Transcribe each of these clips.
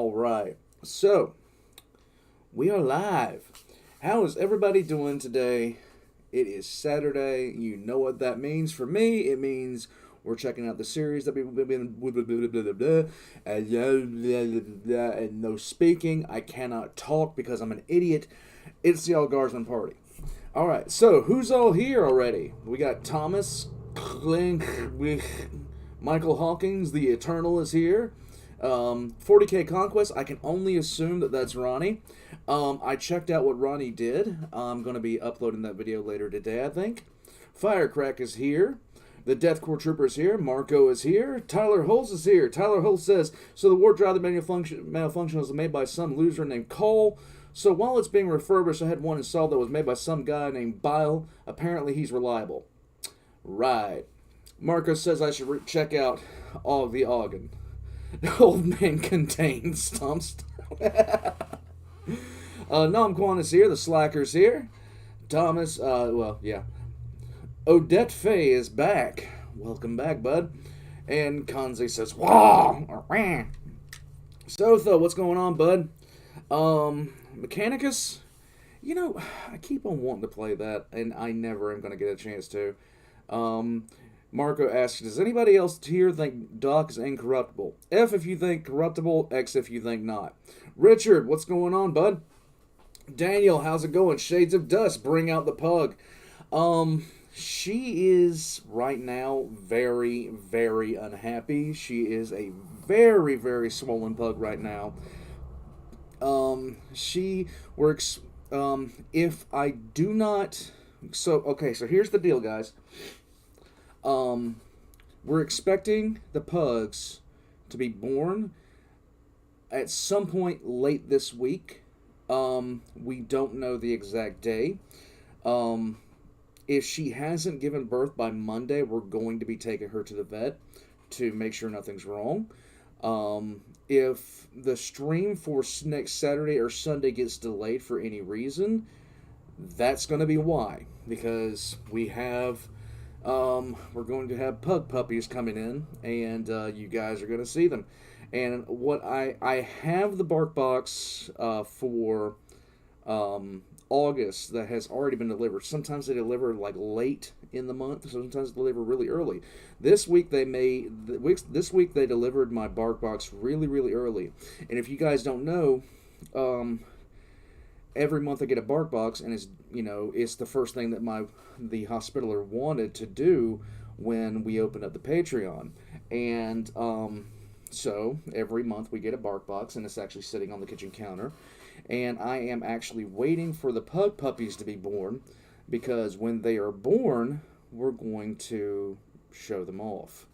All right. So, we are live. How is everybody doing today? It is Saturday. You know what that means. For me, it means we're checking out the series that we've been and no speaking. I cannot talk because I'm an idiot. It's the All Guardsmen party. All right. So, who's all here already? We got Thomas, Clink, Michael Hawkins, the Eternal is here. 40K Conquest, I can only assume that that's Ronnie. I checked out what Ronnie did. I'm going to be uploading that video later today, I think. Firecrack is here. The Deathcore Trooper is here. Marco is here. Tyler Holtz is here. Tyler Holtz says, so the ward drive that malfunction was made by some loser named Cole. So while it's being refurbished, I had one installed that was made by some guy named Bile. Apparently he's reliable. Right. Marco says I should check out Og the Ogden. Old man contains stomps. Nom Quan is here. The Slacker's here. Thomas, Odette Faye is back. Welcome back, bud. And Kanzi says, wah! Sotho, what's going on, bud? Mechanicus? You know, I keep on wanting to play that, and I never am going to get a chance to. Marco asks, does anybody else here think Doc is incorruptible? F if you think corruptible, X if you think not. Richard, what's going on, bud? Daniel, how's it going? Shades of Dust, bring out the pug. She is right now very, very unhappy. She is a very, very swollen pug right now. She works, if I do not, so here's the deal, guys. We're expecting the pugs to be born at some point late this week. We don't know the exact day. If she hasn't given birth by Monday, we're going to be taking her to the vet to make sure nothing's wrong. If the stream for next Saturday or Sunday gets delayed for any reason, that's going to be why. Because we have... we're going to have pug puppies coming in, and you guys are going to see them. And what I have the bark box for August that has already been delivered. Sometimes they deliver like late in the month. Sometimes they deliver really early. This week they delivered my bark box really, really early. And if you guys don't know, every month I get a bark box, and it's the first thing that the hospitaler wanted to do when we opened up the Patreon. And so every month we get a bark box, and it's actually sitting on the kitchen counter. And I am actually waiting for the pug puppies to be born, because when they are born, we're going to show them off.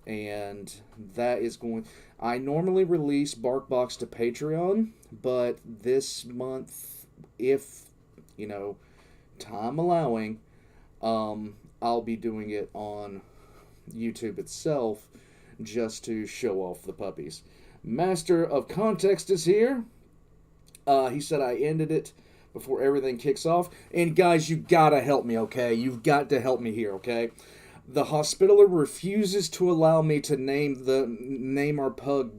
And that is going... I normally release BarkBox to Patreon, but this month, if, time allowing, I'll be doing it on YouTube itself just to show off the puppies. Master of Context is here. He said I ended it before everything kicks off. And guys, you gotta help me, okay? You've got to help me here, okay? The hospitaler refuses to allow me to name our pug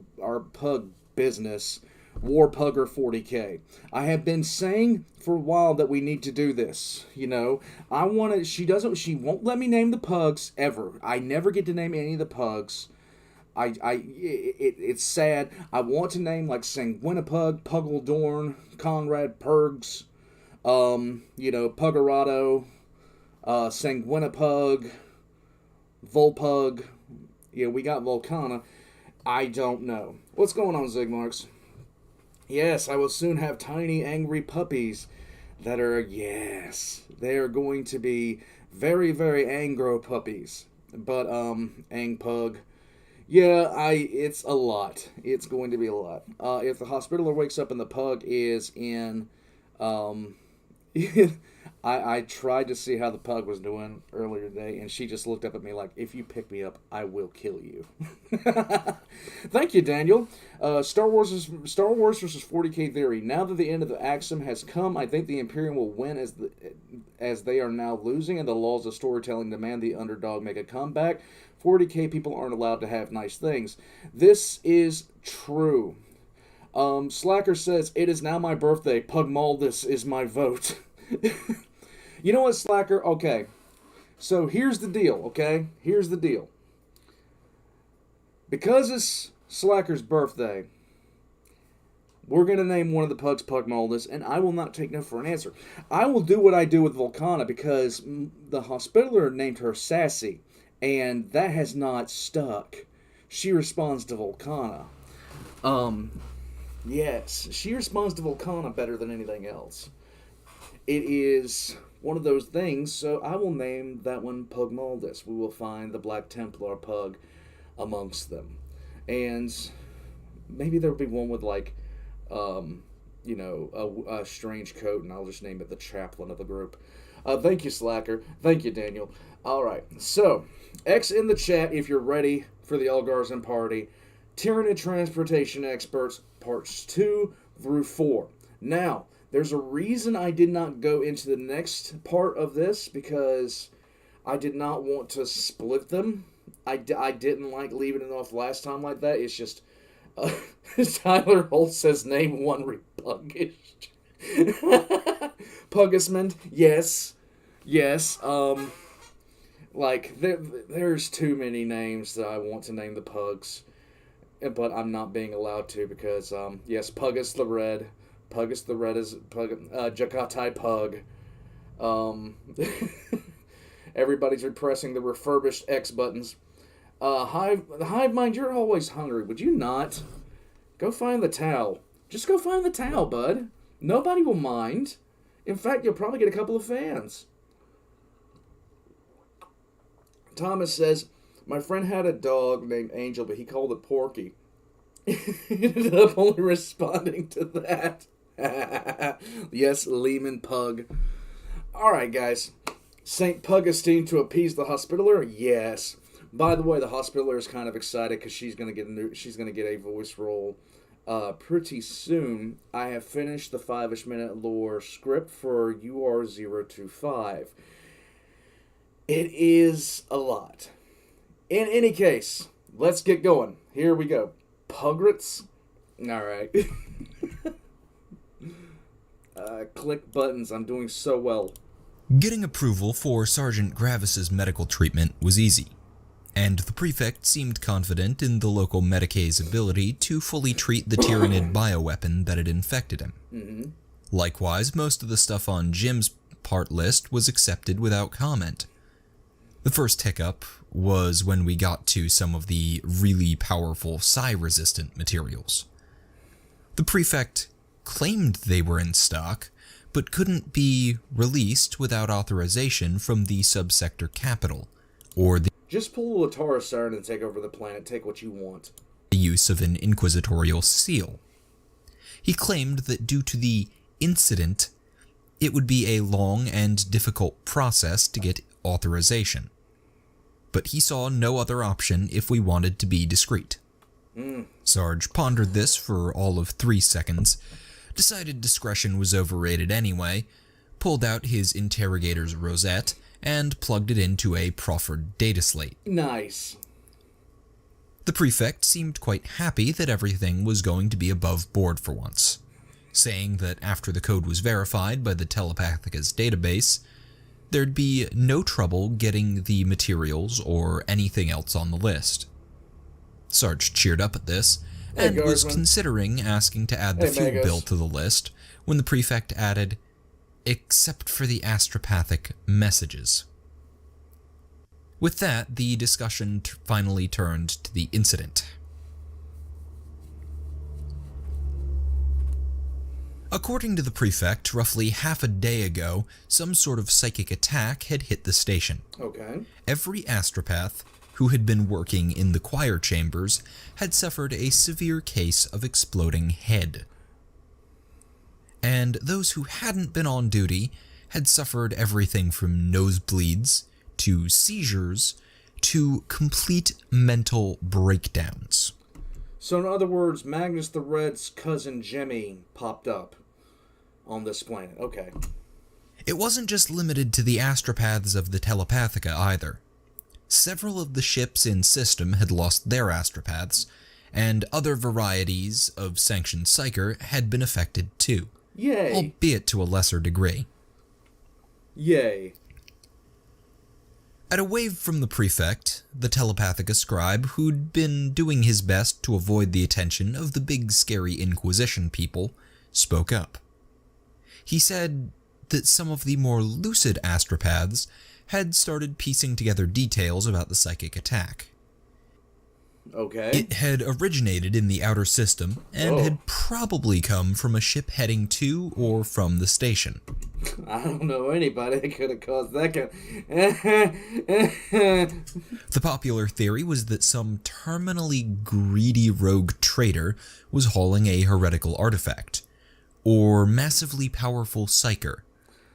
business War Pugger 40K. I have been saying for a while that we need to do this. She won't let me name the pugs ever. I never get to name any of the pugs. It's sad. I want to name like Sanguinapug, Puggledorn, Conrad Purgs, Puggerado, Sanguinapug, Volpug. We got Volcana. I don't know. What's going on, Zigmarks? Yes, I will soon have tiny, angry puppies that are, they are going to be very, very angro puppies. But, Angpug. Yeah, it's a lot. It's going to be a lot. If the hospitaler wakes up and the pug is in, I tried to see how the pug was doing earlier today, and she just looked up at me like, if you pick me up, I will kill you. Thank you, Daniel. Star Wars versus 40K theory. Now that the end of the Axiom has come, I think the Imperium will win as they are now losing, and the laws of storytelling demand the underdog make a comeback. 40k people aren't allowed to have nice things. This is true. Slacker says, it is now my birthday. Pugmaldus is my vote. You know what, Slacker? Okay. So here's the deal, okay? Here's the deal. Because it's Slacker's birthday, we're going to name one of the pugs Pugmaldus, and I will not take no for an answer. I will do what I do with Volcana, because the Hospitaller named her Sassy, and that has not stuck. She responds to Volcana. Yes, she responds to Volcana better than anything else. It is one of those things, so I will name that one Pugmaldus. We will find the Black Templar pug amongst them. And maybe there'll be one with, like, a strange coat, and I'll just name it the chaplain of the group. Thank you, Slacker. Thank you, Daniel. Alright, so, X in the chat if you're ready for the Guardsmen party. Tyrranid Transportation Experts, parts 2 through 4. Now, there's a reason I did not go into the next part of this, because I did not want to split them. I didn't like leaving it off last time like that. It's just, Tyler Holt says, name one repuggish. Puggisman, yes. Yes, there's too many names that I want to name the pugs, but I'm not being allowed to because, yes, Puggus the Red. Puggus the Red is Jakatai Pug. Everybody's repressing the refurbished X buttons. Hive Mind, you're always hungry. Would you not? Go find the towel. Just go find the towel, bud. Nobody will mind. In fact, you'll probably get a couple of fans. Thomas says, my friend had a dog named Angel, but he called it Porky. He ended up only responding to that. Yes, Lehman Pug. Alright, guys. St. Pugustine to appease the Hospitaller? Yes. By the way, the Hospitaller is kind of excited because she's gonna get a voice role pretty soon. I have finished the 5-ish minute lore script for UR025. It is a lot. In any case, let's get going. Here we go. Pugrets? Alright. Click buttons. I'm doing so well. Getting approval for Sergeant Gravis's medical treatment was easy, and the prefect seemed confident in the local Medicaid's ability to fully treat the Tyrranid bioweapon that had infected him. Mm-hmm. Likewise, most of the stuff on Jim's part list was accepted without comment. The first hiccup was when we got to some of the really powerful psi-resistant materials. The prefect claimed they were in stock, but couldn't be released without authorization from the subsector capital, or the Just pull a Latara siren and take over the planet. Take what you want. use of an inquisitorial seal. He claimed that due to the incident, it would be a long and difficult process to get authorization. But he saw no other option if we wanted to be discreet. Sarge pondered this for all of 3 seconds, decided discretion was overrated anyway, pulled out his interrogator's rosette, and plugged it into a proffered data slate. Nice. The prefect seemed quite happy that everything was going to be above board for once, saying that after the code was verified by the Telepathica's database, there'd be no trouble getting the materials or anything else on the list. Sarge cheered up at this, and was considering asking to add the fuel bill to the list, when the prefect added, except for the astropathic messages. With that, the discussion finally turned to the incident. According to the prefect, roughly half a day ago, some sort of psychic attack had hit the station. Okay. Every astropath who had been working in the choir chambers had suffered a severe case of exploding head. And those who hadn't been on duty had suffered everything from nosebleeds to seizures to complete mental breakdowns. So in other words, Magnus the Red's cousin Jimmy popped up on this planet. Okay. It wasn't just limited to the astropaths of the Telepathica either. Several of the ships in system had lost their astropaths, and other varieties of sanctioned psyker had been affected too, Yay. albeit to a lesser degree. Yay. At a wave from the prefect, the telepathic scribe, who'd been doing his best to avoid the attention of the big scary Inquisition people, spoke up. He said that some of the more lucid astropaths had started piecing together details about the psychic attack. Okay. It had originated in the outer system and had probably come from a ship heading to or from the station. I don't know anybody that could have caused that The popular theory was that some terminally greedy rogue traitor was hauling a heretical artifact, or massively powerful psyker,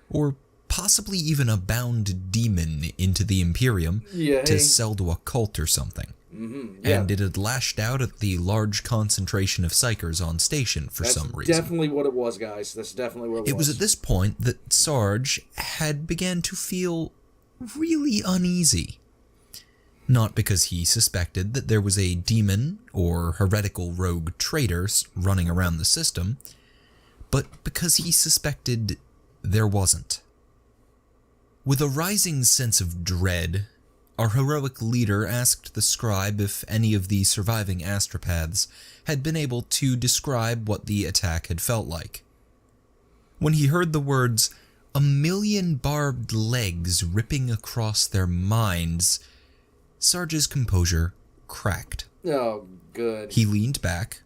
or possibly even a bound demon into the Imperium to sell to a cult or something. And it had lashed out at the large concentration of psychers on station for some reason. That's definitely what it was, guys. That's definitely what it was. It was at this point that Sarge had began to feel really uneasy. Not because he suspected that there was a demon or heretical rogue traitor running around the system, but because he suspected there wasn't. With a rising sense of dread, our heroic leader asked the scribe if any of the surviving astropaths had been able to describe what the attack had felt like. When he heard the words, "a million barbed legs ripping across their minds," Sarge's composure cracked. Oh, good. He leaned back,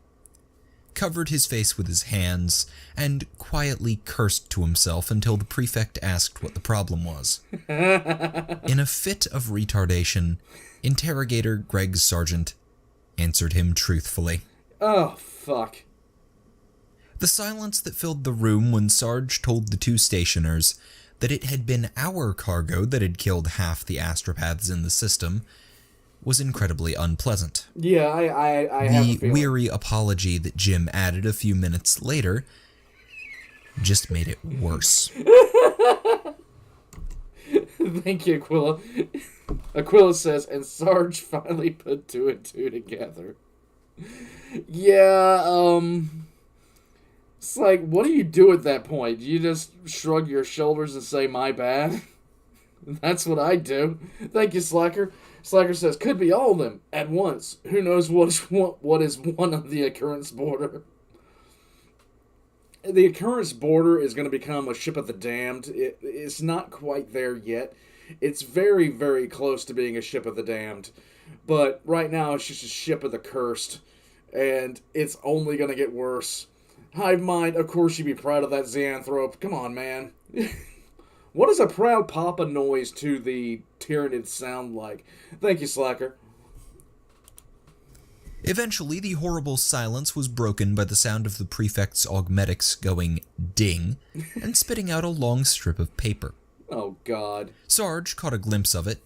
covered his face with his hands, and quietly cursed to himself until the prefect asked what the problem was. In a fit of retardation, interrogator Greg Sargent answered him truthfully. Oh, fuck. The silence that filled the room when Sarge told the two stationers that it had been our cargo that had killed half the astropaths in the system was incredibly unpleasant. Yeah, I have a The feeling. weary apology that Jim added a few minutes later just made it worse. Thank you, Aquila. Aquila says, and Sarge finally put two and two together. Yeah, it's like, what do you do at that point? Do you just shrug your shoulders and say, my bad? That's what I do. Thank you, Slacker. Slacker says, could be all of them at once. Who knows what is one on the occurrence border? The occurrence border is going to become a ship of the damned. It's not quite there yet. It's very, very close to being a ship of the damned. But right now, it's just a ship of the cursed. And it's only going to get worse. Hive mind, of course you'd be proud of that Xanthrope. Come on, man. What does a proud papa noise to the Tyrranid sound like? Thank you, Slacker. Eventually, the horrible silence was broken by the sound of the prefect's augmetics going ding and spitting out a long strip of paper. Oh, God. Sarge caught a glimpse of it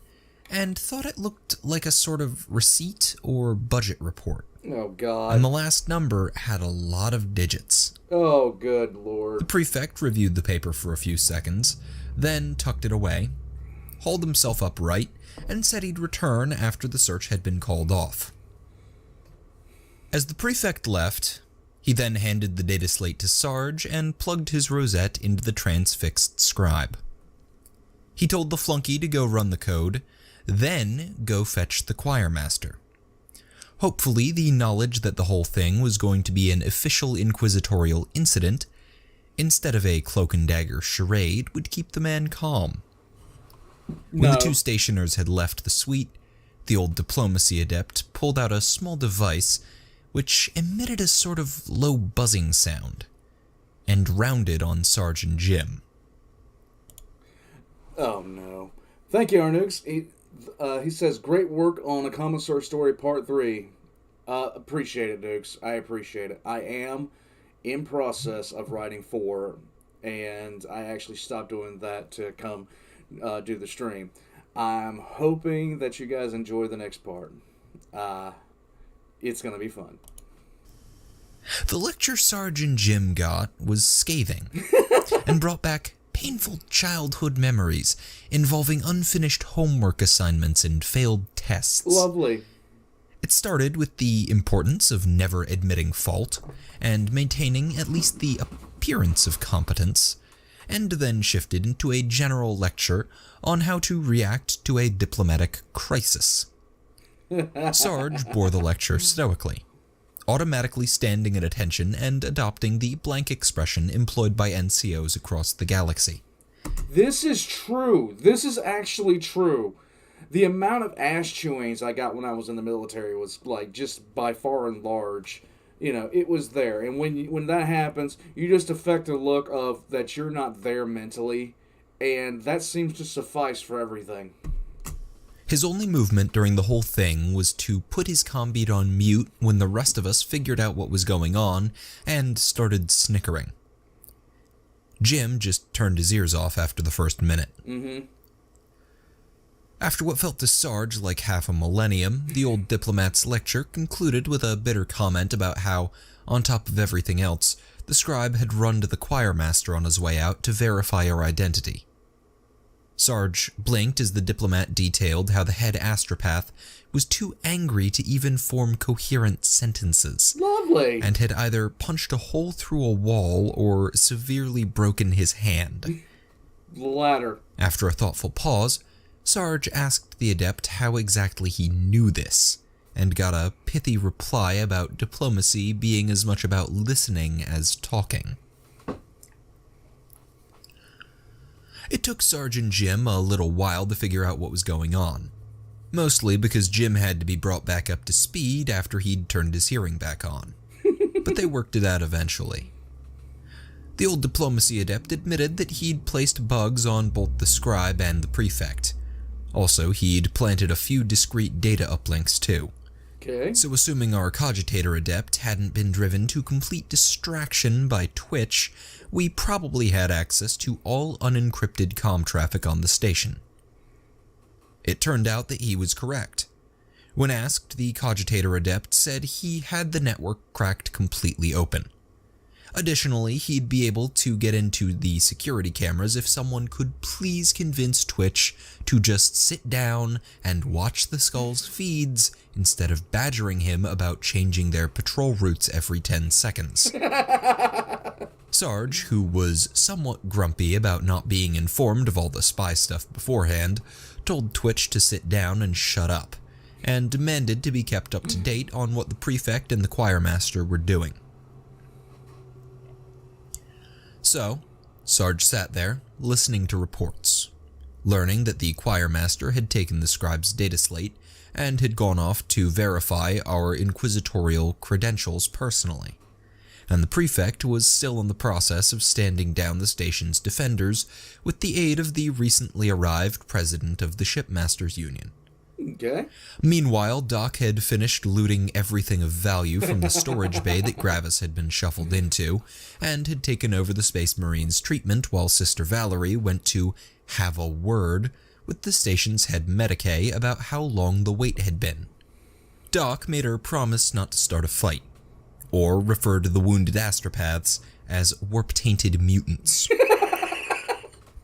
and thought it looked like a sort of receipt or budget report. Oh, God. And the last number had a lot of digits. Oh, good Lord. The prefect reviewed the paper for a few seconds, then tucked it away, hauled himself upright, and said he'd return after the search had been called off. As the prefect left, he then handed the data slate to Sarge and plugged his rosette into the transfixed scribe. He told the flunky to go run the code, then go fetch the choirmaster. Hopefully, the knowledge that the whole thing was going to be an official inquisitorial incident, instead of a cloak and dagger charade, would keep the man calm. When the two stationers had left the suite, the old diplomacy adept pulled out a small device which emitted a sort of low buzzing sound, and rounded on Sarge and Jim. Oh, no. Thank you, Arnux. He says, great work on A Commissar Story Part 3. Appreciate it, Dukes. I appreciate it. I am in process of writing 4, and I actually stopped doing that to come do the stream. I'm hoping that you guys enjoy the next part. It's going to be fun. The lecture Sarge and Jim got was scathing, and brought back painful childhood memories involving unfinished homework assignments and failed tests. Lovely. It started with the importance of never admitting fault and maintaining at least the appearance of competence, and then shifted into a general lecture on how to react to a diplomatic crisis. Sarge bore the lecture stoically, automatically standing at attention and adopting the blank expression employed by NCOs across the galaxy. This is true. This is actually true. The amount of ass chewings I got when I was in the military was, like, just by far and large, it was there. And when that happens, you just affect a look of that you're not there mentally, and that seems to suffice for everything. His only movement during the whole thing was to put his comm on mute when the rest of us figured out what was going on and started snickering. Jim just turned his ears off after the first minute. Mm-hmm. After what felt to Sarge like half a millennium, the old diplomat's lecture concluded with a bitter comment about how, on top of everything else, the scribe had run to the choir master on his way out to verify our identity. Sarge blinked as the diplomat detailed how the head astropath was too angry to even form coherent sentences. Lovely! And had either punched a hole through a wall or severely broken his hand. The latter. After a thoughtful pause, Sarge asked the adept how exactly he knew this, and got a pithy reply about diplomacy being as much about listening as talking. It took Sarge and Jim a little while to figure out what was going on, mostly because Jim had to be brought back up to speed after he'd turned his hearing back on, but they worked it out eventually. The old diplomacy adept admitted that he'd placed bugs on both the scribe and the prefect. Also, he'd planted a few discrete data uplinks too. Okay. So assuming our cogitator adept hadn't been driven to complete distraction by Twitch, we probably had access to all unencrypted comm traffic on the station. It turned out that he was correct. When asked, the cogitator adept said he had the network cracked completely open. Additionally, he'd be able to get into the security cameras if someone could please convince Twitch to just sit down and watch the Skull's feeds instead of badgering him about changing their patrol routes every 10 seconds. Sarge, who was somewhat grumpy about not being informed of all the spy stuff beforehand, told Twitch to sit down and shut up, and demanded to be kept up to date on what the prefect and the choir master were doing. So, Sarge sat there, listening to reports, learning that the choir master had taken the scribe's data slate and had gone off to verify our inquisitorial credentials personally, and the prefect was still in the process of standing down the station's defenders with the aid of the recently arrived president of the Shipmasters Union. Okay. Meanwhile, Doc had finished looting everything of value from the storage bay that Gravis had been shuffled into, and had taken over the Space Marine's treatment while Sister Valerie went to have a word with the station's head Medicae about how long the wait had been. Doc made her promise not to start a fight, or refer to the wounded astropaths as warp-tainted mutants.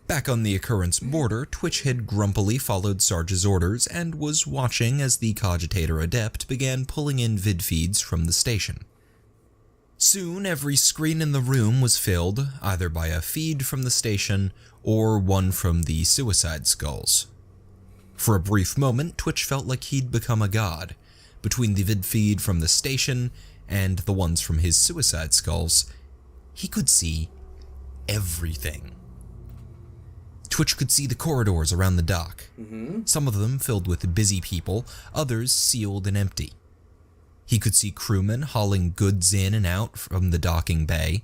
Back on the occurrence border, Twitch had grumpily followed Sarge's orders and was watching as the cogitator adept began pulling in vid feeds from the station. Soon, every screen in the room was filled, either by a feed from the station or one from the suicide skulls. For a brief moment, Twitch felt like he'd become a god. Between the vid feed from the station and the ones from his suicide skulls, he could see everything. Twitch could see the corridors around the dock, some of them filled with busy people, others sealed and empty. He could see crewmen hauling goods in and out from the docking bay,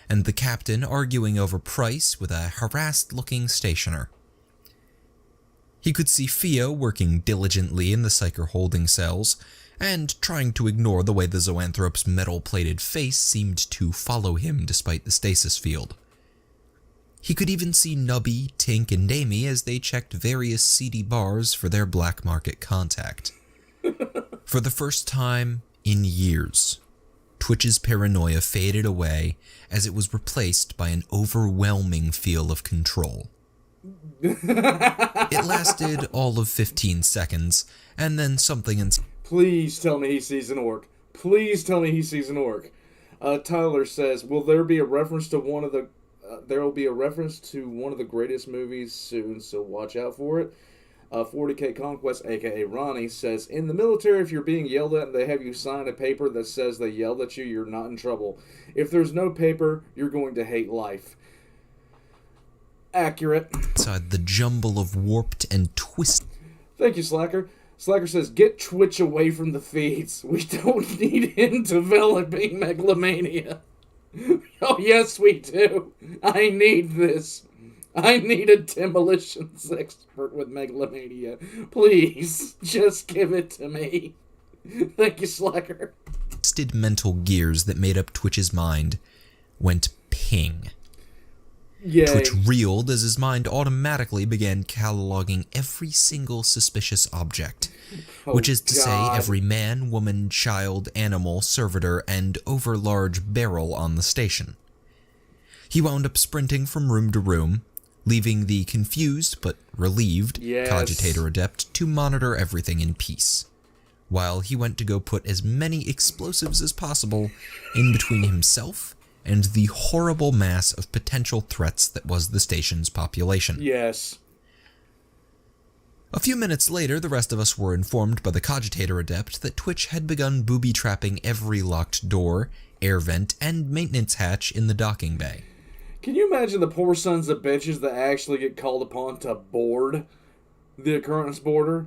and the captain arguing over price with a harassed-looking stationer. He could see Fio working diligently in the Psyker holding cells, and trying to ignore the way the zoanthrope's metal-plated face seemed to follow him despite the stasis field. He could even see Nubby, Tink, and Amy as they checked various seedy bars for their black market contact. For the first time in years, Twitch's paranoia faded away as it was replaced by an overwhelming feel of control. It lasted all of 15 seconds, and then something Please tell me he sees an orc. Please tell me he sees an orc. Tyler says, will there be a reference to one of the... there will be a reference to one of the greatest movies soon, so watch out for it. 40K Conquest, a.k.a. Ronnie, says, in the military, if you're being yelled at and they have you sign a paper that says they yelled at you, you're not in trouble. If there's no paper, you're going to hate life. Accurate. Inside the jumble of warped and twisted... Thank you, Slacker. Slacker says, get Twitch away from the feeds. We don't need him developing megalomania. Oh, yes, we do. I need this. I need a demolitions expert with megalomania. Please, just give it to me. Thank you, Slacker. Twisted mental gears that made up Twitch's mind went ping. Yay. Twitch reeled as his mind automatically began cataloging every single suspicious object, which is to say every man, woman, child, animal, servitor, and overlarge barrel on the station. He wound up sprinting from room to room, leaving the confused but relieved cogitator adept to monitor everything in peace, while he went to go put as many explosives as possible in between himself and the horrible mass of potential threats that was the station's population. Yes. A few minutes later, the rest of us were informed by the cogitator adept that Twitch had begun booby-trapping every locked door, air vent, and maintenance hatch in the docking bay. Can you imagine the poor sons of bitches that actually get called upon to board the occurrence border?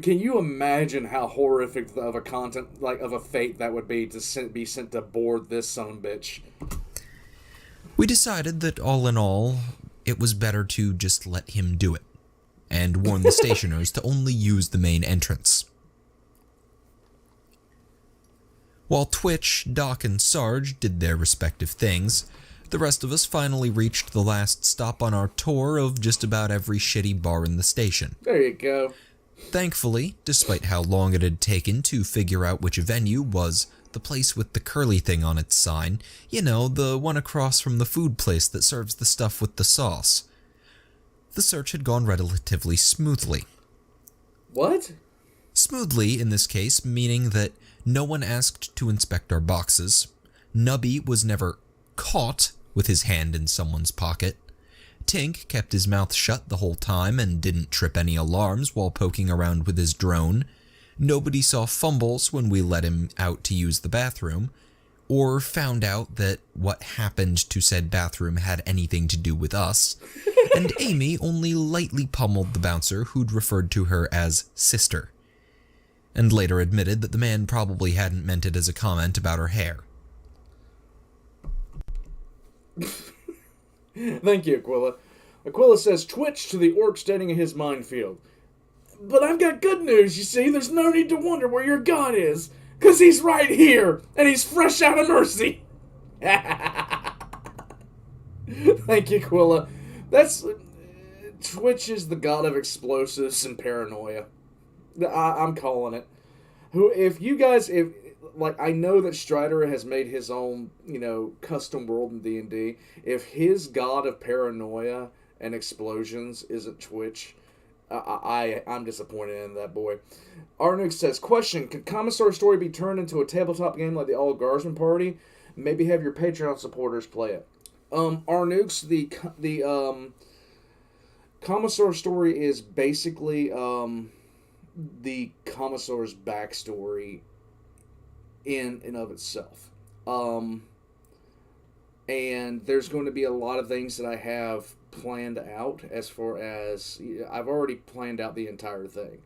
Can you imagine how horrific of a fate that would be to be sent to board this son of a bitch? We decided that all in all, it was better to just let him do it, and warn the stationers to only use the main entrance. While Twitch, Doc, and Sarge did their respective things, the rest of us finally reached the last stop on our tour of just about every shitty bar in the station. There you go. Thankfully, despite how long it had taken to figure out which venue was the place with the curly thing on its sign, you know, the one across from the food place that serves the stuff with the sauce, the search had gone relatively smoothly. What? Smoothly, in this case, meaning that no one asked to inspect our boxes, Nubby was never caught with his hand in someone's pocket, Tink kept his mouth shut the whole time and didn't trip any alarms while poking around with his drone, nobody saw fumbles when we let him out to use the bathroom, or found out that what happened to said bathroom had anything to do with us, and Amy only lightly pummeled the bouncer who'd referred to her as sister, and later admitted that the man probably hadn't meant it as a comment about her hair. Thank you, Aquila. Aquila says, Twitch to the orc standing in his minefield. But I've got good news, you see. There's no need to wonder where your god is, because he's right here, and he's fresh out of mercy. Thank you, Aquila. Twitch is the god of explosives and paranoia. I'm calling it. I know that Strider has made his own, custom world in D&D. If his god of paranoia and explosions isn't Twitch, I'm disappointed in that boy. Arnuk says, question, could Commissar Story be turned into a tabletop game like the All Guardsmen Party? Maybe have your Patreon supporters play it. Arnuk's, the Commissar Story is basically, the Commissar's backstory in and of itself. And there's going to be a lot of things that I have planned out as far as... I've already planned out the entire thing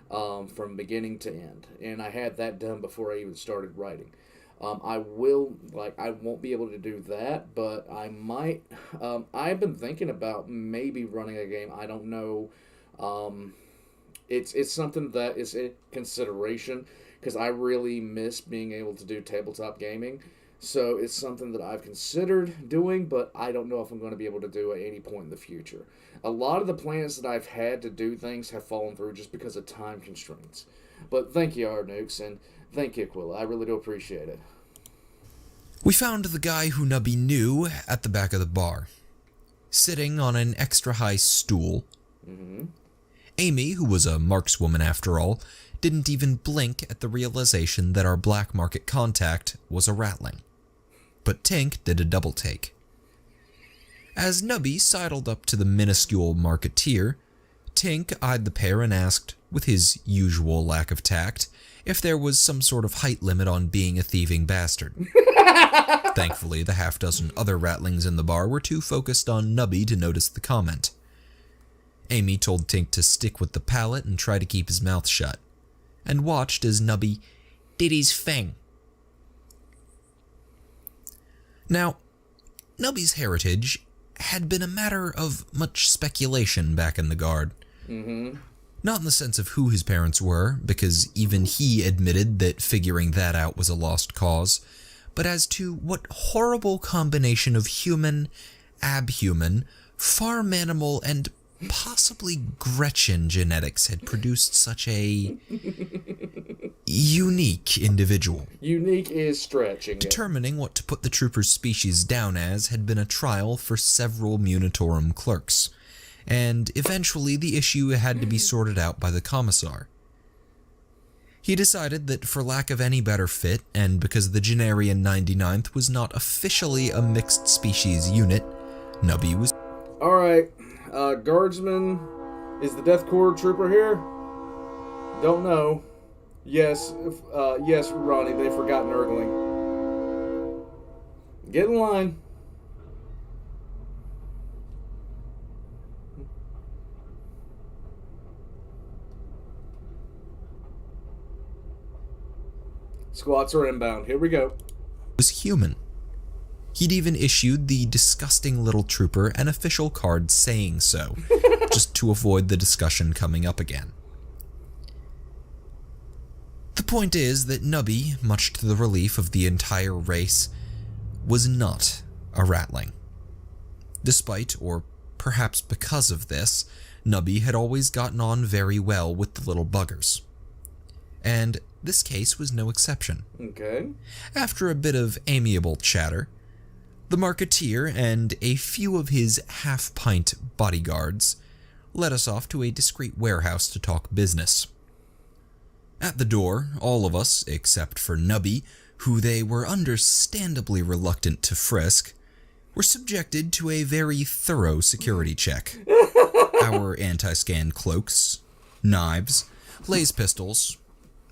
from beginning to end. And I had that done before I even started writing. I won't be able to do that, but I might... I've been thinking about maybe running a game. I don't know. It's something that is a consideration, because I really miss being able to do tabletop gaming. So it's something that I've considered doing, but I don't know if I'm going to be able to do at any point in the future. A lot of the plans that I've had to do things have fallen through just because of time constraints. But thank you, Arnukes, and thank you, Aquila. I really do appreciate it. We found the guy who Nubby knew at the back of the bar, sitting on an extra high stool. Amy, who was a markswoman after all, didn't even blink at the realization that our black market contact was a ratling. But Tink did a double take. As Nubby sidled up to the minuscule marketeer, Tink eyed the pair and asked, with his usual lack of tact, if there was some sort of height limit on being a thieving bastard. Thankfully, the half-dozen other ratlings in the bar were too focused on Nubby to notice the comment. Amy told Tink to stick with the pallet and try to keep his mouth shut, and watched as Nubby did his thing. Now, Nubby's heritage had been a matter of much speculation back in the Guard. Not in the sense of who his parents were, because even he admitted that figuring that out was a lost cause, but as to what horrible combination of human, abhuman, farm animal, and possibly Gretchen genetics had produced such a unique individual. Unique is stretching it. Determining what to put the trooper's species down as had been a trial for several Munitorum clerks, and eventually the issue had to be sorted out by the commissar. He decided that for lack of any better fit, and because the Genarian 99th was not officially a mixed species unit, Nubby was... Alright, Guardsmen, is the Death Corps trooper here? Don't know. Yes, yes, Ronnie, they've forgotten Urgling. Get in line. Squats are inbound. Here we go. Was human. He'd even issued the disgusting little trooper an official card saying so, just to avoid the discussion coming up again. The point is that Nubby, much to the relief of the entire race, was not a ratling. Despite, or perhaps because of this, Nubby had always gotten on very well with the little buggers. And this case was no exception. Okay. After a bit of amiable chatter, the marketeer and a few of his half-pint bodyguards led us off to a discreet warehouse to talk business. At the door, all of us, except for Nubby, who they were understandably reluctant to frisk, were subjected to a very thorough security check. Our anti-scan cloaks, knives, laser pistols,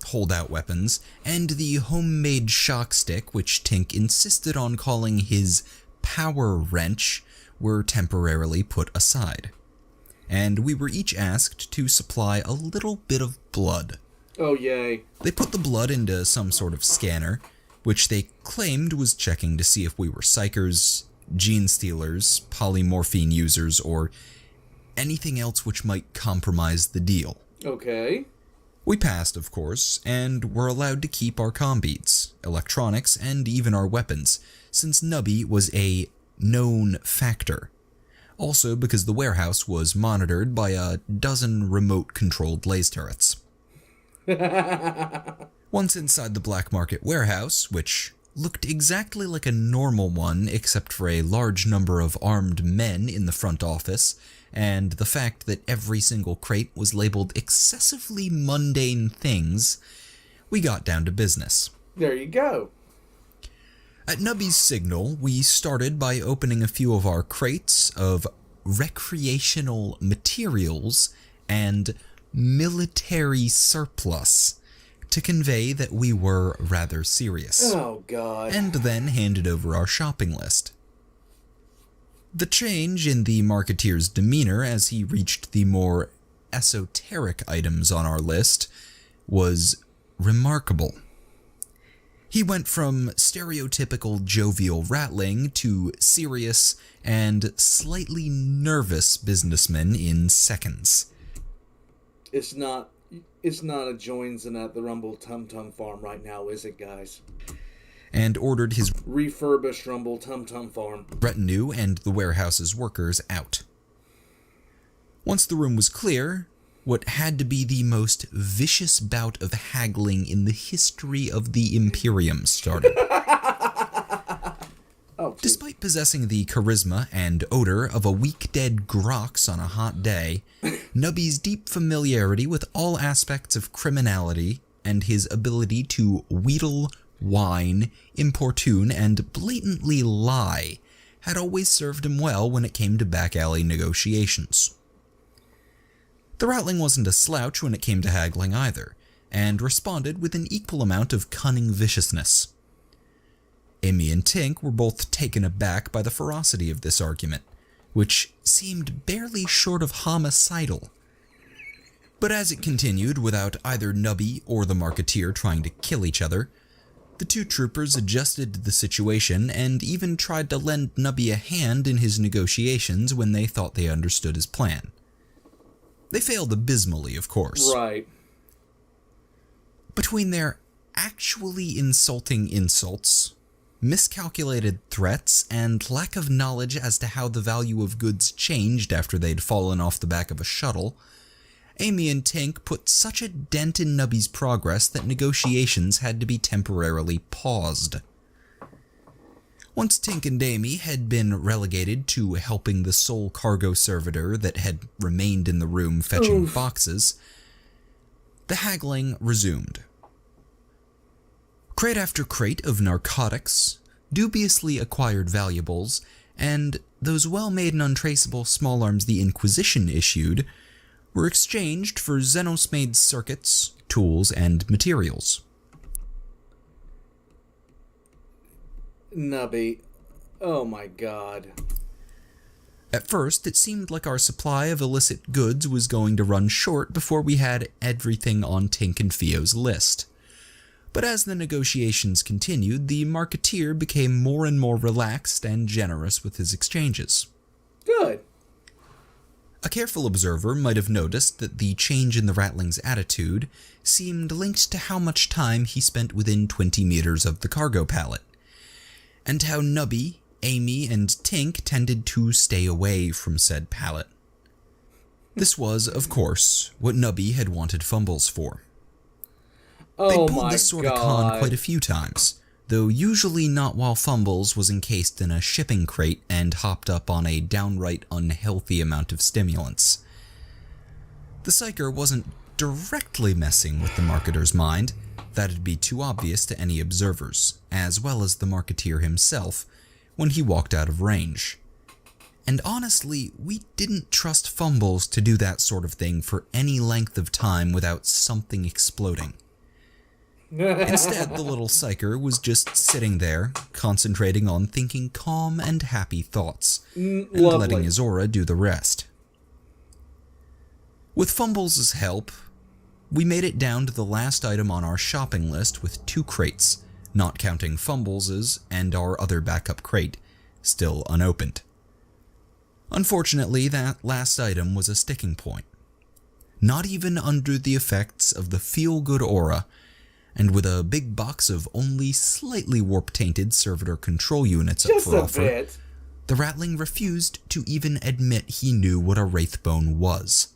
holdout weapons, and the homemade shock stick, which Tink insisted on calling his power wrench, were temporarily put aside. And we were each asked to supply a little bit of blood. Oh, yay. They put the blood into some sort of scanner, which they claimed was checking to see if we were psychers, gene stealers, polymorphine users, or anything else which might compromise the deal. Okay. We passed, of course, and were allowed to keep our combeats, electronics, and even our weapons, since Nubby was a known factor. Also because the warehouse was monitored by a dozen remote-controlled laser turrets. Once inside the black market warehouse, which looked exactly like a normal one except for a large number of armed men in the front office, and the fact that every single crate was labeled excessively mundane things, we got down to business. There you go. At Nubby's signal, we started by opening a few of our crates of recreational materials and military surplus to convey that we were rather serious. Oh, God. And then handed over our shopping list. The change in the marketeer's demeanor as he reached the more esoteric items on our list was remarkable. He went from stereotypical jovial ratling to serious and slightly nervous businessman in seconds. It's not a joins and at the Rumble Tum Tum Farm right now, is it, guys? And ordered his refurbished Rumble Tum Tum Farm retinue and the warehouse's workers out. Once the room was clear, what had to be the most vicious bout of haggling in the history of the Imperium started. Despite possessing the charisma and odor of a weak-dead grox on a hot day, Nubby's deep familiarity with all aspects of criminality and his ability to wheedle, whine, importune, and blatantly lie had always served him well when it came to back-alley negotiations. The Ratling wasn't a slouch when it came to haggling either, and responded with an equal amount of cunning viciousness. Amy and Tink were both taken aback by the ferocity of this argument, which seemed barely short of homicidal. But as it continued without either Nubby or the Marketeer trying to kill each other, the two troopers adjusted to the situation and even tried to lend Nubby a hand in his negotiations when they thought they understood his plan. They failed abysmally, of course. Right. Between their actually insulting insults, miscalculated threats, and lack of knowledge as to how the value of goods changed after they'd fallen off the back of a shuttle, Amy and Tink put such a dent in Nubby's progress that negotiations had to be temporarily paused. Once Tink and Amy had been relegated to helping the sole cargo servitor that had remained in the room fetching boxes, the haggling resumed. Crate after crate of narcotics, dubiously acquired valuables, and those well-made and untraceable small arms the Inquisition issued were exchanged for Xenos-made circuits, tools, and materials. Nubby. Oh my god. At first, it seemed like our supply of illicit goods was going to run short before we had everything on Tink and Fio's list. But as the negotiations continued, the Marketeer became more and more relaxed and generous with his exchanges. Good. A careful observer might have noticed that the change in the Ratling's attitude seemed linked to how much time he spent within 20 meters of the cargo pallet, and how Nubby, Amy, and Tink tended to stay away from said pallet. This was, of course, what Nubby had wanted Fumbles for. They pulled this sort of con quite a few times, though usually not while Fumbles was encased in a shipping crate and hopped up on a downright unhealthy amount of stimulants. The Psyker wasn't directly messing with the Marketer's mind. That'd be too obvious to any observers, as well as the Marketeer himself, when he walked out of range. And honestly, we didn't trust Fumbles to do that sort of thing for any length of time without something exploding. Instead, the little Psyker was just sitting there, concentrating on thinking calm and happy thoughts, and letting his aura do the rest. With Fumbles' help, we made it down to the last item on our shopping list with 2 crates, not counting Fumbles' and our other backup crate, still unopened. Unfortunately, that last item was a sticking point. Not even under the effects of the feel-good aura, and with a big box of only slightly warp-tainted servitor control units up for offer, the Ratling refused to even admit he knew what a Wraithbone was,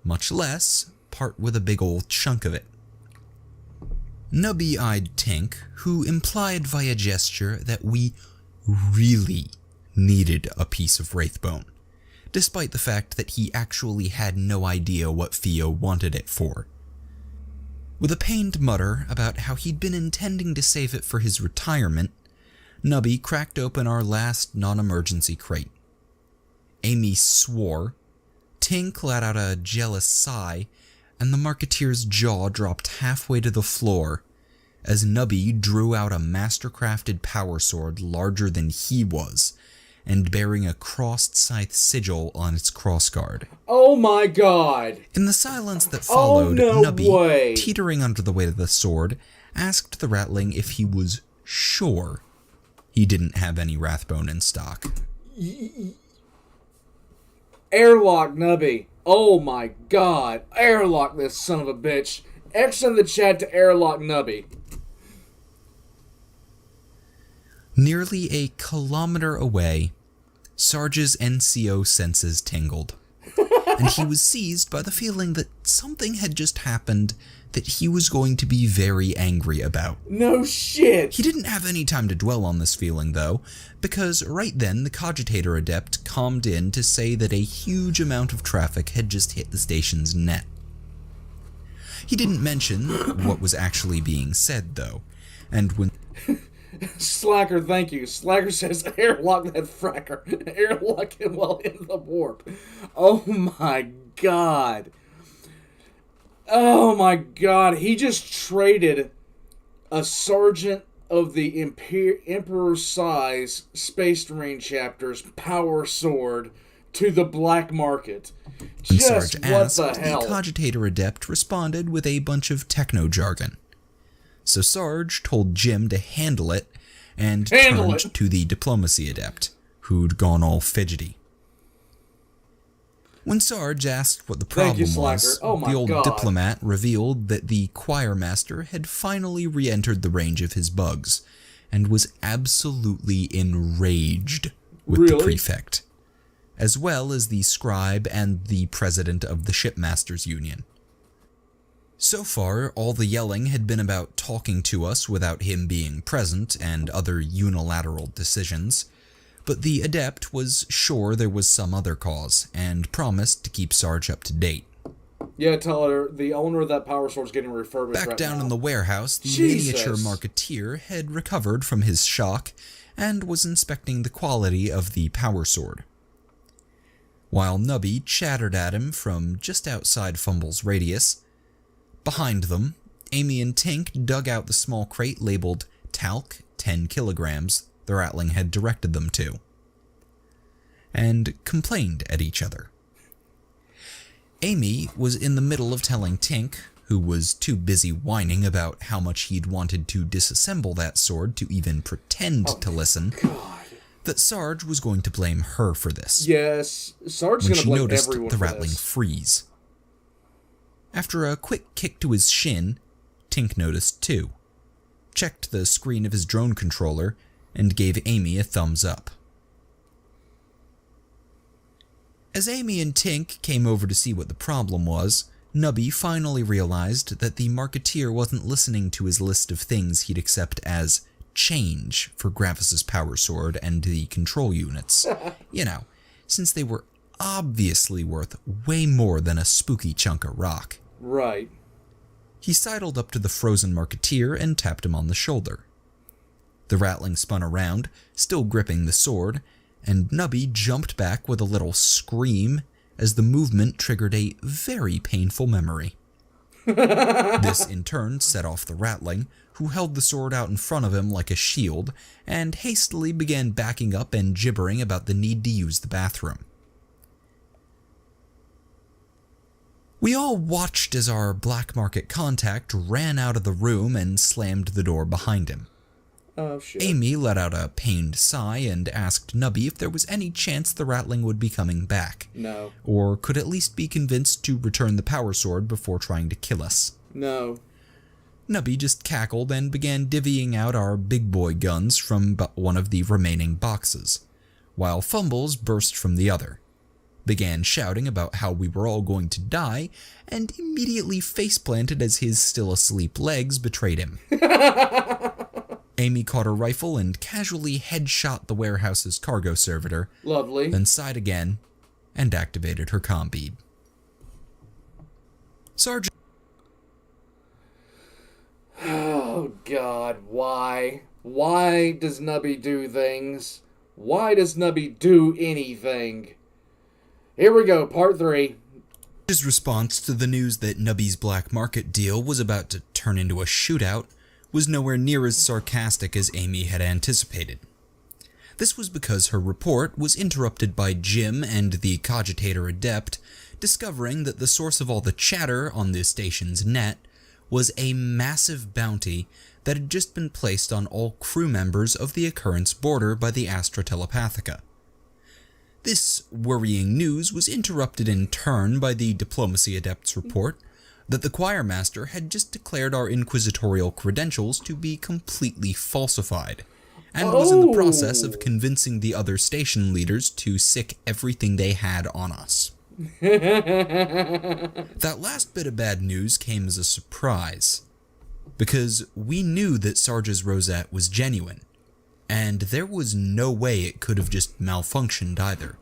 much less part with a big old chunk of it. Nubby-eyed Tink, who implied via gesture that we really needed a piece of Wraithbone, despite the fact that he actually had no idea what Fio wanted it for. With a pained mutter about how he'd been intending to save it for his retirement, Nubby cracked open our last non-emergency crate. Amy swore, Tink let out a jealous sigh, and the Marketeer's jaw dropped halfway to the floor as Nubby drew out a master-crafted power sword larger than he was, and bearing a crossed scythe sigil on its crossguard. Oh my god! In the silence that followed, Nubby, teetering under the weight of the sword, asked the Ratling if he was sure he didn't have any Wrathbone in stock. Airlock Nubby! Oh my god! Airlock this son of a bitch! X in the chat to airlock Nubby. Nearly a kilometer away, Sarge's NCO senses tingled. and he was seized by the feeling that something had just happened that he was going to be very angry about. No shit! He didn't have any time to dwell on this feeling, though, because right then the Cogitator Adept calmed in to say that a huge amount of traffic had just hit the station's net. He didn't mention what was actually being said, though, and when... Slacker, thank you. Slacker says, airlock that fracker. Airlock him while in the warp. Oh my god. Oh my god. He just traded a sergeant of the Emperor-size Space Marine chapter's power sword to the black market. When Just Sarge what asked, the hell? the Cogitator Adept responded with a bunch of techno-jargon. So Sarge told Jim to handle it and turned to the Diplomacy Adept, who'd gone all fidgety. When Sarge asked what the problem was, the old diplomat revealed that the choir master had finally re-entered the range of his bugs, and was absolutely enraged with the prefect, as well as the scribe and the president of the Shipmasters Union. So far, all the yelling had been about talking to us without him being present and other unilateral decisions, but the Adept was sure there was some other cause, and promised to keep Sarge up to date. Yeah, tell her the owner of that power sword's getting refurbished Back down now. in the warehouse, the miniature marketeer had recovered from his shock and was inspecting the quality of the power sword. While Nubby chattered at him from just outside Fumble's radius, behind them, Amy and Tink dug out the small crate labeled Talc 10 kilograms the Ratling had directed them to, and complained at each other. Amy was in the middle of telling Tink, who was too busy whining about how much he'd wanted to disassemble that sword to even pretend to listen, that Sarge was going to blame her for this. Yes, Sarge's going to blame everyone for this. When she noticed the Ratling freeze. After a quick kick to his shin, Tink noticed too, checked the screen of his drone controller, and gave Amy a thumbs up. As Amy and Tink came over to see what the problem was, Nubby finally realized that the marketeer wasn't listening to his list of things he'd accept as change for Gravis's power sword and the control units. You know, since they were obviously worth way more than a spooky chunk of rock. Right. He sidled up to the frozen marketeer and tapped him on the shoulder. The Ratling spun around, still gripping the sword, and Nubby jumped back with a little scream as the movement triggered a very painful memory. This in turn set off the Ratling, who held the sword out in front of him like a shield, and hastily began backing up and gibbering about the need to use the bathroom. We all watched as our black market contact ran out of the room and slammed the door behind him. Oh, shit. Amy let out a pained sigh and asked Nubby if there was any chance the Ratling would be coming back. No. Or could at least be convinced to return the power sword before trying to kill us. No. Nubby just cackled and began divvying out our big boy guns from one of the remaining boxes, while Fumbles burst from the other, began shouting about how we were all going to die, and immediately face-planted as his still-asleep legs betrayed him. Amy caught her rifle and casually headshot the warehouse's cargo servitor. Lovely. Then sighed again and activated her comm bead. Sarge. Oh, God, why? Why does Nubby do things? Why does Nubby do anything? Here we go, part 3. His response to the news that Nubby's black market deal was about to turn into a shootout was nowhere near as sarcastic as Amy had anticipated. This was because her report was interrupted by Jim and the Cogitator Adept discovering that the source of all the chatter on the station's net was a massive bounty that had just been placed on all crew members of the Occurrence border by the Astra Telepathica. This worrying news was interrupted in turn by the Diplomacy Adept's report that the choir master had just declared our inquisitorial credentials to be completely falsified, and was in the process of convincing the other station leaders to sick everything they had on us. That last bit of bad news came as a surprise, because we knew that Sarge's rosette was genuine, and there was no way it could have just malfunctioned either.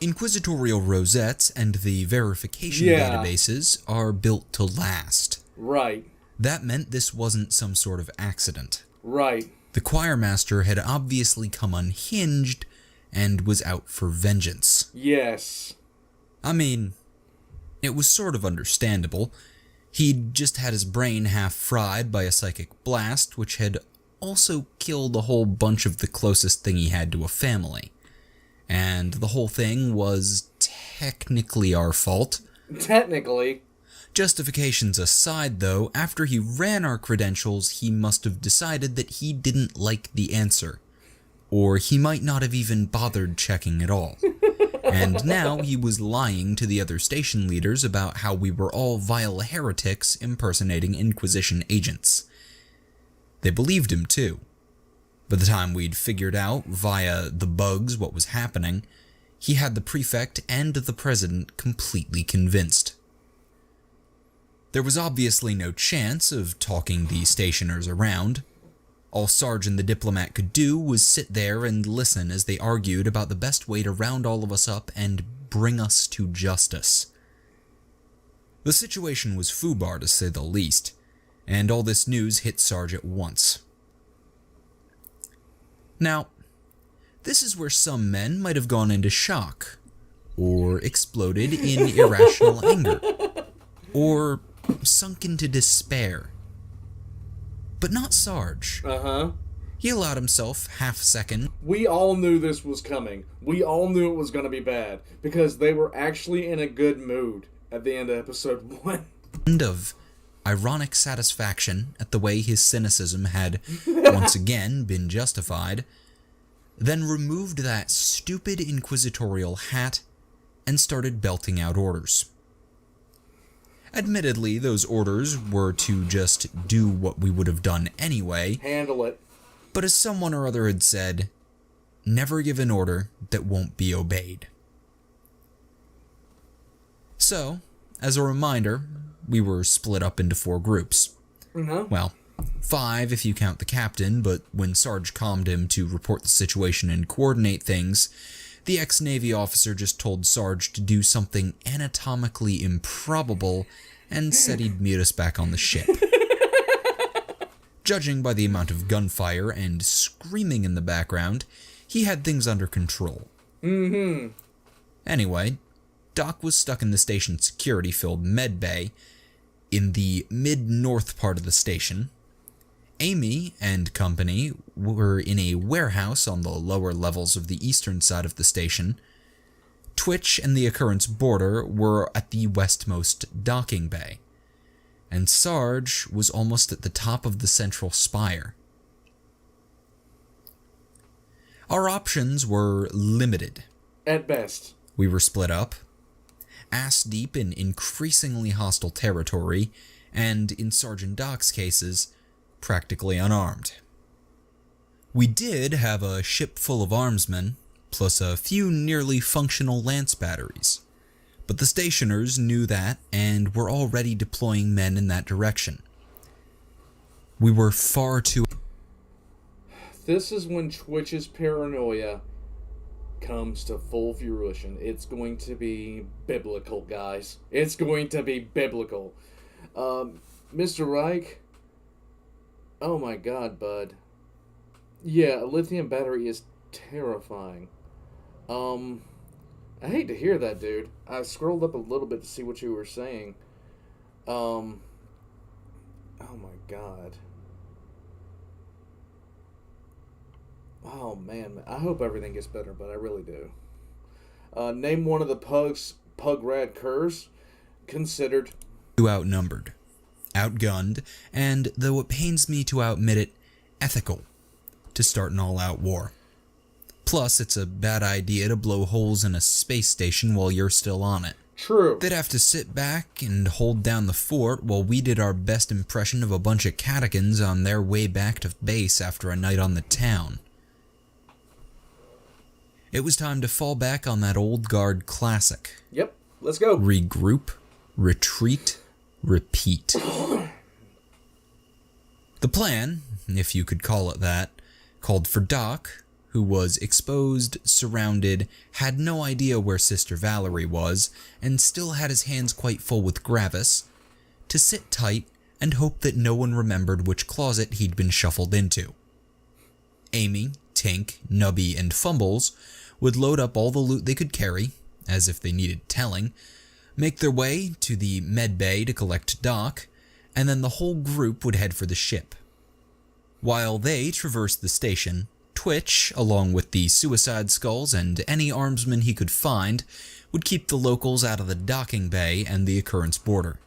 Inquisitorial rosettes and the verification databases are built to last. Right. That meant this wasn't some sort of accident. Right. The choirmaster had obviously come unhinged and was out for vengeance. Yes. I mean, it was sort of understandable. He'd just had his brain half fried by a psychic blast, which had also killed a whole bunch of the closest thing he had to a family. And the whole thing was technically our fault. Technically. Justifications aside, though, after he ran our credentials, he must have decided that he didn't like the answer. Or he might not have even bothered checking at all. And now he was lying to the other station leaders about how we were all vile heretics impersonating Inquisition agents. They believed him, too. By the time we'd figured out, via the bugs, what was happening, he had the prefect and the president completely convinced. There was obviously no chance of talking the stationers around. All Sarge and the diplomat could do was sit there and listen as they argued about the best way to round all of us up and bring us to justice. The situation was foobar, to say the least, and all this news hit Sarge at once. Now, this is where some men might have gone into shock, or exploded in irrational anger, or sunk into despair. But not Sarge. Uh-huh. He allowed himself half-second. We all knew this was coming. We all knew it was going to be bad, because they were actually in a good mood at the end of episode 1. Of ironic satisfaction at the way his cynicism had once again been justified, then removed that stupid inquisitorial hat and started belting out orders. Admittedly, those orders were to just do what we would have done anyway. Handle it. But as someone or other had said, never give an order that won't be obeyed. So, as a reminder, we were split up into 4 groups. Mm-hmm. Well, 5 if you count the captain, but when Sarge calmed him to report the situation and coordinate things, the ex-Navy officer just told Sarge to do something anatomically improbable and said he'd meet us back on the ship. Judging by the amount of gunfire and screaming in the background, he had things under control. Mm-hmm. Anyway, Doc was stuck in the station's security-filled med bay in the mid-north part of the station. Amy and company were in a warehouse on the lower levels of the eastern side of the station. Twitch and the Occurrence border were at the westmost docking bay, and Sarge was almost at the top of the central spire. Our options were limited. At best. We were split up, ass-deep in increasingly hostile territory, and, in Sergeant Doc's cases, practically unarmed. We did have a ship full of armsmen, plus a few nearly functional lance batteries, but the stationers knew that and were already deploying men in that direction. We were far too... This is when Twitch's paranoia comes to full fruition. It's going to be biblical, guys. It's going to be biblical. Mr. Reich? Oh my god, bud. Yeah, a lithium battery is terrifying. I hate to hear that, dude. I scrolled up a little bit to see what you were saying. Oh my god. Oh man, I hope everything gets better, but I really do. Name one of the pug rad curs considered outnumbered, outgunned, and, though it pains me to admit it, ethical to start an all-out war. Plus, it's a bad idea to blow holes in a space station while you're still on it. True. They'd have to sit back and hold down the fort while we did our best impression of a bunch of catechins on their way back to base after a night on the town. It was time to fall back on that old guard classic. Yep, let's go. Regroup, retreat, repeat. The plan, if you could call it that, called for Doc, who was exposed, surrounded, had no idea where Sister Valerie was, and still had his hands quite full with Gravis, to sit tight and hope that no one remembered which closet he'd been shuffled into. Amy, Tink, Nubby, and Fumbles would load up all the loot they could carry, as if they needed telling, make their way to the med bay to collect Doc, and then the whole group would head for the ship. While they traversed the station, Twitch, along with the suicide skulls and any armsmen he could find, would keep the locals out of the docking bay and the occurrence border.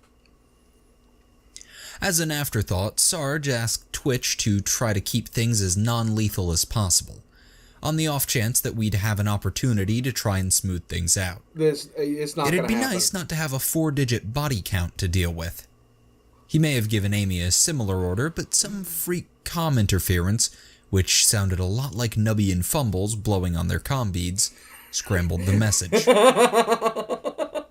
As an afterthought, Sarge asked Twitch to try to keep things as non-lethal as possible, on the off chance that we'd have an opportunity to try and smooth things out. It's not It'd be happen. nice not to have a 4-digit body count to deal with. He may have given Amy a similar order, but some freak comm interference, which sounded a lot like Nubby and Fumbles blowing on their comm beads, scrambled the message.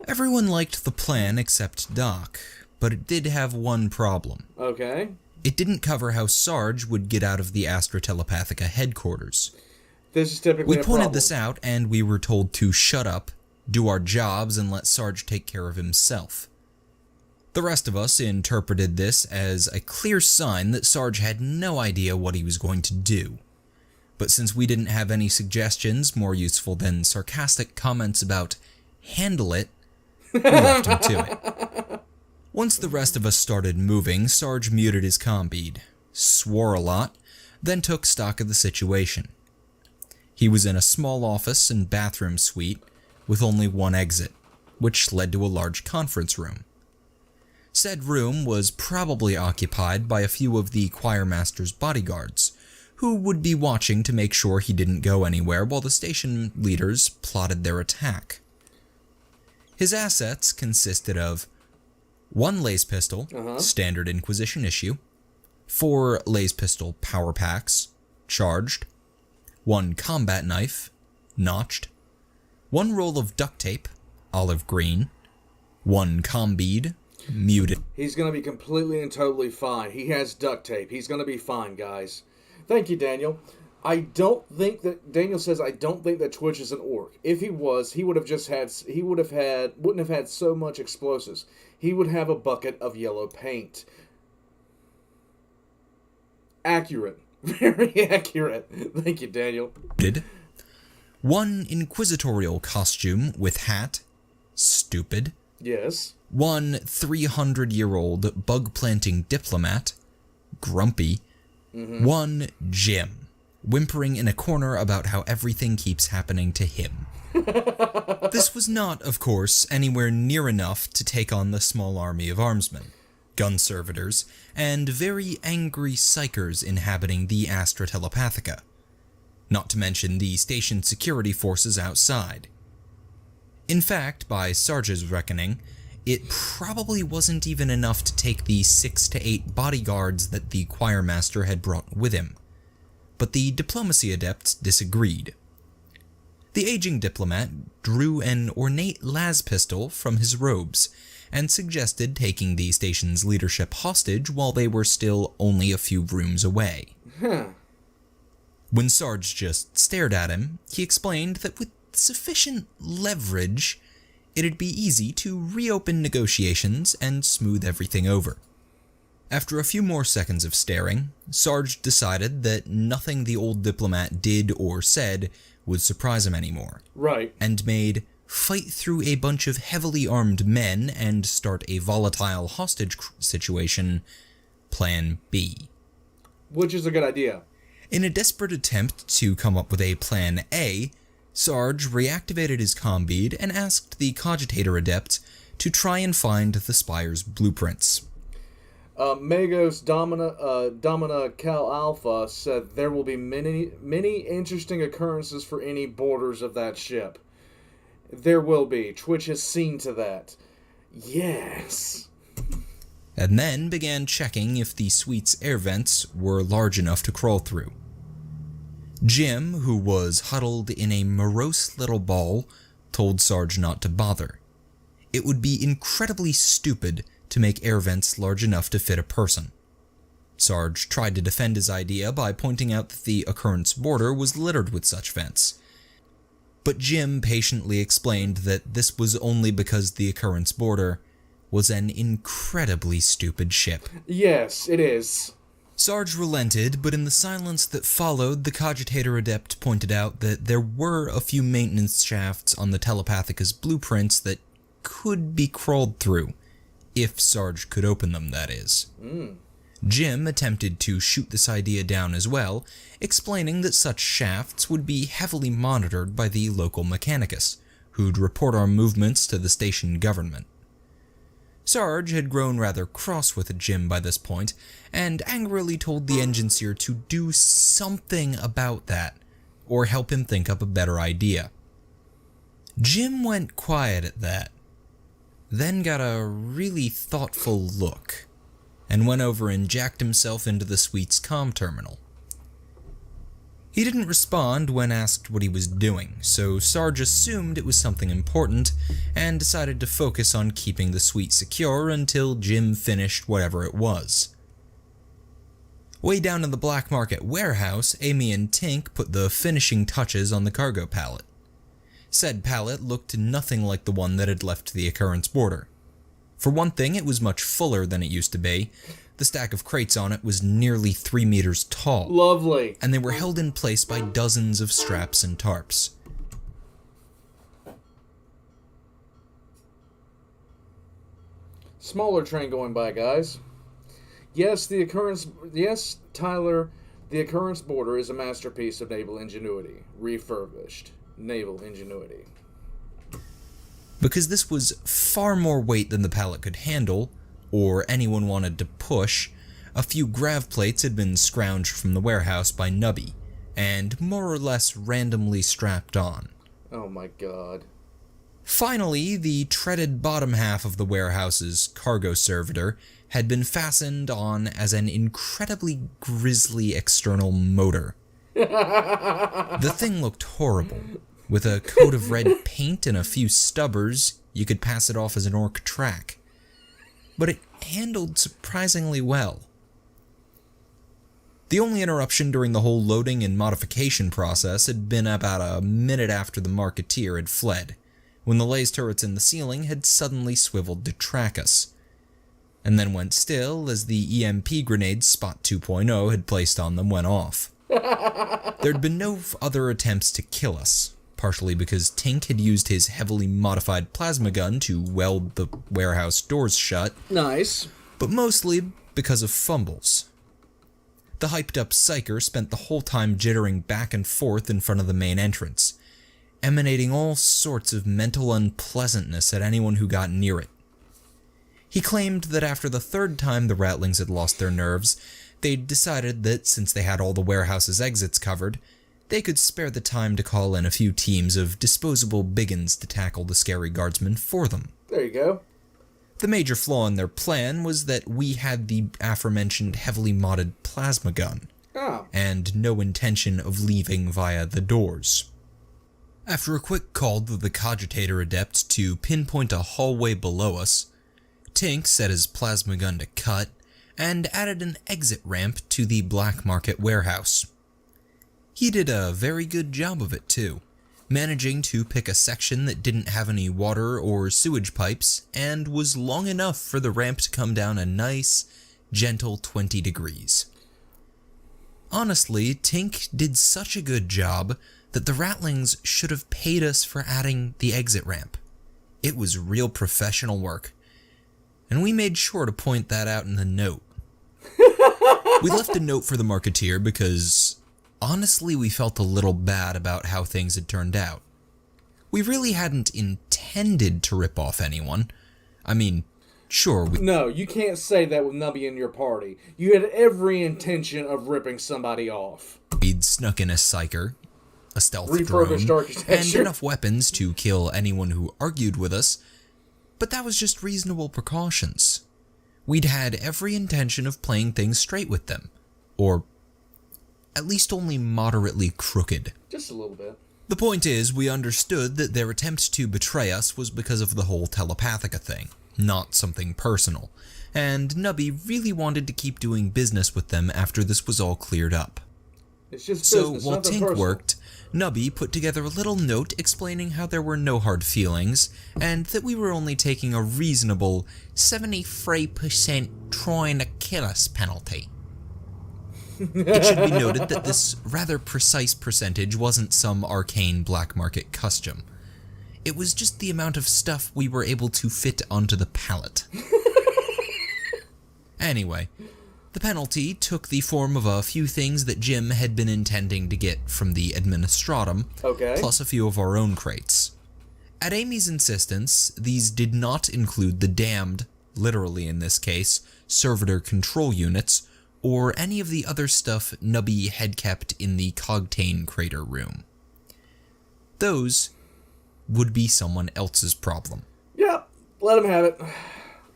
Everyone liked the plan except Doc, but it did have one problem. Okay. It didn't cover how Sarge would get out of the Astra Telepathica headquarters. This is typically We pointed this out, and we were told to shut up, do our jobs, and let Sarge take care of himself. The rest of us interpreted this as a clear sign that Sarge had no idea what he was going to do. But since we didn't have any suggestions more useful than sarcastic comments about handle it, we left him to it. Once the rest of us started moving, Sarge muted his comm bead, swore a lot, then took stock of the situation. He was in a small office and bathroom suite with only one exit, which led to a large conference room. Said room was probably occupied by a few of the choirmaster's bodyguards, who would be watching to make sure he didn't go anywhere while the station leaders plotted their attack. His assets consisted of 1 laser pistol, standard Inquisition issue, 4 laser pistol power packs, charged, 1 combat knife, notched, 1 roll of duct tape, olive green, 1 comm bead, muted. He's going to be completely and totally fine. He has duct tape. He's going to be fine, guys. Thank you, Daniel. Daniel says, I don't think that Twitch is an orc. If he was, he wouldn't have had so much explosives. He would have a bucket of yellow paint. Accurate. Very accurate. Thank you, Daniel. 1 inquisitorial costume with hat, stupid. Yes. 1 300-year-old bug-planting diplomat, grumpy. 1 Jim, whimpering in a corner about how everything keeps happening to him. This was not, of course, anywhere near enough to take on the small army of armsmen, gun servitors, and very angry psychers inhabiting the Astra Telepathica, not to mention the station security forces outside. In fact, by Sarge's reckoning, it probably wasn't even enough to take the 6 to 8 bodyguards that the choirmaster had brought with him. But the diplomacy adept disagreed. The aging diplomat drew an ornate las pistol from his robes and suggested taking the station's leadership hostage while they were still only a few rooms away. When Sarge just stared at him, he explained that with sufficient leverage, it'd be easy to reopen negotiations and smooth everything over. After a few more seconds of staring, Sarge decided that nothing the old diplomat did or said would surprise him anymore. Right. And made fight through a bunch of heavily armed men and start a volatile hostage situation Plan B. Which is a good idea. In a desperate attempt to come up with a Plan A, Sarge reactivated his comm bead and asked the Cogitator Adept to try and find the Spire's blueprints. Magos Domina Cal Alpha said there will be many interesting occurrences for any boarders of that ship. There will be. Twitch has seen to that. Yes. And then began checking if the suite's air vents were large enough to crawl through. Jim, who was huddled in a morose little ball, told Sarge not to bother. It would be incredibly stupid to make air vents large enough to fit a person. Sarge tried to defend his idea by pointing out that the occurrence border was littered with such vents. But Jim patiently explained that this was only because the occurrence border was an incredibly stupid ship. Yes, it is. Sarge relented, but in the silence that followed, the cogitator adept pointed out that there were a few maintenance shafts on the Telepathica's blueprints that could be crawled through, if Sarge could open them, that is. Jim attempted to shoot this idea down as well, explaining that such shafts would be heavily monitored by the local mechanicus, who'd report our movements to the station government. Sarge had grown rather cross with Jim by this point, and angrily told the engineer to do something about that, or help him think up a better idea. Jim went quiet at that, then got a really thoughtful look, and went over and jacked himself into the suite's comm terminal. He didn't respond when asked what he was doing, so Sarge assumed it was something important, and decided to focus on keeping the suite secure until Jim finished whatever it was. Way down in the black market warehouse, Amy and Tink put the finishing touches on the cargo pallet. Said pallet looked nothing like the one that had left the occurrence border. For one thing, it was much fuller than it used to be. The stack of crates on it was nearly 3 meters tall. Lovely. And they were held in place by dozens of straps and tarps. Smaller train going by, guys. Yes, Tyler, the occurrence border is a masterpiece of naval ingenuity. Refurbished. Naval ingenuity. Because this was far more weight than the pallet could handle, or anyone wanted to push, a few grav plates had been scrounged from the warehouse by Nubby, and more or less randomly strapped on. Oh my god. Finally, the treaded bottom half of the warehouse's cargo servitor had been fastened on as an incredibly grisly external motor. The thing looked horrible. With a coat of red paint and a few stubbers, you could pass it off as an orc track. But it handled surprisingly well. The only interruption during the whole loading and modification process had been about a minute after the Marketeer had fled, when the laser turrets in the ceiling had suddenly swiveled to track us, and then went still as the EMP grenade Spot 2.0 had placed on them went off. There'd been no other attempts to kill us, partially because Tink had used his heavily modified plasma gun to weld the warehouse doors shut. Nice. But mostly because of fumbles. The hyped-up psyker spent the whole time jittering back and forth in front of the main entrance, emanating all sorts of mental unpleasantness at anyone who got near it. He claimed that after the third time the Ratlings had lost their nerves, they'd decided that since they had all the warehouse's exits covered, they could spare the time to call in a few teams of disposable biggins to tackle the scary guardsmen for them. There you go. The major flaw in their plan was that we had the aforementioned heavily modded plasma gun, and no intention of leaving via the doors. After a quick call to the cogitator adept to pinpoint a hallway below us, Tink set his plasma gun to cut, and added an exit ramp to the black market warehouse. He did a very good job of it too, managing to pick a section that didn't have any water or sewage pipes and was long enough for the ramp to come down a nice, gentle 20 degrees. Honestly, Tink did such a good job that the Ratlings should have paid us for adding the exit ramp. It was real professional work, and we made sure to point that out in the note. We left a note for the Marketeer because honestly, we felt a little bad about how things had turned out. We really hadn't intended to rip off anyone. I mean, sure, No, you can't say that with Nubby in your party. You had every intention of ripping somebody off. We'd snuck in a psyker, a stealth Refurbished drone, architecture. and enough weapons to kill anyone who argued with us, but that was just reasonable precautions. We'd had every intention of playing things straight with them, or at least only moderately crooked. Just a little bit. The point is, we understood that their attempt to betray us was because of the whole telepathica thing, not something personal, and Nubby really wanted to keep doing business with them after this was all cleared up. It's just so business, while nothing Tink personal. worked, Nubby put together a little note explaining how there were no hard feelings, and that we were only taking a reasonable 73% trying to kill us penalty. It should be noted that this rather precise percentage wasn't some arcane black market custom. It was just the amount of stuff we were able to fit onto the pallet. Anyway, the penalty took the form of a few things that Jim had been intending to get from the administratum, plus a few of our own crates. At Amy's insistence, these did not include the damned, literally in this case, servitor control units, or any of the other stuff Nubby had kept in the Cogtane crater room. Those would be someone else's problem. Yep, let him have it.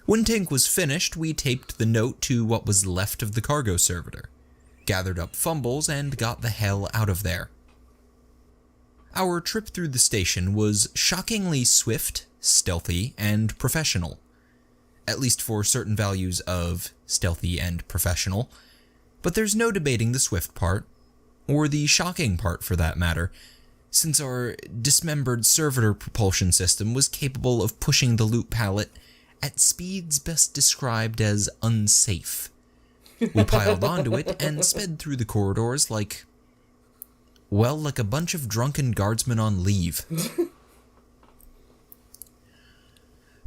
When Tink was finished, we taped the note to what was left of the cargo servitor, gathered up fumbles, and got the hell out of there. Our trip through the station was shockingly swift, stealthy, and professional. At least for certain values of stealthy and professional. But there's no debating the swift part, or the shocking part for that matter, since our dismembered servitor propulsion system was capable of pushing the loot pallet at speeds best described as unsafe. We piled onto it and sped through the corridors like a bunch of drunken guardsmen on leave.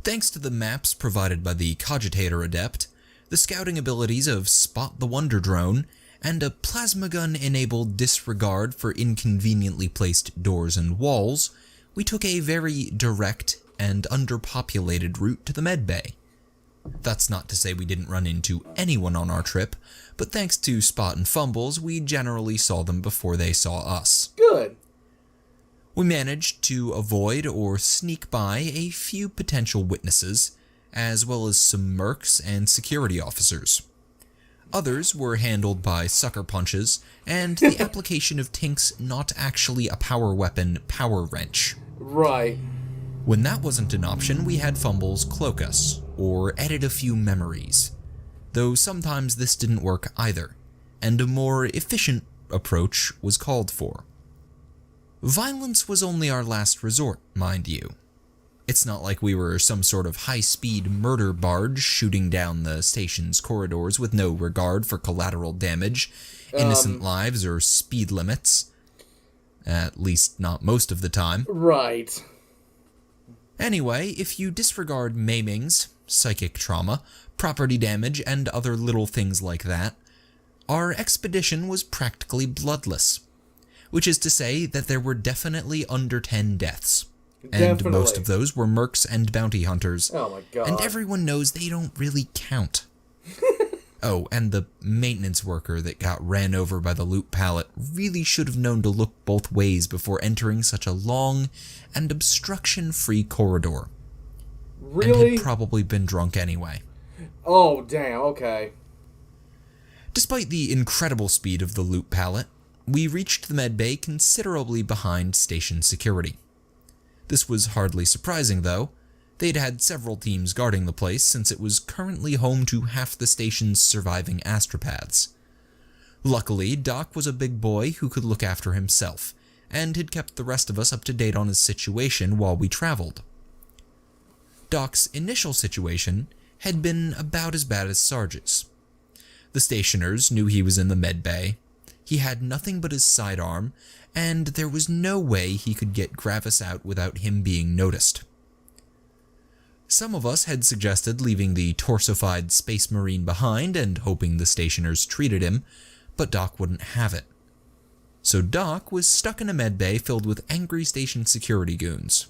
Thanks to the maps provided by the Cogitator Adept, the scouting abilities of Spot the Wonder Drone, and a plasma gun-enabled disregard for inconveniently placed doors and walls, we took a very direct and underpopulated route to the medbay. That's not to say we didn't run into anyone on our trip, but thanks to Spot and Fumbles, we generally saw them before they saw us. Good. We managed to avoid or sneak by a few potential witnesses, as well as some mercs and security officers. Others were handled by sucker punches and the application of Tink's not actually a power weapon power wrench. Right. When that wasn't an option, we had Fumbles cloak us, or edit a few memories, though sometimes this didn't work either, and a more efficient approach was called for. Violence was only our last resort, mind you. It's not like we were some sort of high-speed murder barge shooting down the station's corridors with no regard for collateral damage, innocent lives, or speed limits. At least not most of the time. Right. Anyway, if you disregard maimings, psychic trauma, property damage, and other little things like that, our expedition was practically bloodless. Which is to say that there were definitely under 10 deaths. And most of those were mercs and bounty hunters. Oh my god. And everyone knows they don't really count. Oh, and the maintenance worker that got ran over by the loot pallet really should have known to look both ways before entering such a long and obstruction-free corridor. Really? And had probably been drunk anyway. Oh, damn, okay. Despite the incredible speed of the loot pallet, we reached the medbay considerably behind station security. This was hardly surprising, though. They'd had several teams guarding the place since it was currently home to half the station's surviving astropaths. Luckily, Doc was a big boy who could look after himself, and had kept the rest of us up to date on his situation while we traveled. Doc's initial situation had been about as bad as Sarge's. The stationers knew he was in the medbay. He had nothing but his sidearm, and there was no way he could get Gravis out without him being noticed. Some of us had suggested leaving the torsified space marine behind and hoping the stationers treated him, but Doc wouldn't have it. So Doc was stuck in a medbay filled with angry station security goons.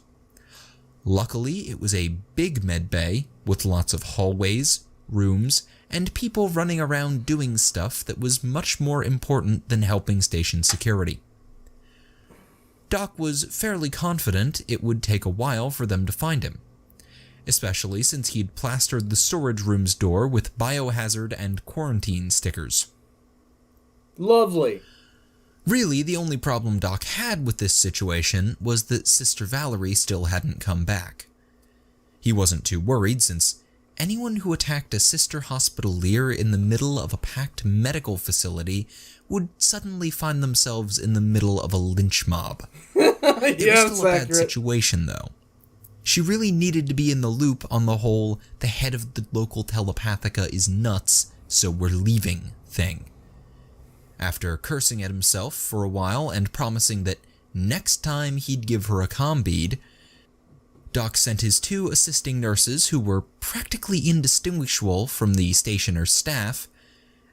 Luckily, it was a big medbay with lots of hallways, rooms, and people running around doing stuff that was much more important than helping station security. Doc was fairly confident it would take a while for them to find him, especially since he'd plastered the storage room's door with biohazard and quarantine stickers. Lovely. Really, the only problem Doc had with this situation was that Sister Valerie still hadn't come back. He wasn't too worried, since anyone who attacked a sister hospitalier in the middle of a packed medical facility would suddenly find themselves in the middle of a lynch mob. It was still a bad situation, though. She really needed to be in the loop on the whole "the head of the local telepathica is nuts, so we're leaving" thing. After cursing at himself for a while and promising that next time he'd give her a comm bead, Doc sent his 2 assisting nurses, who were practically indistinguishable from the stationer's staff,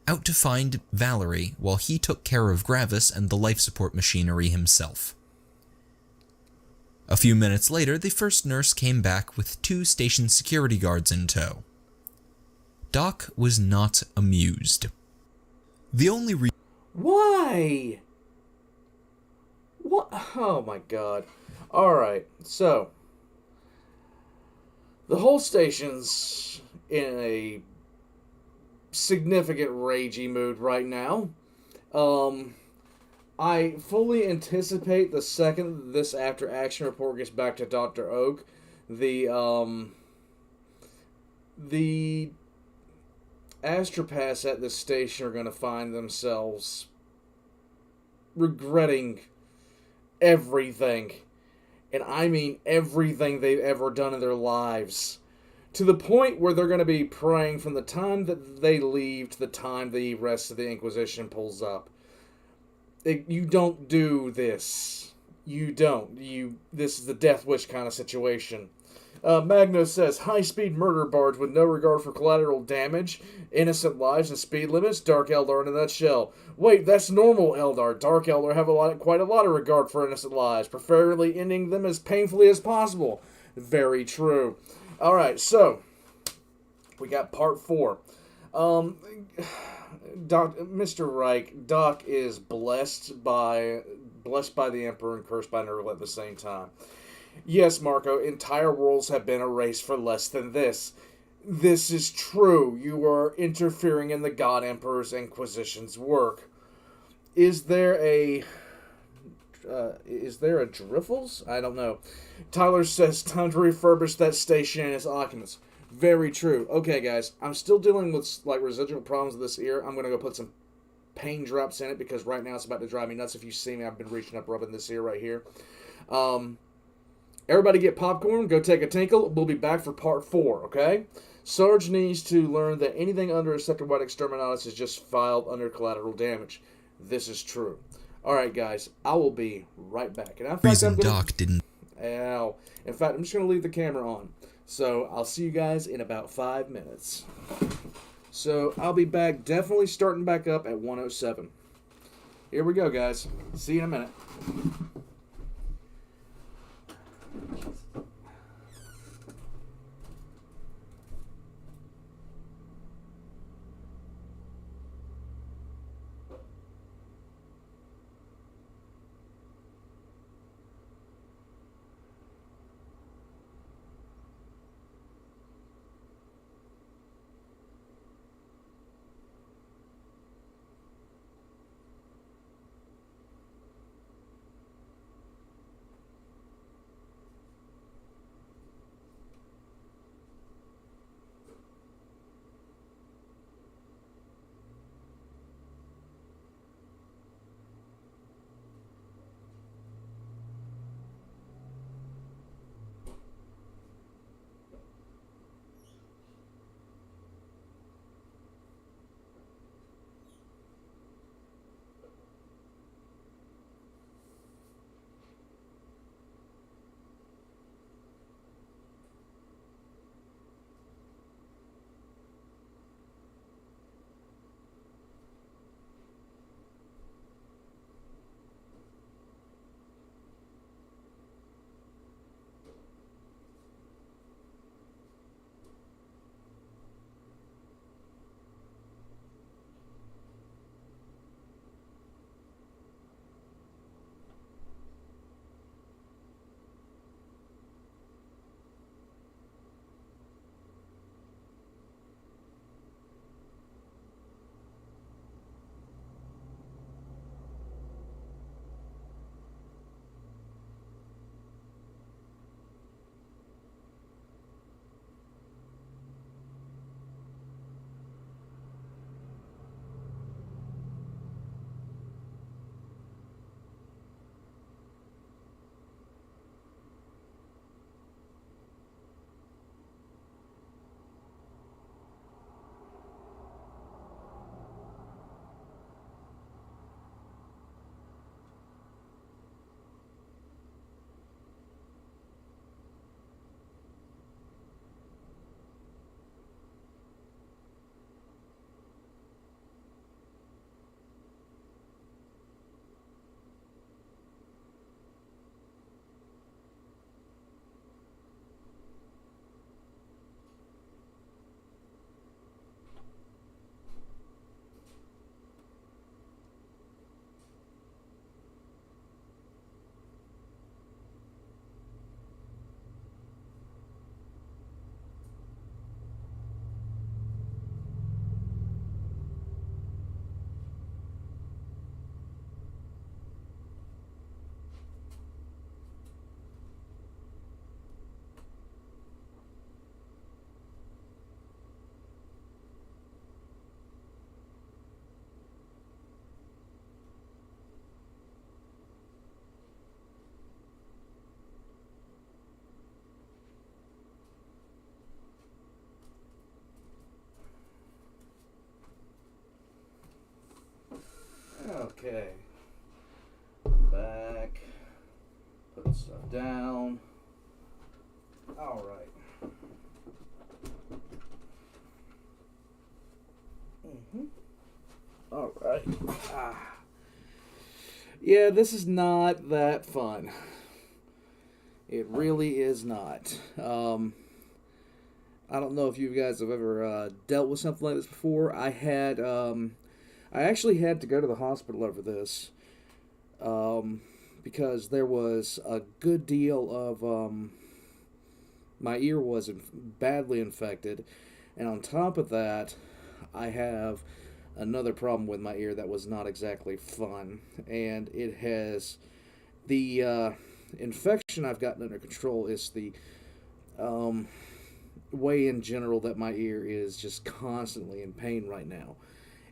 out to find Valerie while he took care of Gravis and the life support machinery himself. A few minutes later, the first nurse came back with 2 station security guards in tow. Doc was not amused. The only reason... Why? What? Oh my god. Alright, so... the whole station's in a significant ragey mood right now. I fully anticipate the second this after action report gets back to Dr. Oak, the astropaths at this station are going to find themselves regretting everything. And I mean everything they've ever done in their lives. To the point where they're going to be praying from the time that they leave to the time the rest of the Inquisition pulls up. You don't do this. You don't. This is the death wish kind of situation. Magno says, high-speed murder barge with no regard for collateral damage, innocent lives and speed limits, Dark Eldar in a nutshell. Wait, that's normal Eldar. Dark Eldar have quite a lot of regard for innocent lives, preferably ending them as painfully as possible. Very true. Alright, so, we got part 4. Mr. Reich, Doc is blessed by the Emperor and cursed by Nergal at the same time. Yes, Marco, entire worlds have been erased for less than this. This is true. You are interfering in the God Emperor's Inquisition's work. Is there a Driffles? I don't know. Tyler says, time to refurbish that station and its occupants. Very true. Okay, guys, I'm still dealing with residual problems with this ear. I'm going to go put some pain drops in it because right now it's about to drive me nuts. If you see me, I've been reaching up, rubbing this ear right here. Everybody get popcorn, go take a tinkle. We'll be back for part 4, okay? Sarge needs to learn that anything under a second white exterminatus is just filed under collateral damage. This is true. Alright, guys, I will be right back. And in fact, Doc didn't... Ow. In fact, I'm just going to leave the camera on. So, I'll see you guys in about 5 minutes. So, I'll be back, definitely starting back up at 107. Here we go, guys. See you in a minute. Put stuff down. All right. All right. Yeah, this is not that fun. It really is not. I don't know if you guys have ever dealt with something like this before. I actually had to go to the hospital over this because there was a good deal of my ear was badly infected, and on top of that, I have another problem with my ear that was not exactly fun, and it has the infection I've gotten under control is the way in general that my ear is just constantly in pain right now.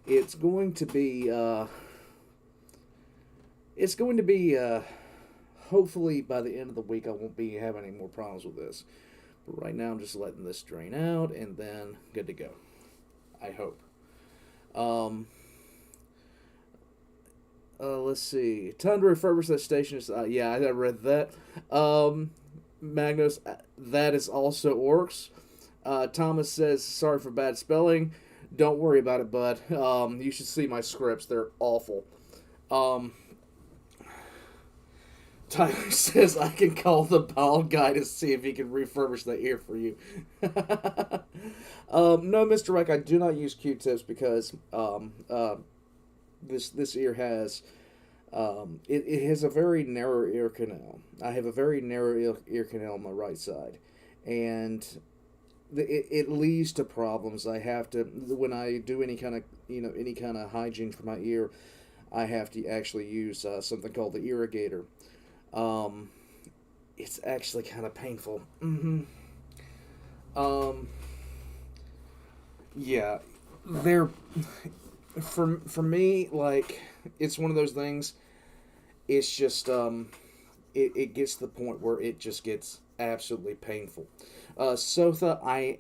It's going to be hopefully by the end of the week I won't be having any more problems with this. But right now I'm just letting this drain out and then good to go. I hope. Let's see. Time to refurbish that station. Yeah, I read that. Magnus, that is also orcs. Thomas says, sorry for bad spelling. Don't worry about it, bud. You should see my scripts. They're awful. Tyler says, I can call the bald guy to see if he can refurbish the ear for you. No, Mr. Reck, I do not use Q-tips because this ear has it has a very narrow ear canal. I have a very narrow ear canal on my right side, and it leads to problems. I have to, when I do any kind of hygiene for my ear, I have to actually use something called the irrigator. It's actually kind of painful. Yeah, they're for me, like, it's one of those things. It's just it gets to the point where it just gets absolutely painful. Sotha, I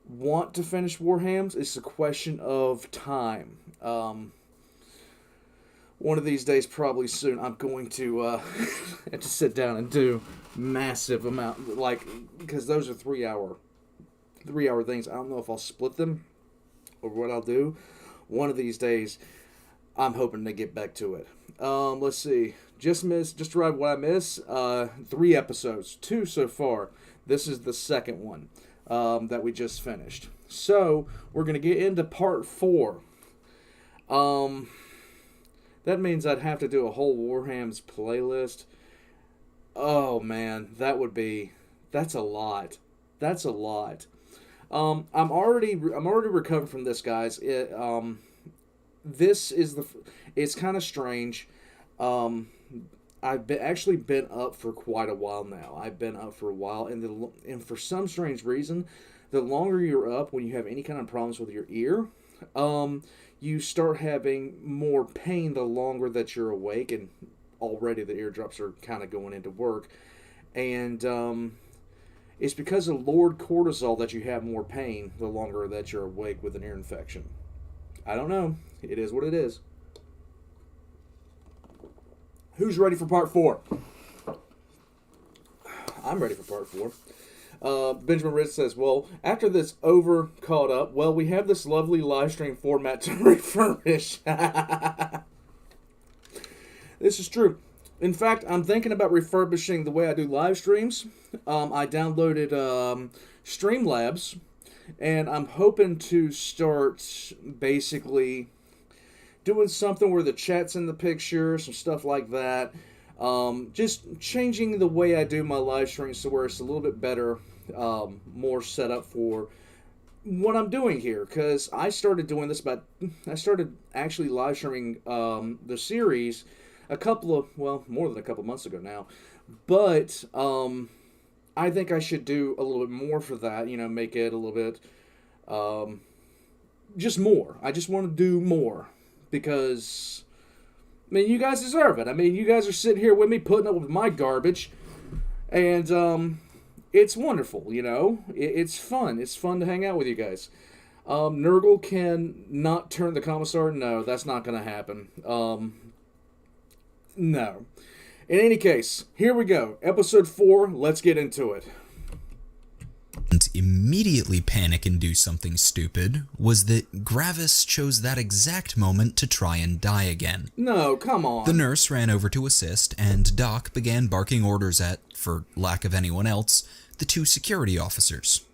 want to finish Warhams. It's a question of time. One of these days, probably soon, I'm going to have to sit down and do massive amount, like, because those are 3 hour things. I don't know if I'll split them or what I'll do. One of these days, I'm hoping to get back to it. Let's see. Just arrived what I miss. 3 episodes, 2 so far. This is the second one that we just finished. So we're gonna get into part 4. That means I'd have to do a whole Warhams playlist. Oh man, that's a lot. That's a lot. I'm already recovered from this, guys. It's kind of strange. I've actually been up for quite a while now. I've been up for a while, and for some strange reason, the longer you're up, when you have any kind of problems with your ear, you start having more pain the longer that you're awake, and already the eardrops are kind of going into work. And it's because of Lord Cortisol that you have more pain the longer that you're awake with an ear infection. I don't know. It is what it is. Who's ready for part 4? I'm ready for part 4. Benjamin Ritz says, well, after this caught up, well, we have this lovely live stream format to refurbish. This is true. In fact, I'm thinking about refurbishing the way I do live streams. I downloaded Streamlabs, and I'm hoping to start basically doing something where the chat's in the picture, some stuff like that. Just changing the way I do my live streams to where it's a little bit better, more set up for what I'm doing here. Because I started doing this I started actually live streaming the series more than a couple months ago now. But I think I should do a little bit more for that, make it a little bit just more. I just want to do more because, I mean, you guys deserve it. I mean, you guys are sitting here with me putting up with my garbage, and it's wonderful, It's fun. It's fun to hang out with you guys. Nurgle can not turn the commissar. No, that's not going to happen. No. In any case, here we go. Episode 4, let's get into it. And immediately panic and do something stupid was that Gravis chose that exact moment to try and die again. No, come on. The nurse ran over to assist, and Doc began barking orders at, for lack of anyone else, the 2 security officers.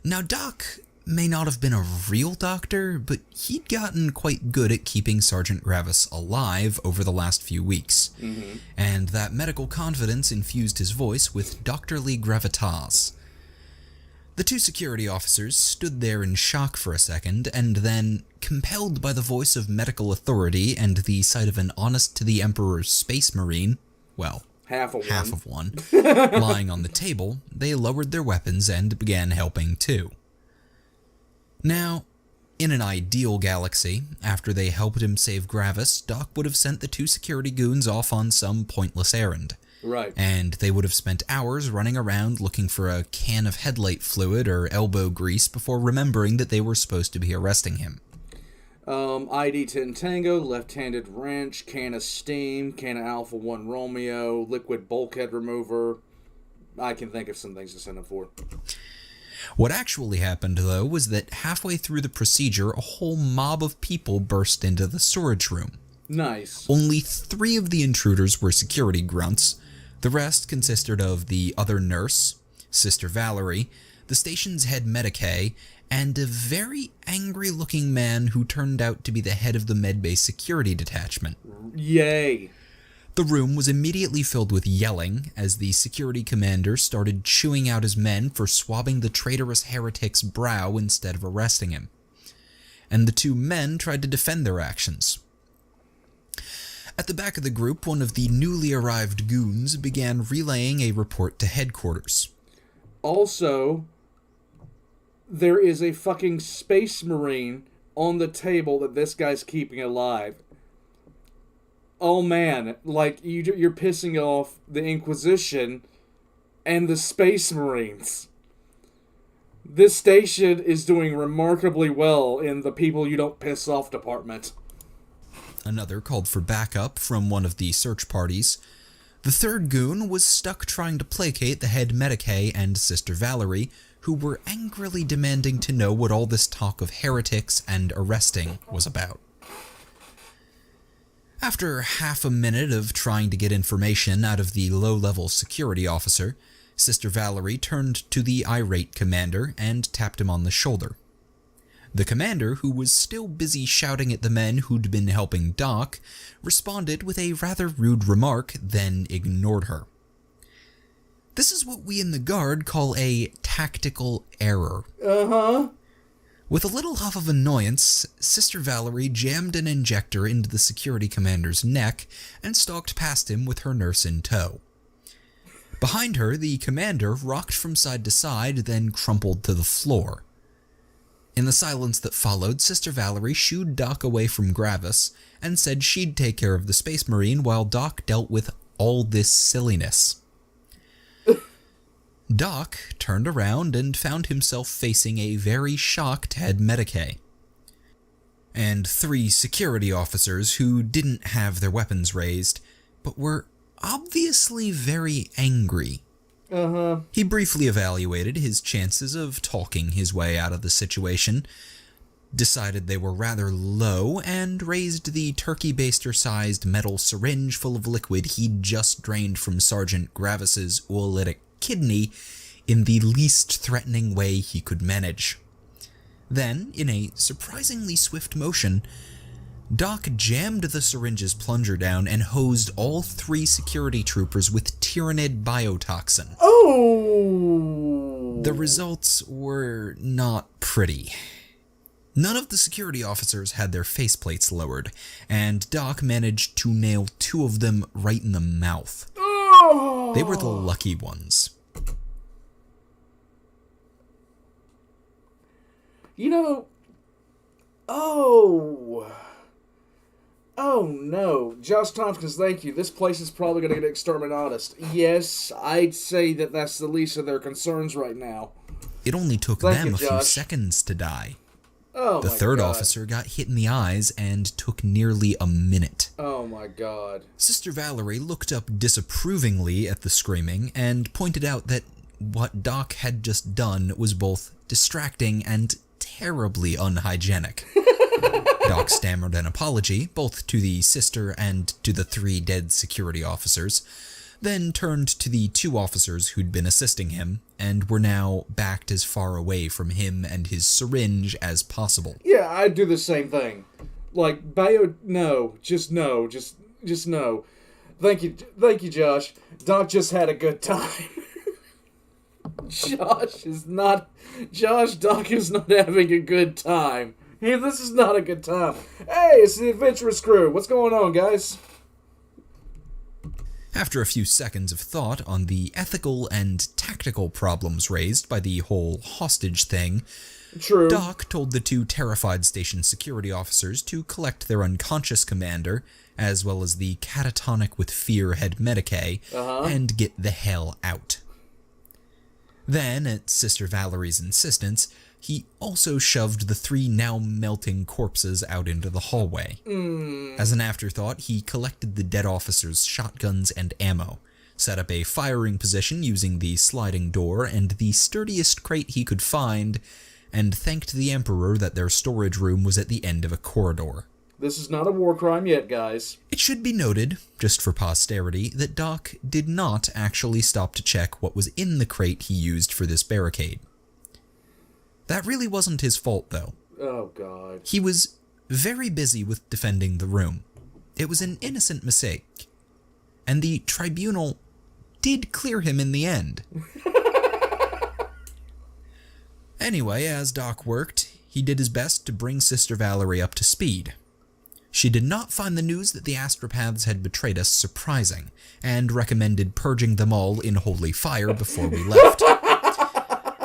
Now, Doc may not have been a real doctor, but he'd gotten quite good at keeping Sergeant Gravis alive over the last few weeks, and that medical confidence infused his voice with doctorly gravitas. The 2 security officers stood there in shock for a second, and then, compelled by the voice of medical authority and the sight of an honest-to-the-Emperor's space marine, well, half of one, lying on the table, they lowered their weapons and began helping too. Now, in an ideal galaxy, after they helped him save Gravis, Doc would have sent the 2 security goons off on some pointless errand. Right. And they would have spent hours running around looking for a can of headlight fluid or elbow grease before remembering that they were supposed to be arresting him. ID-10 Tango, left-handed wrench, can of steam, can of Alpha 1 Romeo, liquid bulkhead remover. I can think of some things to send him for. What actually happened, though, was that halfway through the procedure, a whole mob of people burst into the storage room. Nice. Only 3 of the intruders were security grunts. The rest consisted of the other nurse, Sister Valerie, the station's head medicay, and a very angry-looking man who turned out to be the head of the medbay security detachment. Yay. The room was immediately filled with yelling as the security commander started chewing out his men for swabbing the traitorous heretic's brow instead of arresting him. And the 2 men tried to defend their actions. At the back of the group, one of the newly arrived goons began relaying a report to headquarters. Also, there is a fucking space marine on the table that this guy's keeping alive. Oh man, like, you're pissing off the Inquisition and the Space Marines. This station is doing remarkably well in the people you don't piss off department. Another called for backup from one of the search parties. The 3rd goon was stuck trying to placate the head medicay and Sister Valerie, who were angrily demanding to know what all this talk of heretics and arresting was about. After half a minute of trying to get information out of the low-level security officer, Sister Valerie turned to the irate commander and tapped him on the shoulder. The commander, who was still busy shouting at the men who'd been helping Doc, responded with a rather rude remark, then ignored her. This is what we in the Guard call a tactical error. Uh-huh. With a little huff of annoyance, Sister Valerie jammed an injector into the security commander's neck and stalked past him with her nurse in tow. Behind her, the commander rocked from side to side, then crumpled to the floor. In the silence that followed, Sister Valerie shooed Doc away from Gravis and said she'd take care of the Space Marine while Doc dealt with all this silliness. Doc turned around and found himself facing a very shocked head medicay, and 3 security officers who didn't have their weapons raised, but were obviously very angry. Uh-huh. He briefly evaluated his chances of talking his way out of the situation, decided they were rather low, and raised the turkey baster-sized metal syringe full of liquid he'd just drained from Sergeant Gravis's oolitic kidney in the least threatening way he could manage. Then, in a surprisingly swift motion, Doc jammed the syringe's plunger down and hosed all 3 security troopers with Tyrranid biotoxin. Oh! The results were not pretty. None of the security officers had their faceplates lowered, and Doc managed to nail 2 of them right in the mouth. Oh! They were the lucky ones. You know... Oh no. Josh Tompkins, thank you. This place is probably going to get exterminatus. Yes, I'd say that that's the least of their concerns right now. It only took Thank them you, a few Josh. seconds to die. Oh The my third God. officer got hit in the eyes and took nearly a minute. Oh my God. Sister Valerie looked up disapprovingly at the screaming and pointed out that what Doc had just done was both distracting and terribly unhygienic. Doc stammered an apology, both to the sister and to the 3 dead security officers, then turned to the 2 officers who'd been assisting him, and were now backed as far away from him and his syringe as possible. Yeah, I'd do the same thing. Like, no. Just no. Thank you, Josh. Doc just had a good time. Doc is not having a good time. This is not a good time. Hey, it's the adventurous crew. What's going on, guys? After a few seconds of thought on the ethical and tactical problems raised by the whole hostage thing, True. Doc told the 2 terrified station security officers to collect their unconscious commander, as well as the catatonic with fear head Medicaid, and get the hell out. Then, at Sister Valerie's insistence, he also shoved the 3 now melting corpses out into the hallway. As an afterthought, he collected the dead officers' shotguns and ammo, set up a firing position using the sliding door and the sturdiest crate he could find, and thanked the Emperor that their storage room was at the end of a corridor. This is not a war crime yet, guys. It should be noted, just for posterity, that Doc did not actually stop to check what was in the crate he used for this barricade. That really wasn't his fault, though. Oh, God. He was very busy with defending the room. It was an innocent mistake, and the tribunal did clear him in the end. Anyway, as Doc worked, he did his best to bring Sister Valerie up to speed. She did not find the news that the astropaths had betrayed us surprising, and recommended purging them all in holy fire before we left.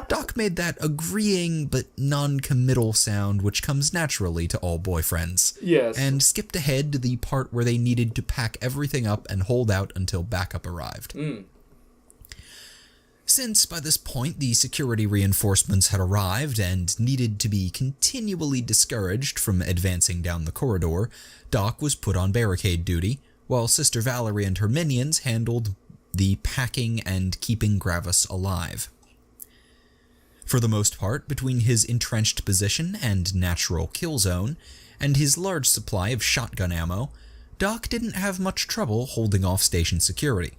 Doc made that agreeing but non-committal sound which comes naturally to all boyfriends. Yes. And skipped ahead to the part where they needed to pack everything up and hold out until backup arrived. Since by this point the security reinforcements had arrived and needed to be continually discouraged from advancing down the corridor, Doc was put on barricade duty, while Sister Valerie and her minions handled the packing and keeping Gravis alive. For the most part, between his entrenched position and natural kill zone, and his large supply of shotgun ammo, Doc didn't have much trouble holding off station security.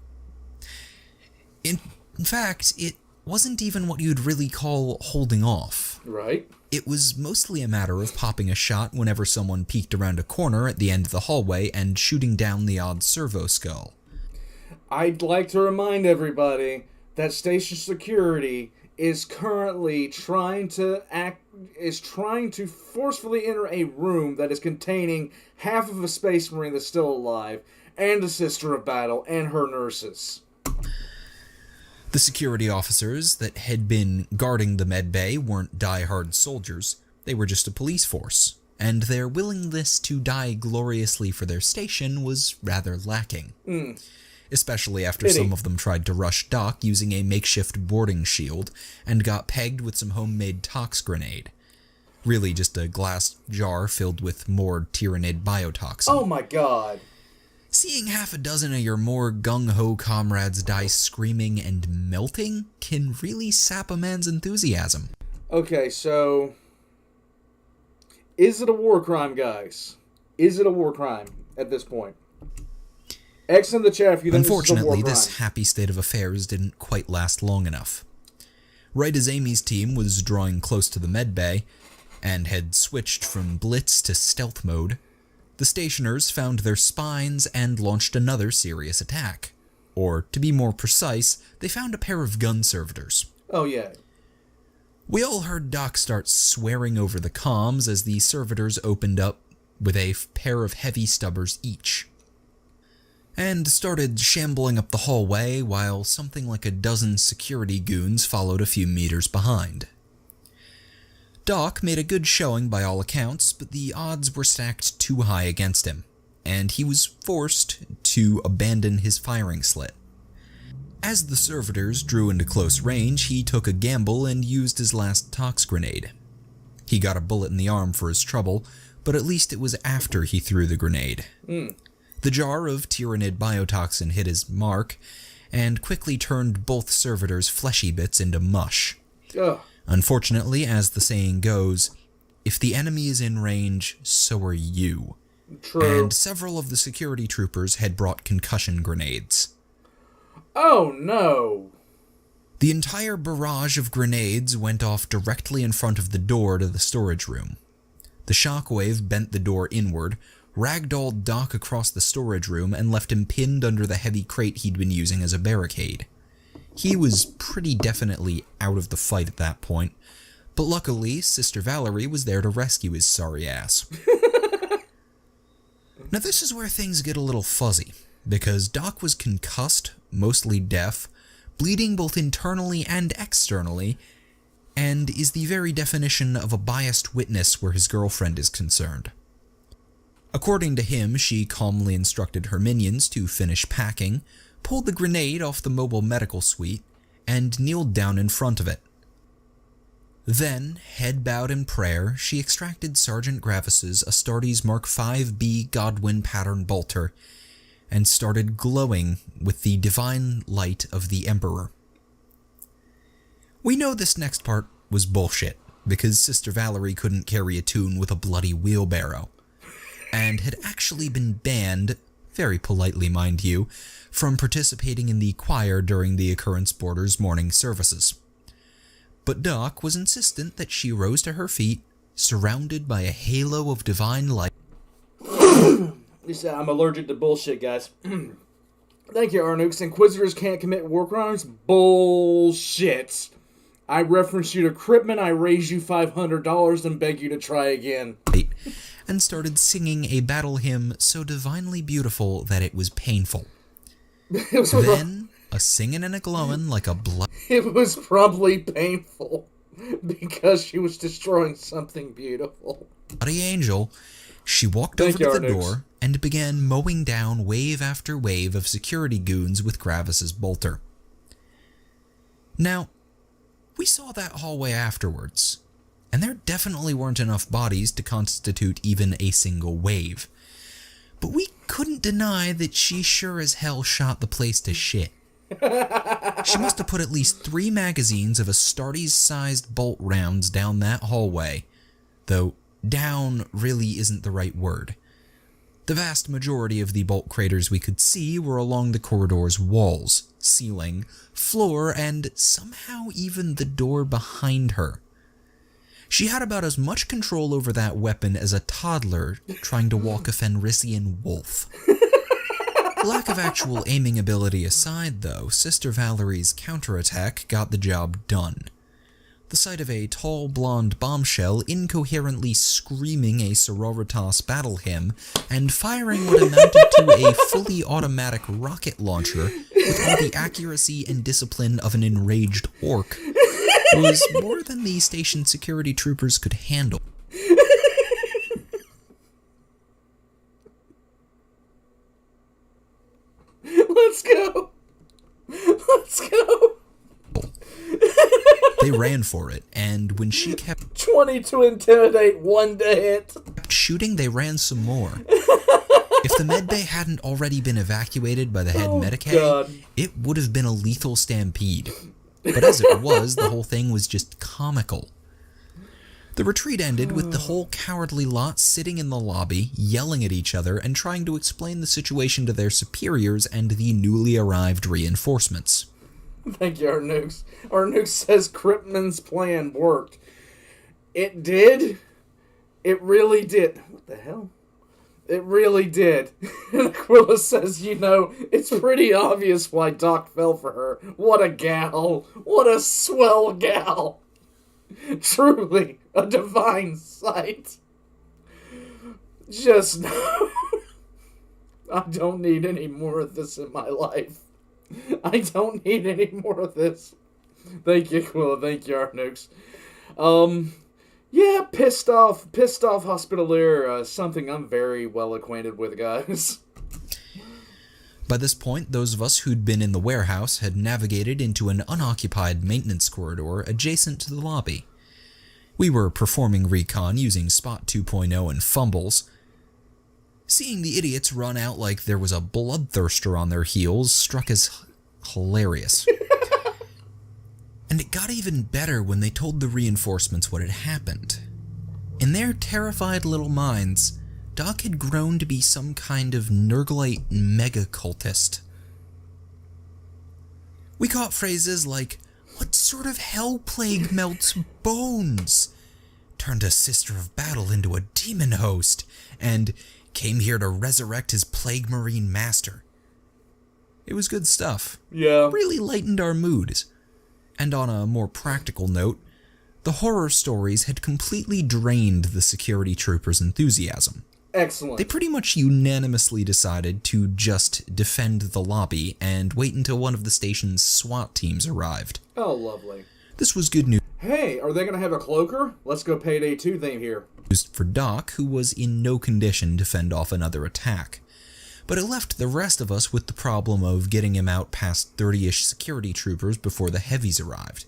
In fact, it wasn't even what you'd really call holding off. Right. It was mostly a matter of popping a shot whenever someone peeked around a corner at the end of the hallway and shooting down the odd servo skull. I'd like to remind everybody that station security is currently trying to forcefully enter a room that is containing half of a space marine that's still alive, and a sister of battle, and her nurses. The security officers that had been guarding the med bay weren't die-hard soldiers, they were just a police force, and their willingness to die gloriously for their station was rather lacking. Especially after some of them tried to rush Doc using a makeshift boarding shield and got pegged with some homemade tox grenade. Really just a glass jar filled with more Tyrranid biotoxin. Oh my God. Seeing half a dozen of your more gung-ho comrades die screaming and melting can really sap a man's enthusiasm. Okay, so is it a war crime, guys? Is it a war crime at this point? X in the chat if you think Unfortunately, this is a war this happy state of affairs didn't quite last long enough. Right as Amy's team was drawing close to the medbay, and had switched from blitz to stealth mode, the stationers found their spines and launched another serious attack. Or, to be more precise, they found a pair of gun servitors. Oh yeah. We all heard Doc start swearing over the comms as the servitors opened up with a pair of heavy stubbers each, and started shambling up the hallway while something like a dozen security goons followed a few meters behind. Doc made a good showing by all accounts, but the odds were stacked too high against him, and he was forced to abandon his firing slit. As the servitors drew into close range, he took a gamble and used his last tox grenade. He got a bullet in the arm for his trouble, but at least it was after he threw the grenade. The jar of Tyrranid biotoxin hit his mark, and quickly turned both servitors' fleshy bits into mush. Ugh. Unfortunately, as the saying goes, if the enemy is in range, so are you. True. And several of the security troopers had brought concussion grenades. Oh no! The entire barrage of grenades went off directly in front of the door to the storage room. The shockwave bent the door inward, ragdolled Doc across the storage room, and left him pinned under the heavy crate he'd been using as a barricade. He was pretty definitely out of the fight at that point, but luckily, Sister Valerie was there to rescue his sorry ass. Now this is where things get a little fuzzy, because Doc was concussed, mostly deaf, bleeding both internally and externally, and is the very definition of a biased witness where his girlfriend is concerned. According to him, she calmly instructed her minions to finish packing, pulled the grenade off the mobile medical suite, and kneeled down in front of it. Then, head bowed in prayer, she extracted Sergeant Gravis's Astartes Mark 5B Godwin pattern bolter, and started glowing with the divine light of the Emperor. We know this next part was bullshit, because Sister Valerie couldn't carry a tune with a bloody wheelbarrow, and had actually been banned, very politely mind you, from participating in the choir during the Occurrence Border's morning services. But Doc was insistent that she rose to her feet, surrounded by a halo of divine light. I'm allergic to bullshit, guys. Thank you, Arnux. Inquisitors can't commit war crimes? Bullshit. I reference you to Cripman, I raise you $500 and beg you to try again. And started singing a battle hymn so divinely beautiful that it was painful. Then, a singing and a glowing like a blood... It was probably painful, because she was destroying something beautiful. Bloody angel, she walked over to the door and began mowing down wave after wave of security goons with Gravis's bolter. Now, we saw that hallway afterwards, and there definitely weren't enough bodies to constitute even a single wave. But we couldn't deny that she sure as hell shot the place to shit. She must have put at least 3 magazines of Astartes-sized bolt rounds down that hallway, though down really isn't the right word. The vast majority of the bolt craters we could see were along the corridor's walls, ceiling, floor, and somehow even the door behind her. She had about as much control over that weapon as a toddler trying to walk a Fenrisian wolf. Lack of actual aiming ability aside, though, Sister Valerie's counterattack got the job done. The sight of a tall blonde bombshell incoherently screaming a sororitas battle hymn and firing what amounted to a fully automatic rocket launcher with all the accuracy and discipline of an enraged orc was more than the station security troopers could handle. Let's go! Let's go! They ran for it, and when she kept 20 to intimidate, 1 to hit. Shooting, they ran some more. If the medbay hadn't already been evacuated by the head medicae, it would have been a lethal stampede. But as it was, the whole thing was just comical. The retreat ended with the whole cowardly lot sitting in the lobby, yelling at each other and trying to explain the situation to their superiors and the newly arrived reinforcements. Thank you, Arnux. Arnux says Cripman's plan worked. It did? It really did. What the hell? It really did. And Aquila says, it's pretty obvious why Doc fell for her. What a gal. What a swell gal. Truly a divine sight. Just know I don't need any more of this in my life. I don't need any more of this. Thank you, Aquila. Thank you, Arnux. Yeah, pissed off Hospitalier, something I'm very well acquainted with, guys. By this point, those of us who'd been in the warehouse had navigated into an unoccupied maintenance corridor adjacent to the lobby. We were performing recon using Spot 2.0 and fumbles. Seeing the idiots run out like there was a bloodthirster on their heels struck as hilarious. And it got even better when they told the reinforcements what had happened. In their terrified little minds, Doc had grown to be some kind of Nurglite mega-cultist. We caught phrases like, "What sort of hell plague melts bones?" "Turned a sister of battle into a demon host," and "came here to resurrect his plague marine master." It was good stuff. Yeah. Really lightened our moods. And on a more practical note, the horror stories had completely drained the security troopers' enthusiasm. Excellent. They pretty much unanimously decided to just defend the lobby and wait until one of the station's SWAT teams arrived. Oh, lovely. This was good news. Hey, are they going to have a cloaker? Let's go Payday 2 theme here. For Doc, who was in no condition to fend off another attack. But it left the rest of us with the problem of getting him out past 30-ish security troopers before the heavies arrived.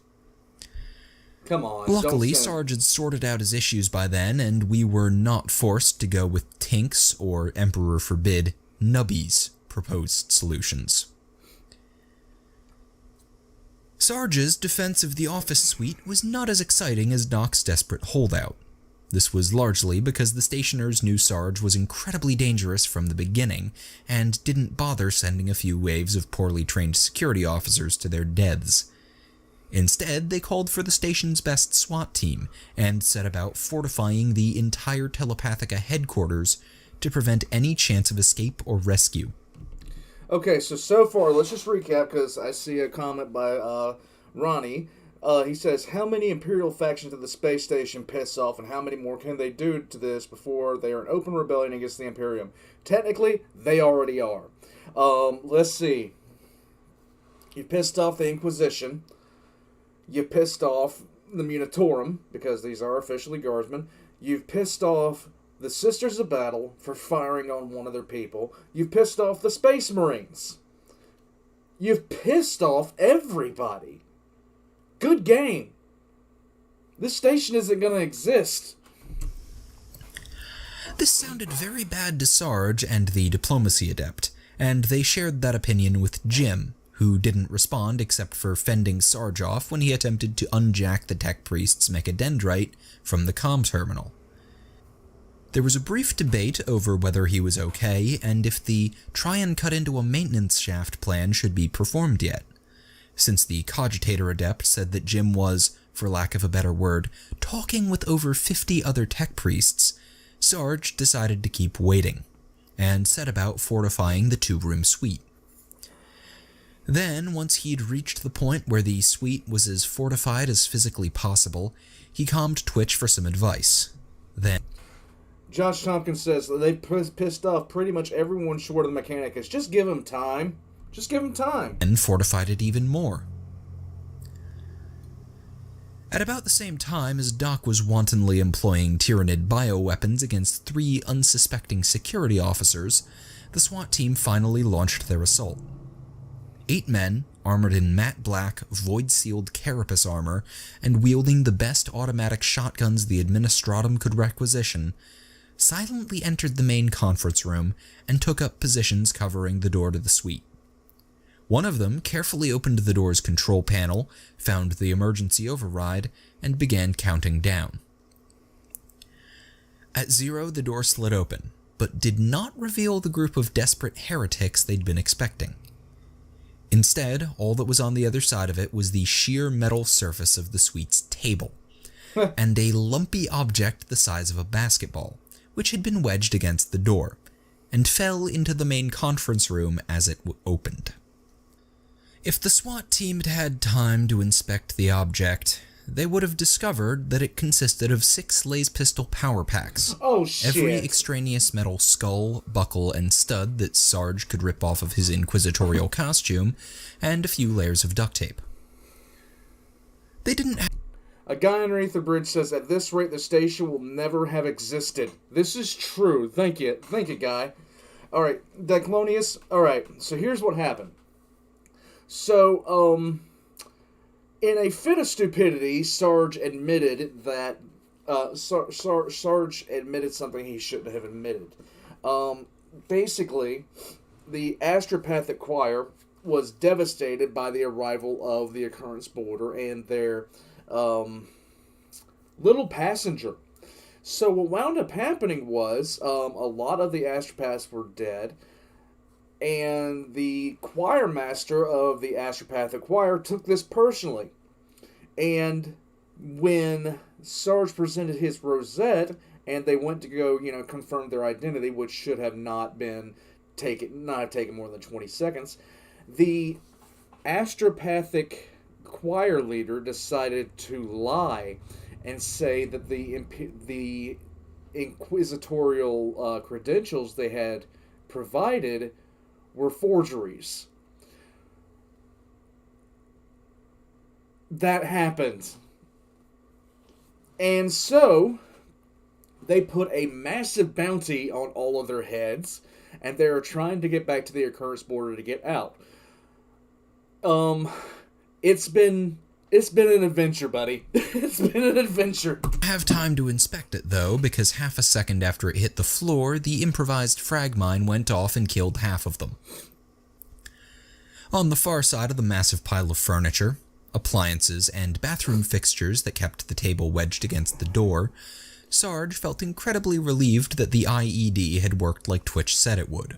Come on. Luckily, Sarge had sorted out his issues by then, and we were not forced to go with Tink's, or Emperor forbid, Nubby's proposed solutions. Sarge's defense of the office suite was not as exciting as Doc's desperate holdout. This was largely because the stationers knew Sarge was incredibly dangerous from the beginning, and didn't bother sending a few waves of poorly trained security officers to their deaths. Instead, they called for the station's best SWAT team, and set about fortifying the entire Telepathica headquarters to prevent any chance of escape or rescue. Okay, so far, let's just recap, because I see a comment by Ronnie. He says, how many Imperial factions did the space station piss off, and how many more can they do to this before they are in open rebellion against the Imperium? Technically, they already are. Let's see. You pissed off the Inquisition. You pissed off the Munitorum, because these are officially Guardsmen. You've pissed off the Sisters of Battle for firing on one of their people. You've pissed off the Space Marines. You've pissed off everybody. Good game. This station isn't going to exist. This sounded very bad to Sarge and the diplomacy adept, and they shared that opinion with Jim, who didn't respond except for fending Sarge off when he attempted to unjack the tech priest's mechadendrite from the comm terminal. There was a brief debate over whether he was okay, and if the try and cut into a maintenance shaft plan should be performed yet. Since the cogitator adept said that Jim was, for lack of a better word, talking with over 50 other tech priests, Sarge decided to keep waiting, and set about fortifying the two-room suite. Then, once he'd reached the point where the suite was as fortified as physically possible, he calmed Twitch for some advice. Then, Josh Tompkins says that they pissed off pretty much everyone short of the Mechanicus. Just give them time. Just give them time. And fortified it even more. At about the same time as Doc was wantonly employing Tyrranid bioweapons against 3 unsuspecting security officers, the SWAT team finally launched their assault. 8 men, armored in matte black, void-sealed carapace armor, and wielding the best automatic shotguns the Administratum could requisition, silently entered the main conference room and took up positions covering the door to the suite. One of them carefully opened the door's control panel, found the emergency override, and began counting down. At 0, the door slid open, but did not reveal the group of desperate heretics they'd been expecting. Instead, all that was on the other side of it was the sheer metal surface of the suite's table, and a lumpy object the size of a basketball, which had been wedged against the door, and fell into the main conference room as it opened. If the SWAT team had had time to inspect the object, they would have discovered that it consisted of 6 laser pistol power packs. Oh, shit. Every extraneous metal skull, buckle, and stud that Sarge could rip off of his inquisitorial costume, and a few layers of duct tape. They didn't have... A guy underneath the bridge says, at this rate, the station will never have existed. This is true. Thank you. Thank you, guy. Alright, Diclonius. Alright, so here's what happened. So, in a fit of stupidity, Sarge admitted that Sarge admitted something he shouldn't have admitted. Basically, the astropathic choir was devastated by the arrival of the occurrence boarder and their little passenger. So what wound up happening was a lot of the astropaths were dead, and the choir master of the astropathic choir took this personally. And when Sarge presented his rosette, and they went to go, confirm their identity, which should have not have taken more than 20 seconds, the astropathic choir leader decided to lie and say that the inquisitorial credentials they had provided were forgeries. That happened. And so they put a massive bounty on all of their heads, and they're trying to get back to the occurrence border to get out. It's been an adventure, buddy. It's been an adventure. I have time to inspect it, though, because half a second after it hit the floor, the improvised frag mine went off and killed half of them. On the far side of the massive pile of furniture, appliances, and bathroom fixtures that kept the table wedged against the door, Sarge felt incredibly relieved that the IED had worked like Twitch said it would.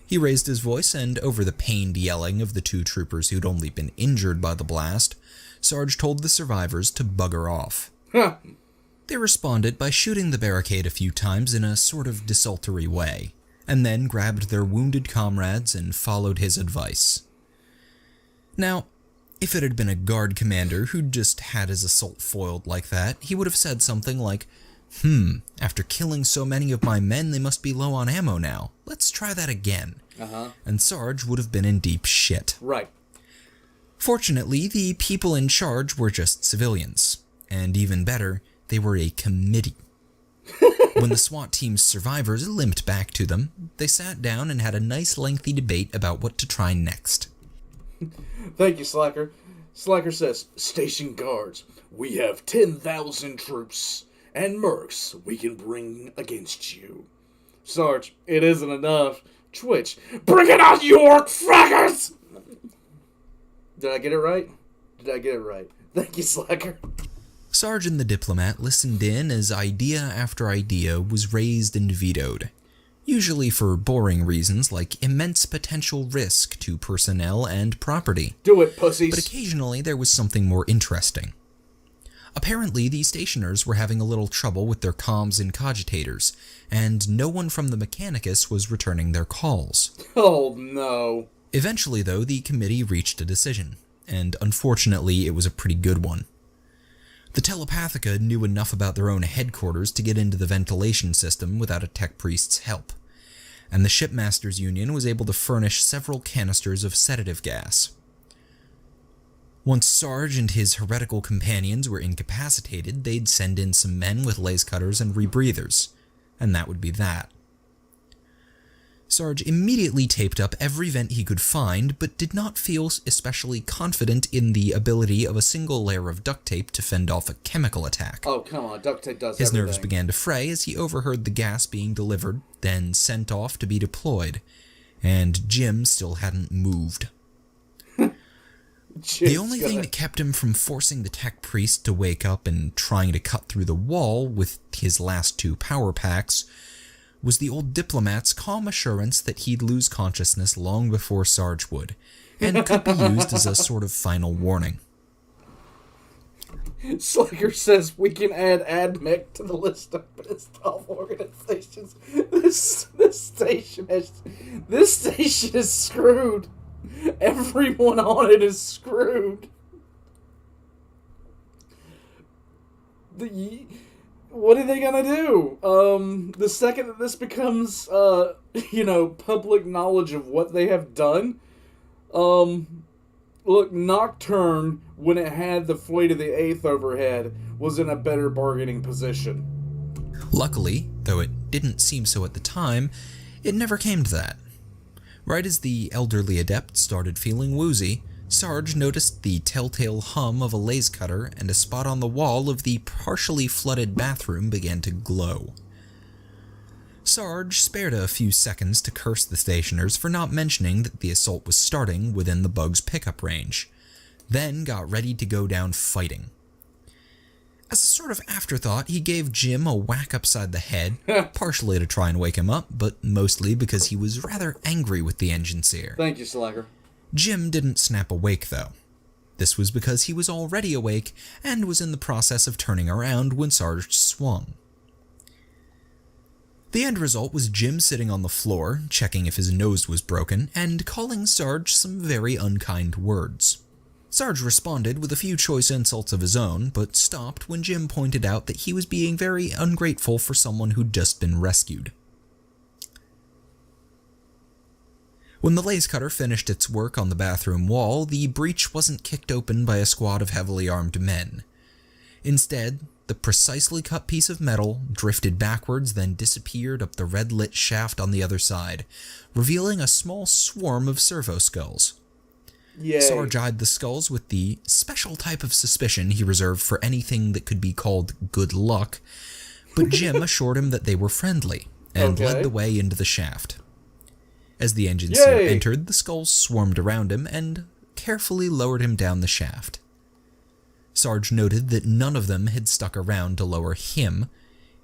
He raised his voice, and over the pained yelling of the two troopers who'd only been injured by the blast, Sarge told the survivors to bugger off. They responded by shooting the barricade a few times in a sort of desultory way, and then grabbed their wounded comrades and followed his advice. Now, if it had been a guard commander who'd just had his assault foiled like that, he would have said something like, after killing so many of my men, they must be low on ammo now. Let's try that again. And Sarge would have been in deep shit. Right. Fortunately, the people in charge were just civilians. And even better, they were a committee. When the SWAT team's survivors limped back to them, they sat down and had a nice lengthy debate about what to try next. Thank you, Slacker. Slacker says, "Station guards, we have 10,000 troops and mercs we can bring against you." Sarge, it isn't enough. Twitch, bring it on, you orc fraggers! Did I get it right? Thank you, Slacker. Sarge and the diplomat listened in as idea after idea was raised and vetoed, usually for boring reasons like immense potential risk to personnel and property. Do it, pussies. But occasionally there was something more interesting. Apparently, the stationers were having a little trouble with their comms and cogitators, and no one from the Mechanicus was returning their calls. Oh, no. Eventually, though, the committee reached a decision, and unfortunately, it was a pretty good one. The Telepathica knew enough about their own headquarters to get into the ventilation system without a tech priest's help, and the Shipmasters Union was able to furnish several canisters of sedative gas. Once Sarge and his heretical companions were incapacitated, they'd send in some men with lace cutters and rebreathers, and that would be that. Sarge immediately taped up every vent he could find, but did not feel especially confident in the ability of a single layer of duct tape to fend off a chemical attack. Oh, come on, duct tape does His everything. nerves began to fray as he overheard the gas being delivered, then sent off to be deployed, and Jim still hadn't moved. The only thing that kept him from forcing the tech priest to wake up and trying to cut through the wall with his last two power packs was the old diplomat's calm assurance that he'd lose consciousness long before Sarge would, and could be used as a sort of final warning. Slacker says we can add AdMech to the list of pissed off organizations. This station is screwed. Everyone on it is screwed. What are they gonna do? The second that this becomes, public knowledge of what they have done, look, Nocturne, when it had the Fleet of the Eighth overhead, was in a better bargaining position. Luckily, though it didn't seem so at the time, it never came to that. Right as the elderly adept started feeling woozy, Sarge noticed the telltale hum of a lace cutter, and a spot on the wall of the partially flooded bathroom began to glow. Sarge spared a few seconds to curse the stationers for not mentioning that the assault was starting within the bug's pickup range, then got ready to go down fighting. As a sort of afterthought, he gave Jim a whack upside the head, partially to try and wake him up, but mostly because he was rather angry with the engineer. Thank you, Slacker. Jim didn't snap awake, though. This was because he was already awake and was in the process of turning around when Sarge swung. The end result was Jim sitting on the floor, checking if his nose was broken, and calling Sarge some very unkind words. Sarge responded with a few choice insults of his own, but stopped when Jim pointed out that he was being very ungrateful for someone who'd just been rescued. When the lace cutter finished its work on the bathroom wall, the breach wasn't kicked open by a squad of heavily armed men. Instead, the precisely cut piece of metal drifted backwards, then disappeared up the red-lit shaft on the other side, revealing a small swarm of servo skulls. Yay. Sarge eyed the skulls with the special type of suspicion he reserved for anything that could be called good luck, but Jim assured him that they were friendly, and led the way into the shaft. As the engineer entered, the skulls swarmed around him and carefully lowered him down the shaft. Sarge noted that none of them had stuck around to lower him,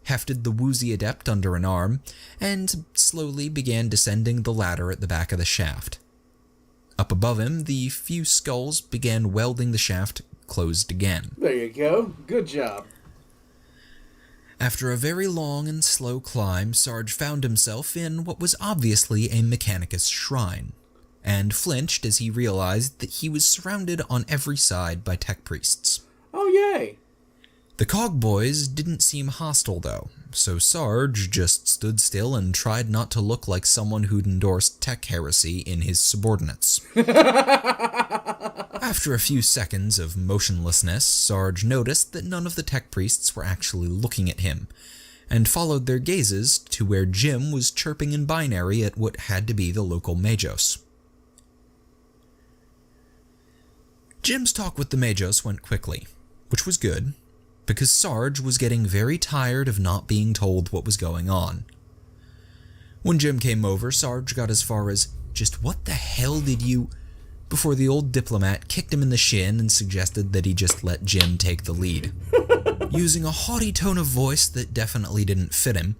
hefted the woozy adept under an arm, and slowly began descending the ladder at the back of the shaft. Up above him, the few skulls began welding the shaft closed again. There you go. Good job. After a very long and slow climb, Sarge found himself in what was obviously a Mechanicus shrine, and flinched as he realized that he was surrounded on every side by tech priests. Oh, yay! The Cog Boys didn't seem hostile, though, so Sarge just stood still and tried not to look like someone who'd endorsed tech heresy in his subordinates. After a few seconds of motionlessness, Sarge noticed that none of the tech priests were actually looking at him, and followed their gazes to where Jim was chirping in binary at what had to be the local Majos. Jim's talk with the Majos went quickly, which was good, because Sarge was getting very tired of not being told what was going on. When Jim came over, Sarge got as far as, "Just what the hell did you..." before the old diplomat kicked him in the shin and suggested that he just let Jim take the lead. Using a haughty tone of voice that definitely didn't fit him,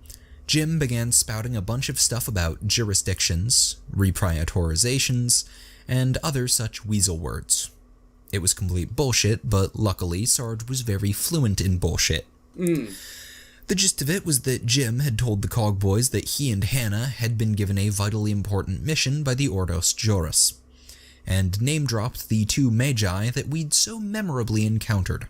Jim began spouting a bunch of stuff about jurisdictions, reprioritizations, and other such weasel words. It was complete bullshit, but luckily Sarge was very fluent in bullshit. The gist of it was that Jim had told the Cog Boys that he and Hannah had been given a vitally important mission by the Ordos Juris, and name-dropped the two Magi that we'd so memorably encountered.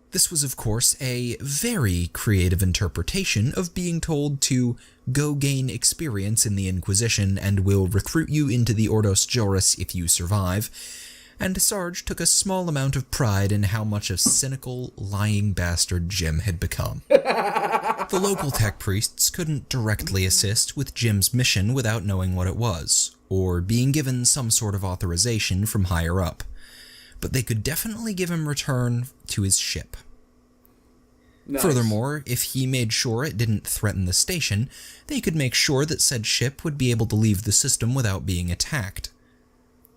This was, of course, a very creative interpretation of being told to go gain experience in the Inquisition and will recruit you into the Ordos Juris if you survive, and Sarge took a small amount of pride in how much a cynical, lying bastard Jim had become. The local tech priests couldn't directly assist with Jim's mission without knowing what it was, or being given some sort of authorization from higher up, but they could definitely give him return to his ship. Nice. Furthermore, if he made sure it didn't threaten the station, they could make sure that said ship would be able to leave the system without being attacked.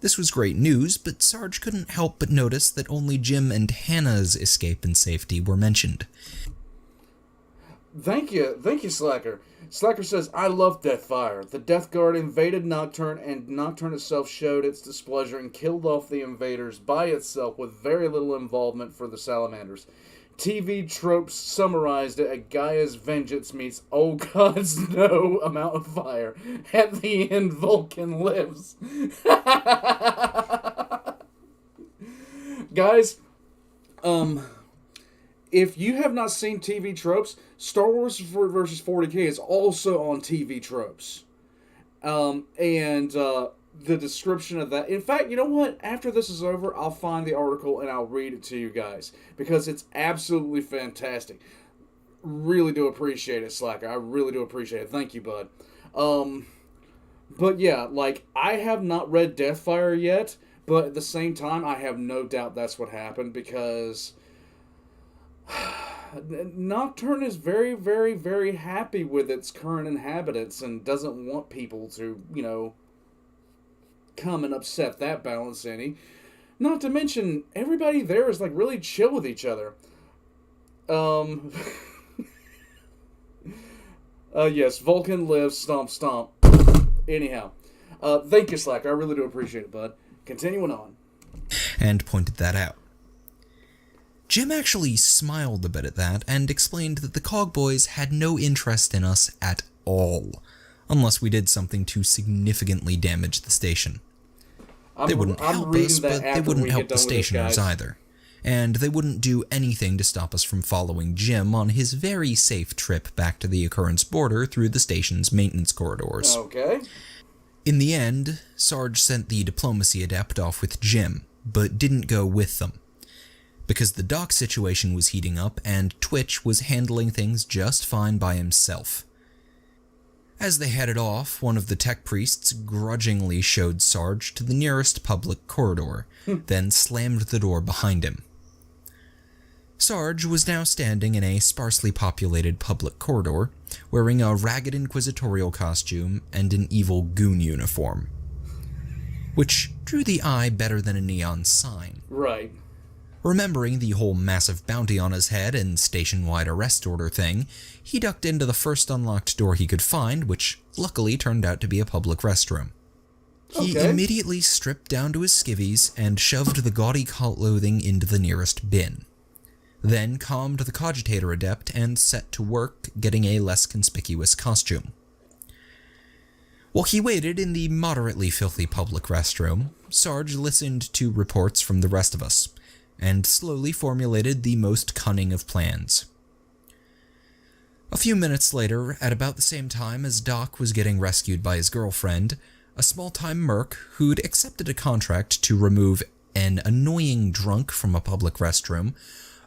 This was great news, but Sarge couldn't help but notice that only Jim and Hannah's escape and safety were mentioned. Thank you, Slacker. Slacker says, "I love Deathfire. The Death Guard invaded Nocturne, and Nocturne itself showed its displeasure and killed off the invaders by itself with very little involvement for the Salamanders. TV tropes summarized it: a Gaia's vengeance meets oh God's no amount of fire. At the end, Vulcan lives." Guys, if you have not seen TV tropes, Star Wars versus 40K is also on TV tropes. The description of that. In fact, you know what? After this is over, I'll find the article and I'll read it to you guys, because it's absolutely fantastic. Really do appreciate it, Slacker. I really do appreciate it. Thank you, bud. But yeah, like, I have not read Deathfire yet, But at the same time, I have no doubt that's what happened, because Nocturne is very, very, very happy with its current inhabitants and doesn't want people to, come and upset that balance any. Not to mention, everybody there is like really chill with each other. Yes, Vulcan lives, stomp, stomp. Anyhow, thank you, Slack. I really do appreciate it, bud. Continuing on. And pointed that out. Jim actually smiled a bit at that and explained that the Cogboys had no interest in us at all, unless we did something to significantly damage the station. They wouldn't help us, but they wouldn't help the stationers either. And they wouldn't do anything to stop us from following Jim on his very safe trip back to the occurrence border through the station's maintenance corridors. Okay. In the end, Sarge sent the diplomacy adept off with Jim, but didn't go with them, because the dock situation was heating up and Twitch was handling things just fine by himself. As they headed off, one of the tech priests grudgingly showed Sarge to the nearest public corridor, then slammed the door behind him. Sarge was now standing in a sparsely populated public corridor, wearing a ragged inquisitorial costume and an evil goon uniform, which drew the eye better than a neon sign. Right. Remembering the whole massive bounty on his head and station-wide arrest order thing, he ducked into the first unlocked door he could find, which luckily turned out to be a public restroom. He immediately stripped down to his skivvies and shoved the gaudy clothing into the nearest bin. Then calmed the cogitator adept and set to work getting a less conspicuous costume. While he waited in the moderately filthy public restroom, Sarge listened to reports from the rest of us, and slowly formulated the most cunning of plans. A few minutes later, at about the same time as Doc was getting rescued by his girlfriend, a small-time merc who'd accepted a contract to remove an annoying drunk from a public restroom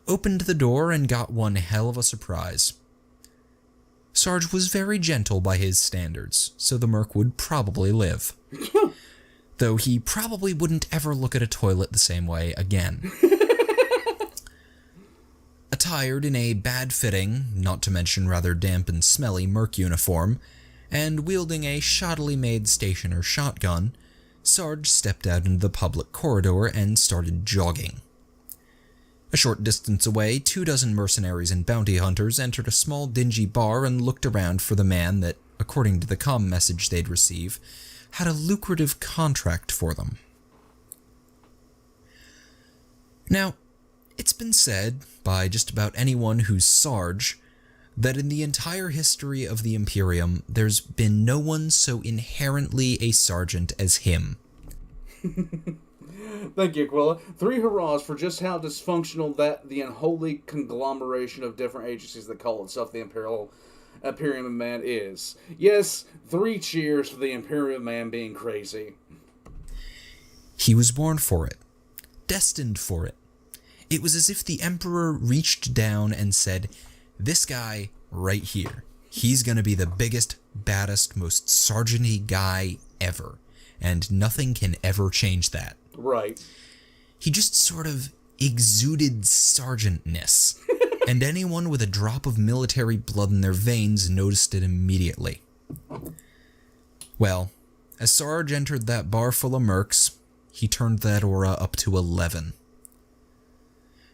opened the door and got one hell of a surprise. Sarge was very gentle by his standards, so the merc would probably live. Though he probably wouldn't ever look at a toilet the same way again. Attired in a bad-fitting, not to mention rather damp and smelly merc uniform, and wielding a shoddily made stationer shotgun, Sarge stepped out into the public corridor and started jogging. A short distance away, 24 mercenaries and bounty hunters entered a small dingy bar and looked around for the man that, according to the comm message they'd receive, had a lucrative contract for them. Now, it's been said by just about anyone who's Sarge that in the entire history of the Imperium, there's been no one so inherently a sergeant as him. Thank you, Aquila. 3 hurrahs for just how dysfunctional that the unholy conglomeration of different agencies that call itself the Imperium Man is. Yes, 3 cheers for the Imperium Man being crazy. He was born for it. Destined for it. It was as if the Emperor reached down and said, "This guy right here, he's gonna be the biggest, baddest, most sergeant-y guy ever, and nothing can ever change that." Right. He just sort of exuded sergeantness, and anyone with a drop of military blood in their veins noticed it immediately. Well, as Sarge entered that bar full of mercs, he turned that aura up to 11.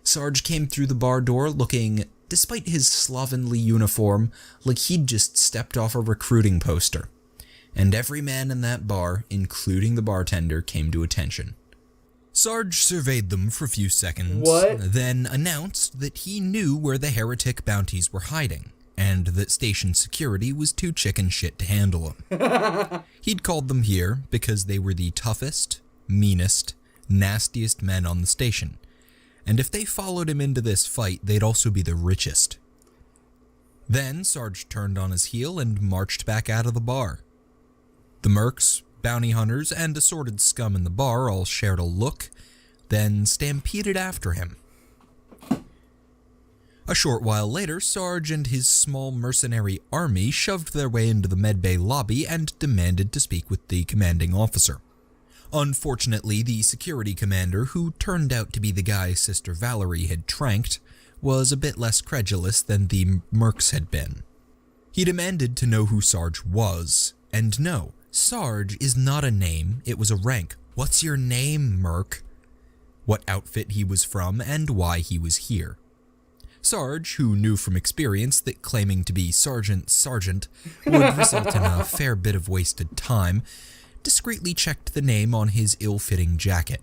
Sarge came through the bar door looking, despite his slovenly uniform, like he'd just stepped off a recruiting poster, and every man in that bar, including the bartender, came to attention. Sarge surveyed them for a few seconds, then announced that he knew where the heretic bounties were hiding, and that station security was too chicken shit to handle them. He'd called them here because they were the toughest, meanest, nastiest men on the station, and if they followed him into this fight, they'd also be the richest. Then Sarge turned on his heel and marched back out of the bar. The mercs, bounty hunters, and assorted scum in the bar all shared a look, then stampeded after him. A short while later, Sarge and his small mercenary army shoved their way into the medbay lobby and demanded to speak with the commanding officer. Unfortunately, the security commander, who turned out to be the guy Sister Valerie had tranked, was a bit less credulous than the mercs had been. He demanded to know who Sarge was, and no, Sarge is not a name, it was a rank. What's your name, merc? What outfit he was from, and why he was here. Sarge, who knew from experience that claiming to be Sergeant would result in a fair bit of wasted time, discreetly checked the name on his ill-fitting jacket,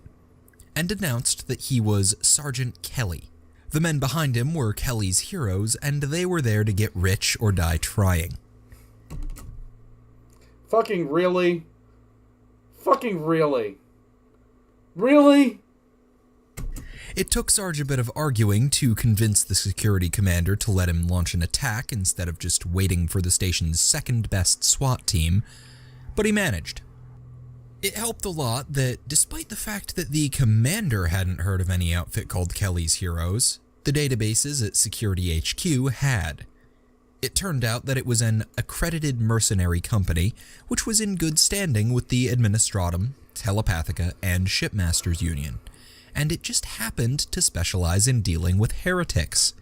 and announced that he was Sergeant Kelly. The men behind him were Kelly's heroes, and they were there to get rich or die trying. Fucking really? Fucking really? Really? It took Sarge a bit of arguing to convince the security commander to let him launch an attack instead of just waiting for the station's second-best SWAT team, but he managed. It helped a lot that, despite the fact that the commander hadn't heard of any outfit called Kelly's Heroes, the databases at Security HQ had. It turned out that it was an accredited mercenary company, which was in good standing with the Administratum, Telepathica, and Shipmasters Union, and it just happened to specialize in dealing with heretics.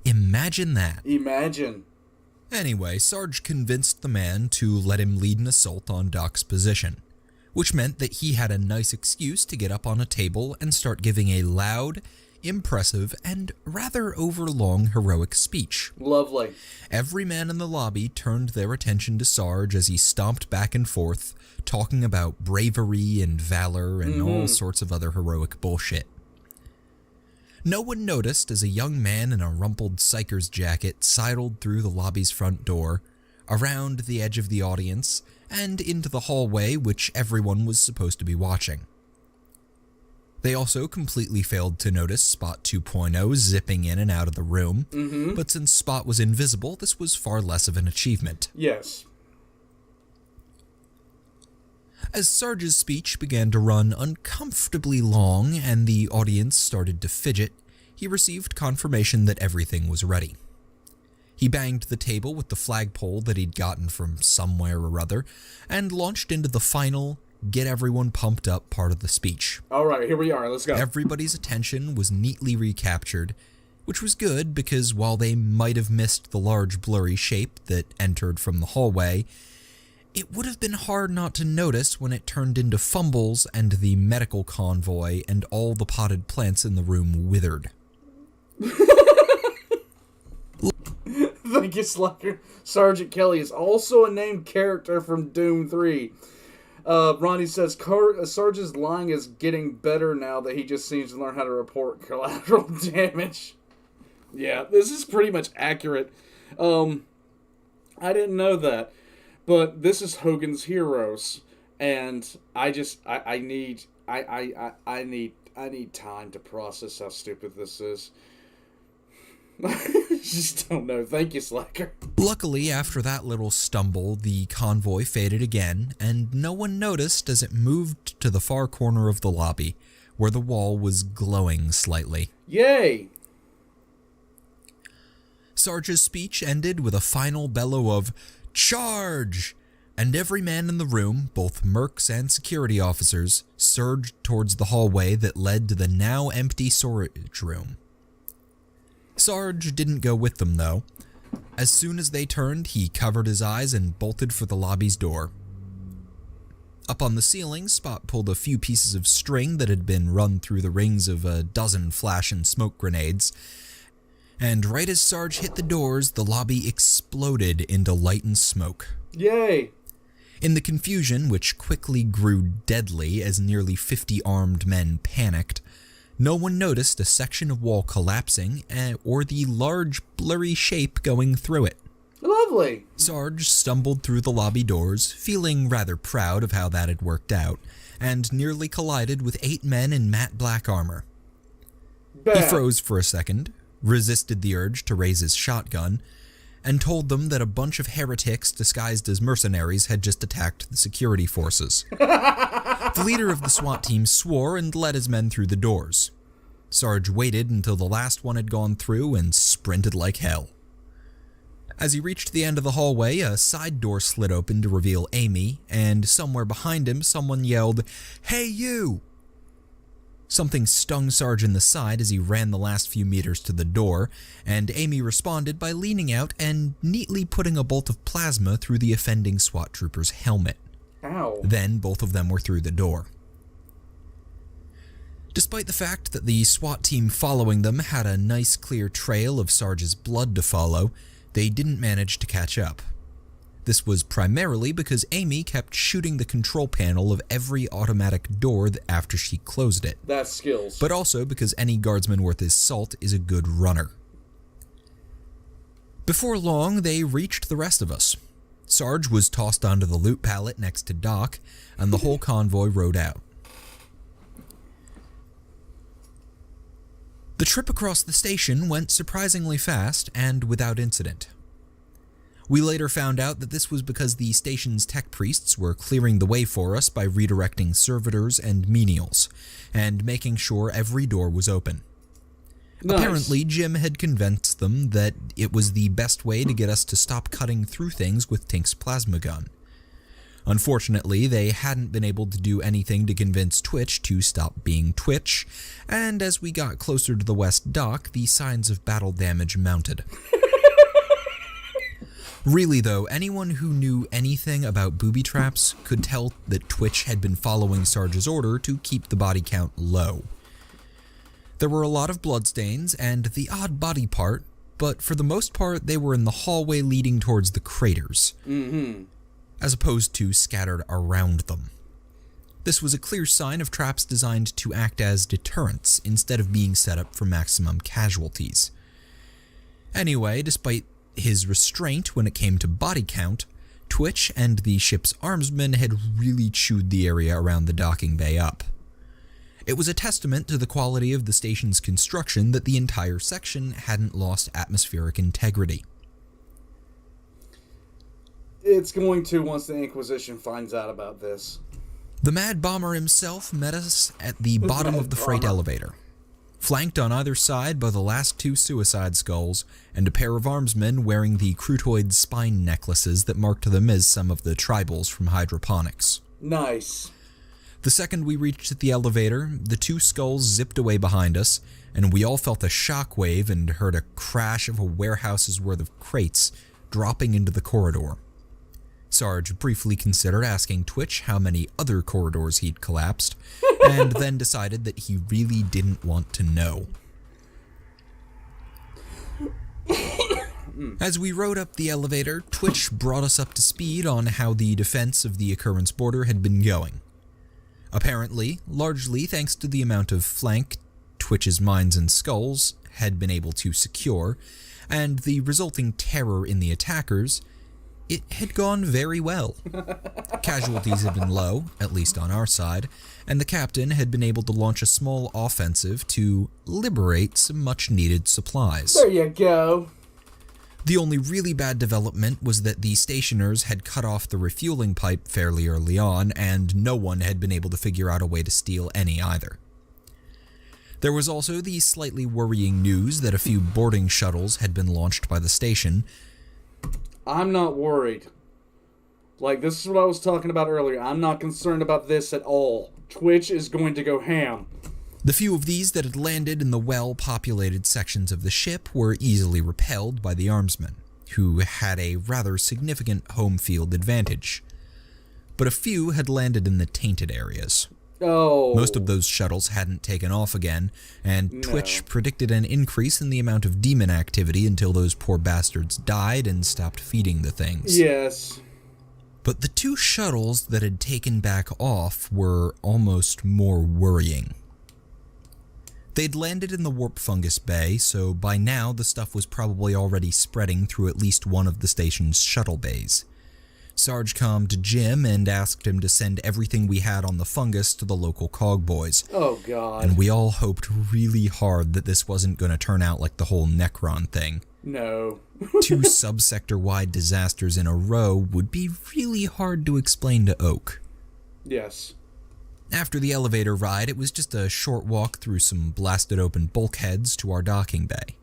Imagine that. Imagine. Anyway, Sarge convinced the man to let him lead an assault on Doc's position, which meant that he had a nice excuse to get up on a table and start giving a loud, impressive, and rather overlong heroic speech. Lovely. Every man in the lobby turned their attention to Sarge as he stomped back and forth, talking about bravery and valor and all sorts of other heroic bullshit. No one noticed as a young man in a rumpled psycher's jacket sidled through the lobby's front door, around the edge of the audience, and into the hallway which everyone was supposed to be watching. They also completely failed to notice Spot 2.0 zipping in and out of the room, but since Spot was invisible, this was far less of an achievement. Yes. As Sarge's speech began to run uncomfortably long and the audience started to fidget, he received confirmation that everything was ready. He banged the table with the flagpole that he'd gotten from somewhere or other, and launched into the final, get everyone pumped up part of the speech. Alright, here we are, let's go. Everybody's attention was neatly recaptured, which was good because while they might have missed the large blurry shape that entered from the hallway, it would have been hard not to notice when it turned into fumbles and the medical convoy and all the potted plants in the room withered. Thank you, Slacker. Sergeant Kelly is also a named character from Doom 3. Ronnie says, Sarge's lying is getting better now that he just seems to learn how to report collateral damage. Yeah, this is pretty much accurate. I didn't know that. But this is Hogan's Heroes, and I need time to process how stupid this is. Just don't know. Thank you, Slacker. Luckily, after that little stumble, the convoy faded again, and no one noticed as it moved to the far corner of the lobby, where the wall was glowing slightly. Yay! Sarge's speech ended with a final bellow of "Charge!" and every man in the room, both mercs and security officers, surged towards the hallway that led to the now empty storage room. Sarge didn't go with them, though. As soon as they turned, he covered his eyes and bolted for the lobby's door. Up on the ceiling, Spot pulled a few pieces of string that had been run through the rings of a dozen flash and smoke grenades, and right as Sarge hit the doors, the lobby exploded into light and smoke. Yay! In the confusion, which quickly grew deadly as nearly 50 armed men panicked, no one noticed a section of wall collapsing or the large blurry shape going through it. Lovely! Sarge stumbled through the lobby doors, feeling rather proud of how that had worked out, and nearly collided with 8 men in matte black armor. Bad. He froze for a second, resisted the urge to raise his shotgun, and told them that a bunch of heretics disguised as mercenaries had just attacked the security forces. The leader of the SWAT team swore and led his men through the doors. Sarge waited until the last one had gone through and sprinted like hell. As he reached the end of the hallway, a side door slid open to reveal Amy, and somewhere behind him, someone yelled, "Hey, you!" Something stung Sarge in the side as he ran the last few meters to the door, and Amy responded by leaning out and neatly putting a bolt of plasma through the offending SWAT trooper's helmet. Ow. Then both of them were through the door. Despite the fact that the SWAT team following them had a nice clear trail of Sarge's blood to follow, they didn't manage to catch up. This was primarily because Amy kept shooting the control panel of every automatic door after she closed it. That's skills. But also because any guardsman worth his salt is a good runner. Before long, they reached the rest of us. Sarge was tossed onto the loot pallet next to Doc, and the whole convoy rode out. The trip across the station went surprisingly fast and without incident. We later found out that this was because the station's tech priests were clearing the way for us by redirecting servitors and menials, and making sure every door was open. Nice. Apparently, Jim had convinced them that it was the best way to get us to stop cutting through things with Tink's plasma gun. Unfortunately, they hadn't been able to do anything to convince Twitch to stop being Twitch, and as we got closer to the west dock, the signs of battle damage mounted. Really though, anyone who knew anything about booby traps could tell that Twitch had been following Sarge's order to keep the body count low. There were a lot of bloodstains and the odd body part, but for the most part they were in the hallway leading towards the craters, as opposed to scattered around them. This was a clear sign of traps designed to act as deterrents instead of being set up for maximum casualties. Anyway, despite his restraint when it came to body count, Twitch and the ship's armsmen had really chewed the area around the docking bay up. It was a testament to the quality of the station's construction that the entire section hadn't lost atmospheric integrity. It's going to once the Inquisition finds out about this. The Mad Bomber himself met us at the bottom of the freight elevator, flanked on either side by the last two suicide skulls and a pair of armsmen wearing the crutoid spine necklaces that marked them as some of the tribals from hydroponics. Nice. The second we reached the elevator, the two skulls zipped away behind us, and we all felt a shockwave and heard a crash of a warehouse's worth of crates dropping into the corridor. Sarge briefly considered asking Twitch how many other corridors he'd collapsed, and then decided that he really didn't want to know. As we rode up the elevator, Twitch brought us up to speed on how the defense of the occurrence border had been going. Apparently, largely thanks to the amount of flank Twitch's mines and skulls had been able to secure, and the resulting terror in the attackers, it had gone very well. Casualties had been low, at least on our side, and the captain had been able to launch a small offensive to liberate some much-needed supplies. There you go. The only really bad development was that the stationers had cut off the refueling pipe fairly early on, and no one had been able to figure out a way to steal any either. There was also the slightly worrying news that a few boarding shuttles had been launched by the station. I'm not worried. Like, this is what I was talking about earlier. I'm not concerned about this at all. Twitch is going to go ham. The few of these that had landed in the well-populated sections of the ship were easily repelled by the armsmen, who had a rather significant home field advantage. But a few had landed in the tainted areas. Oh. Most of those shuttles hadn't taken off again, and Twitch predicted an increase in the amount of demon activity until those poor bastards died and stopped feeding the things. Yes. But the two shuttles that had taken back off were almost more worrying. They'd landed in the warp fungus bay, so by now the stuff was probably already spreading through at least one of the station's shuttle bays. Sarge calmed Jim and asked him to send everything we had on the fungus to the local cogboys. Oh, God. And we all hoped really hard that this wasn't going to turn out like the whole Necron thing. No. Two subsector-wide disasters in a row would be really hard to explain to Oak. Yes. After the elevator ride, it was just a short walk through some blasted open bulkheads to our docking bay.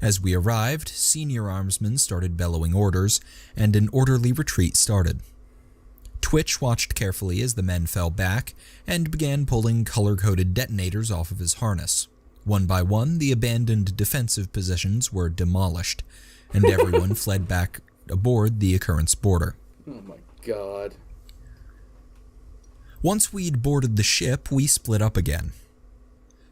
As we arrived, senior armsmen started bellowing orders, and an orderly retreat started. Twitch watched carefully as the men fell back and began pulling color-coded detonators off of his harness. One by one, the abandoned defensive positions were demolished, and everyone fled back aboard the Occurrence boarder. Oh my god. Once we'd boarded the ship, we split up again.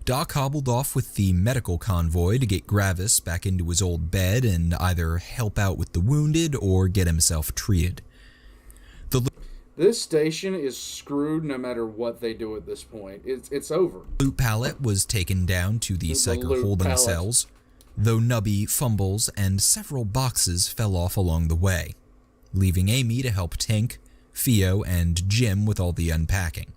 Doc hobbled off with the medical convoy to get Gravis back into his old bed and either help out with the wounded or get himself treated. This station is screwed no matter what they do at this point. It's over. Loot pallet was taken down to the psyker holding pallet. cells, though Nubby fumbles and several boxes fell off along the way, leaving Amy to help Tink, Theo, and Jim with all the unpacking.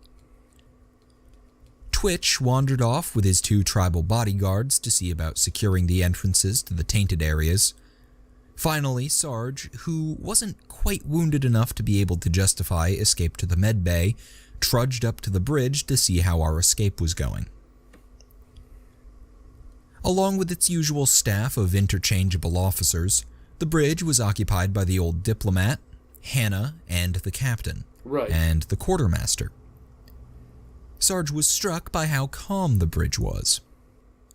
Twitch wandered off with his 2 tribal bodyguards to see about securing the entrances to the tainted areas. Finally, Sarge, who wasn't quite wounded enough to be able to justify escape to the med bay, trudged up to the bridge to see how our escape was going. Along with its usual staff of interchangeable officers, the bridge was occupied by the old diplomat, Hannah, and the captain, Right. and the quartermaster. Sarge was struck by how calm the bridge was.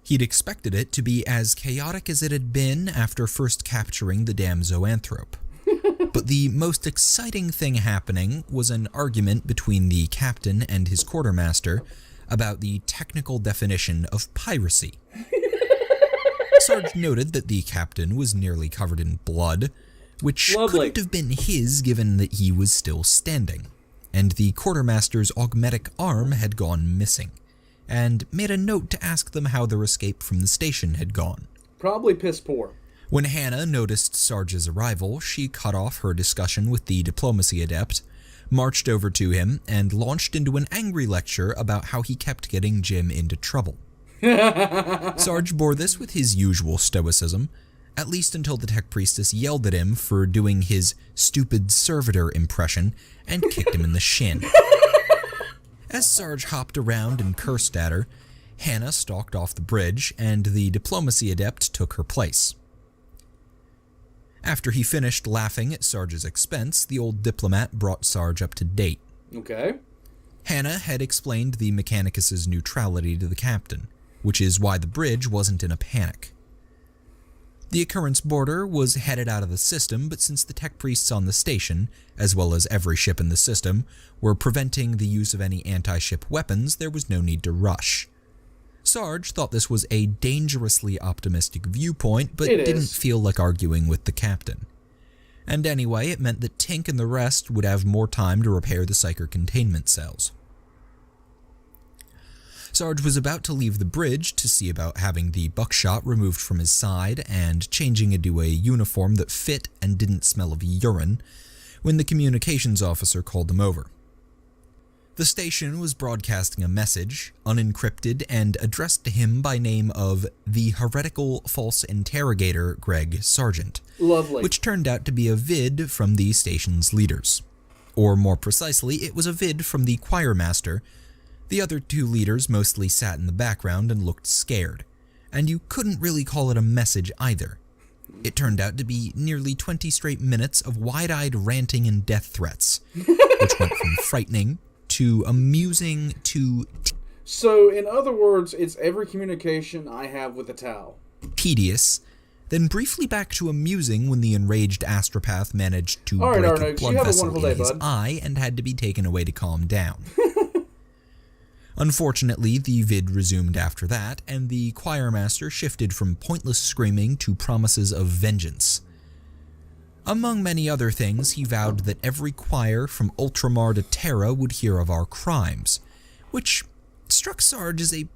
He'd expected it to be as chaotic as it had been after first capturing the damn zoanthrope. But the most exciting thing happening was an argument between the captain and his quartermaster about the technical definition of piracy. Sarge noted that the captain was nearly covered in blood, which couldn't have been his given that he was still standing, and the quartermaster's augmetic arm had gone missing, and made a note to ask them how their escape from the station had gone. Probably piss poor. When Hannah noticed Sarge's arrival, she cut off her discussion with the diplomacy adept, marched over to him, and launched into an angry lecture about how he kept getting Jim into trouble. Sarge bore this with his usual stoicism, at least until the tech priestess yelled at him for doing his stupid servitor impression and kicked him in the shin. As Sarge hopped around and cursed at her, Hannah stalked off the bridge, and the diplomacy adept took her place. After he finished laughing at Sarge's expense, the old diplomat brought Sarge up to date. Okay. Hannah had explained the Mechanicus's neutrality to the captain, which is why the bridge wasn't in a panic. The Occurrence boarder was headed out of the system, but since the tech priests on the station, as well as every ship in the system, were preventing the use of any anti-ship weapons, there was no need to rush. Sarge thought this was a dangerously optimistic viewpoint, but didn't feel like arguing with the captain. And anyway, it meant that Tink and the rest would have more time to repair the psyker containment cells. Sarge was about to leave the bridge to see about having the buckshot removed from his side and changing into a uniform that fit and didn't smell of urine, when the communications officer called him over. The station was broadcasting a message, unencrypted and addressed to him by name of the heretical false interrogator Greg Sargent, Lovely. which turned out to be a vid from the station's leaders. Or more precisely, it was a vid from the choirmaster. The other 2 leaders mostly sat in the background and looked scared, and you couldn't really call it a message either. It turned out to be nearly 20 straight minutes of wide-eyed ranting and death threats, which went from frightening to amusing to So, in other words, it's every communication I have with a towel. tedious, then briefly back to amusing when the enraged astropath managed to All right, break Arno, a blood you have a vessel wonderful in day, his bud. eye and had to be taken away to calm down. Unfortunately, the vid resumed after that, and the choirmaster shifted from pointless screaming to promises of vengeance. Among many other things, he vowed that every choir from Ultramar to Terra would hear of our crimes, which struck Sarge as a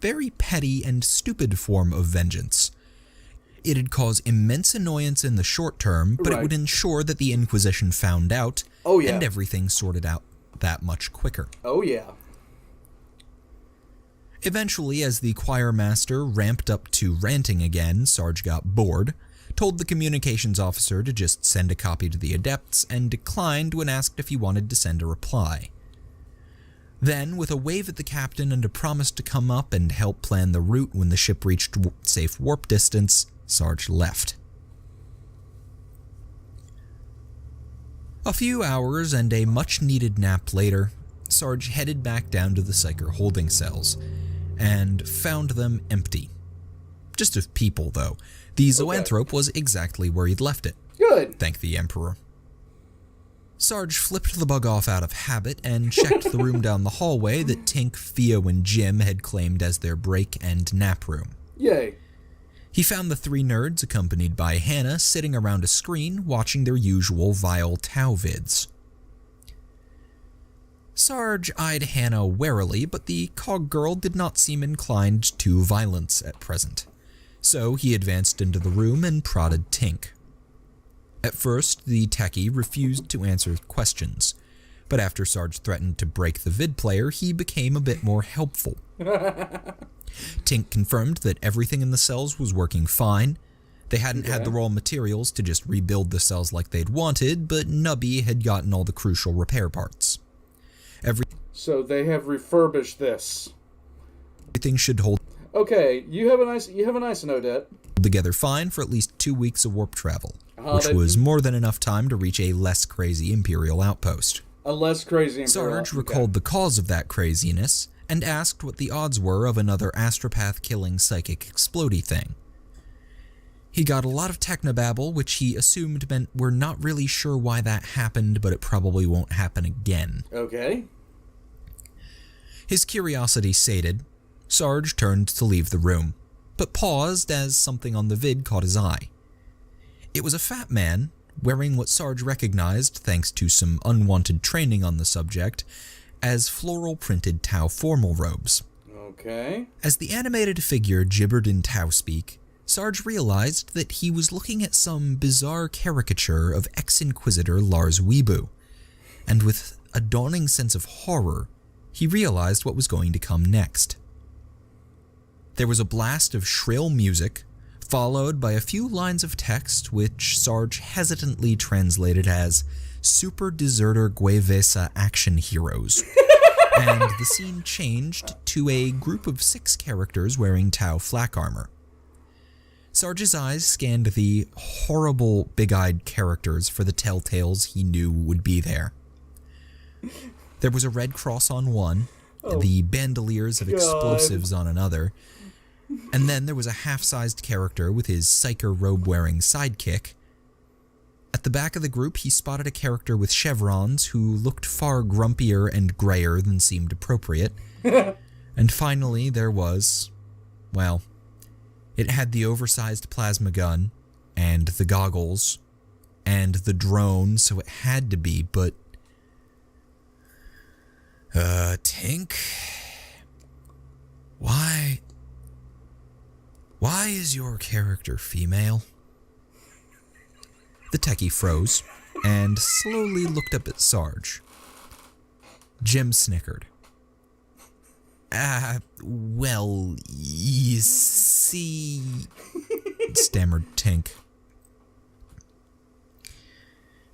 very petty and stupid form of vengeance. It'd cause immense annoyance in the short term, but it would ensure that the Inquisition found out, and everything sorted out that much quicker. Oh yeah. Eventually, as the choirmaster ramped up to ranting again, Sarge got bored, told the communications officer to just send a copy to the adepts, and declined when asked if he wanted to send a reply. Then, with a wave at the captain and a promise to come up and help plan the route when the ship reached safe warp distance, Sarge left. A few hours and a much-needed nap later, Sarge headed back down to the Psyker holding cells, and found them empty. Just of people, though. The zoanthrope was exactly where he'd left it. Good. Thank the Emperor. Sarge flipped the bug off out of habit and checked the room down the hallway that Tink, Theo, and Jim had claimed as their break and nap room. Yay. He found the three nerds, accompanied by Hannah, sitting around a screen watching their usual vile Tau vids. Sarge eyed Hannah warily, but the cog girl did not seem inclined to violence at present, so he advanced into the room and prodded Tink. At first, the techie refused to answer questions, but after Sarge threatened to break the vid player, he became a bit more helpful. Tink confirmed that everything in the cells was working fine. They hadn't had the raw materials to just rebuild the cells like they'd wanted, but Nubby had gotten all the crucial repair parts. So they have refurbished this. Everything should hold Okay, you have a nice Odette. together fine for at least 2 weeks of warp travel, which was more than enough time to reach a less crazy Imperial outpost. A less crazy Imperial. Sarge recalled the cause of that craziness and asked what the odds were of another astropath-killing psychic explodey thing. He got a lot of technobabble, which he assumed meant we're not really sure why that happened, but it probably won't happen again. Okay. His curiosity sated, Sarge turned to leave the room, but paused as something on the vid caught his eye. It was a fat man, wearing what Sarge recognized, thanks to some unwanted training on the subject, as floral-printed Tau formal robes. Okay. As the animated figure gibbered in Tau speak, Sarge realized that he was looking at some bizarre caricature of ex-Inquisitor Lars Weebu, and with a dawning sense of horror, he realized what was going to come next. There was a blast of shrill music, followed by a few lines of text which Sarge hesitantly translated as Super Deserter Guevesa Action Heroes, and the scene changed to a group of 6 characters wearing Tau flak armor. Sarge's eyes scanned the horrible big-eyed characters for the telltales he knew would be there. There was a red cross on one, the bandoliers of explosives on another, and then there was a half-sized character with his Psyker robe-wearing sidekick. At the back of the group, he spotted a character with chevrons who looked far grumpier and grayer than seemed appropriate. And finally, there was, well, it had the oversized plasma gun, and the goggles, and the drone, so it had to be, but... Tink? Why is your character female? The techie froze, and slowly looked up at Sarge. Jim snickered. Well, you see... stammered Tink.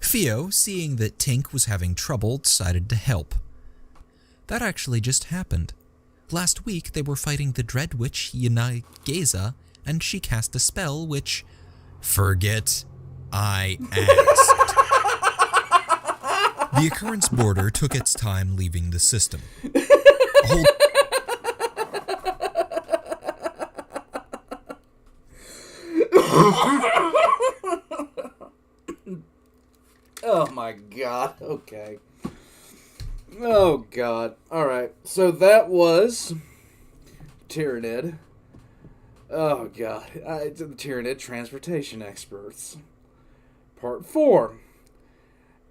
Theo, seeing that Tink was having trouble, decided to help. That actually just happened. Last week, they were fighting the Dread Witch Yenageza, and she cast a spell which... Forget I asked. The occurrence border took its time leaving the system. Hold... Oh my god, okay. Oh god. Alright, so that was Tyrranid. Oh god. It's the Tyrranid Transportation Experts. Part 4.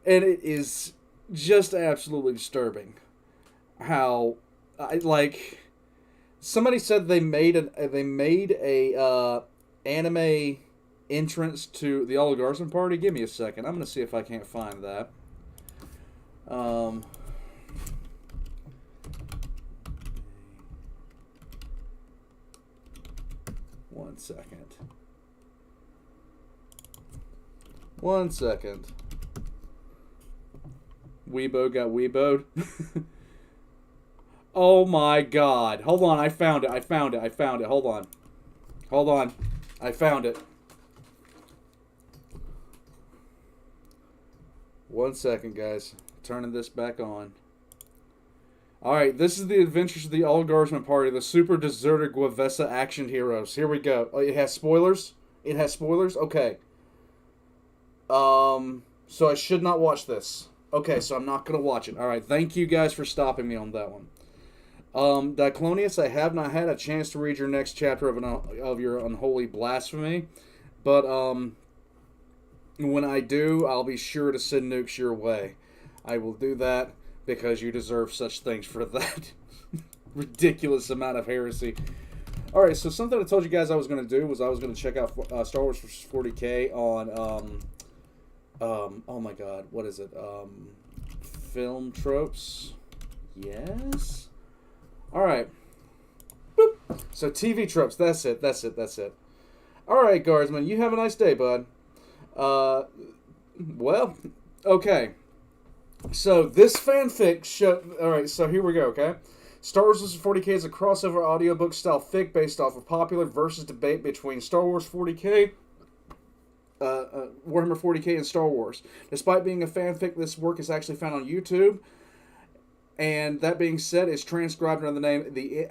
And it is just absolutely disturbing how, somebody said they made a anime entrance to the All Guardsmen party. Give me a second. I'm going to see if I can't find that. One second. Weebo got Weeboed. Oh my god. Hold on, I found it. Hold on. I found it. 1 second, guys. Turning this back on. Alright, this is the adventures of the All-Guardsmen party, the super deserted Guavessa action heroes. Here we go. Oh, it has spoilers? It has spoilers? Okay. So I should not watch this. Okay, so I'm not going to watch it. Alright, thank you guys for stopping me on that one. Diclonius, I have not had a chance to read your next chapter of your unholy blasphemy, but when I do, I'll be sure to send nukes your way. I will do that because you deserve such things for that ridiculous amount of heresy. Alright, so something I told you guys I was going to do was I was going to check out Star Wars 40K on, oh my god, what is it? Film tropes? Yes? Alright. So TV tropes, that's it. Alright, Guardsman, you have a nice day, bud. Well, okay. So this fanfic alright, so here we go, okay? Star Wars 40K is a crossover audiobook style fic based off of popular versus debate between Star Wars 40K, Warhammer 40K, and Star Wars. Despite being a fanfic, this work is actually found on YouTube. And that being said, it's transcribed under the name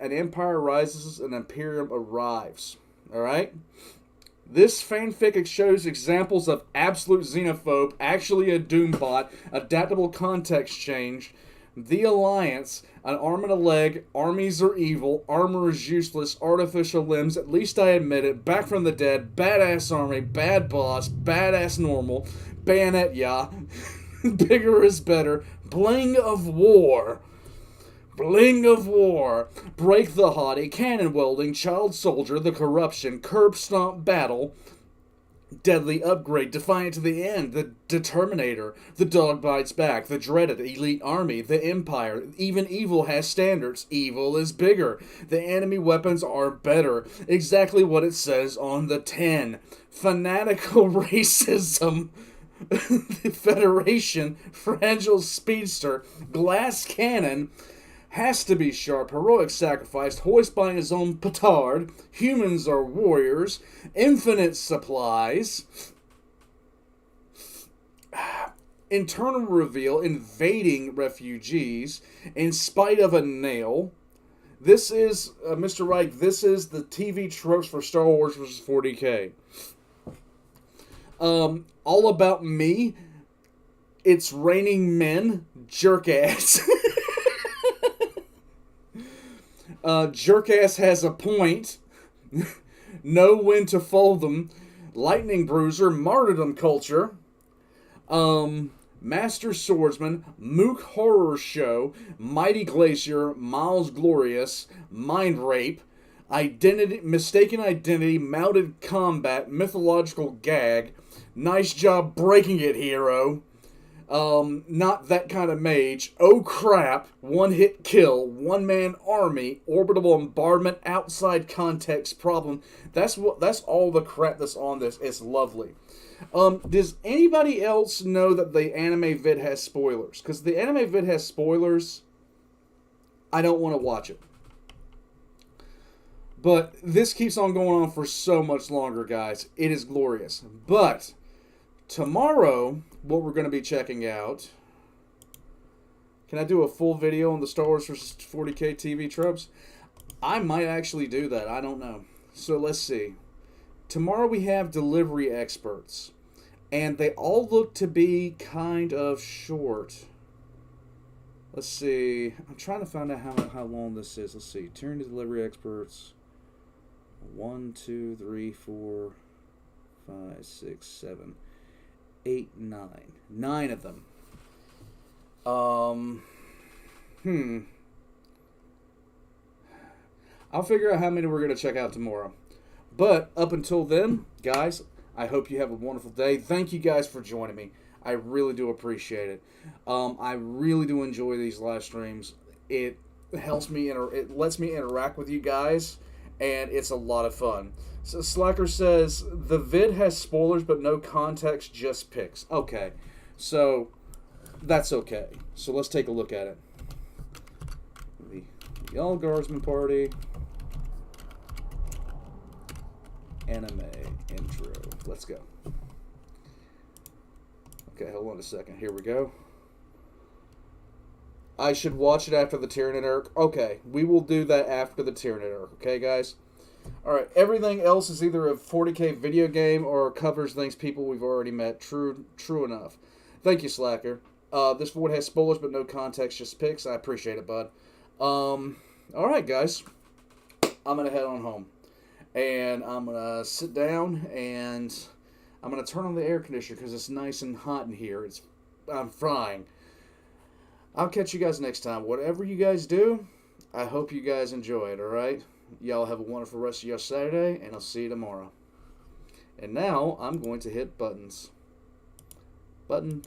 An Empire Rises, an Imperium Arrives. Alright? This fanfic shows examples of absolute xenophobe, actually a doombot, adaptable context change, the Alliance, an arm and a leg, armies are evil, armor is useless, artificial limbs, at least I admit it, back from the dead, badass army, bad boss, badass normal, bayonet ya, bigger is better, bling of war. Bling of war, break the haughty, cannon welding, child soldier, the corruption, curb stomp battle, deadly upgrade, defiant to the end, the determinator, the dog bites back, the dreaded elite army, the empire, even evil has standards, evil is bigger, the enemy weapons are better, exactly what it says on the 10, fanatical racism, the Federation, fragile speedster, glass cannon, has to be sharp, heroic sacrifice, hoist by his own petard, humans are warriors, infinite supplies, internal reveal, invading refugees, in spite of a nail. This is, Mr. Reich, this is the TV tropes for Star Wars vs. 40K. All about me, it's raining men, jerk ass. Jerkass has a point. Know when to fold them. Lightning Bruiser, martyrdom culture. Master Swordsman, Mook Horror Show, Mighty Glacier, Miles Glorious, Mind Rape, Identity, Mistaken Identity, Mounted Combat, Mythological Gag. Nice job breaking it, hero. Not that kind of mage. Oh crap, one-hit kill, one-man army, orbital bombardment, outside context problem. That's all the crap that's on this. It's lovely. Does anybody else know that the anime vid has spoilers? Because the anime vid has spoilers, I don't want to watch it. But this keeps on going on for so much longer, guys. It is glorious. But tomorrow, what we're going to be checking out... Can I do a full video on the Star Wars vs. 40K TV tropes? I might actually do that. I don't know. So let's see. Tomorrow we have delivery experts. And they all look to be kind of short. Let's see. I'm trying to find out how long this is. Let's see. Turn to delivery experts. 1, 2, 3, 4, 5, 6, 7, 8, 9. 9 of them. I'll figure out how many we're going to check out tomorrow. But up until then, guys, I hope you have a wonderful day. Thank you guys for joining me. I really do appreciate it. I really do enjoy these live streams. It helps me, it lets me interact with you guys, and it's a lot of fun. So Slacker says, the vid has spoilers but no context, just pics. Okay, so that's okay. So let's take a look at it. The All Guardsmen Party. Anime intro. Let's go. Okay, hold on a second. Here we go. I should watch it after the Tyrranid arc. Okay, we will do that after the Tyrranid arc. Okay, guys? Alright, everything else is either a 40k video game or covers things people we've already met. True enough. Thank you, Slacker. This void has spoilers but no context, just picks. I appreciate it, bud. Alright, guys. I'm going to head on home. And I'm going to sit down and I'm going to turn on the air conditioner because it's nice and hot in here. I'm frying. I'll catch you guys next time. Whatever you guys do, I hope you guys enjoy it, alright? Y'all have a wonderful rest of your Saturday, and I'll see you tomorrow. And now, I'm going to hit buttons. Button.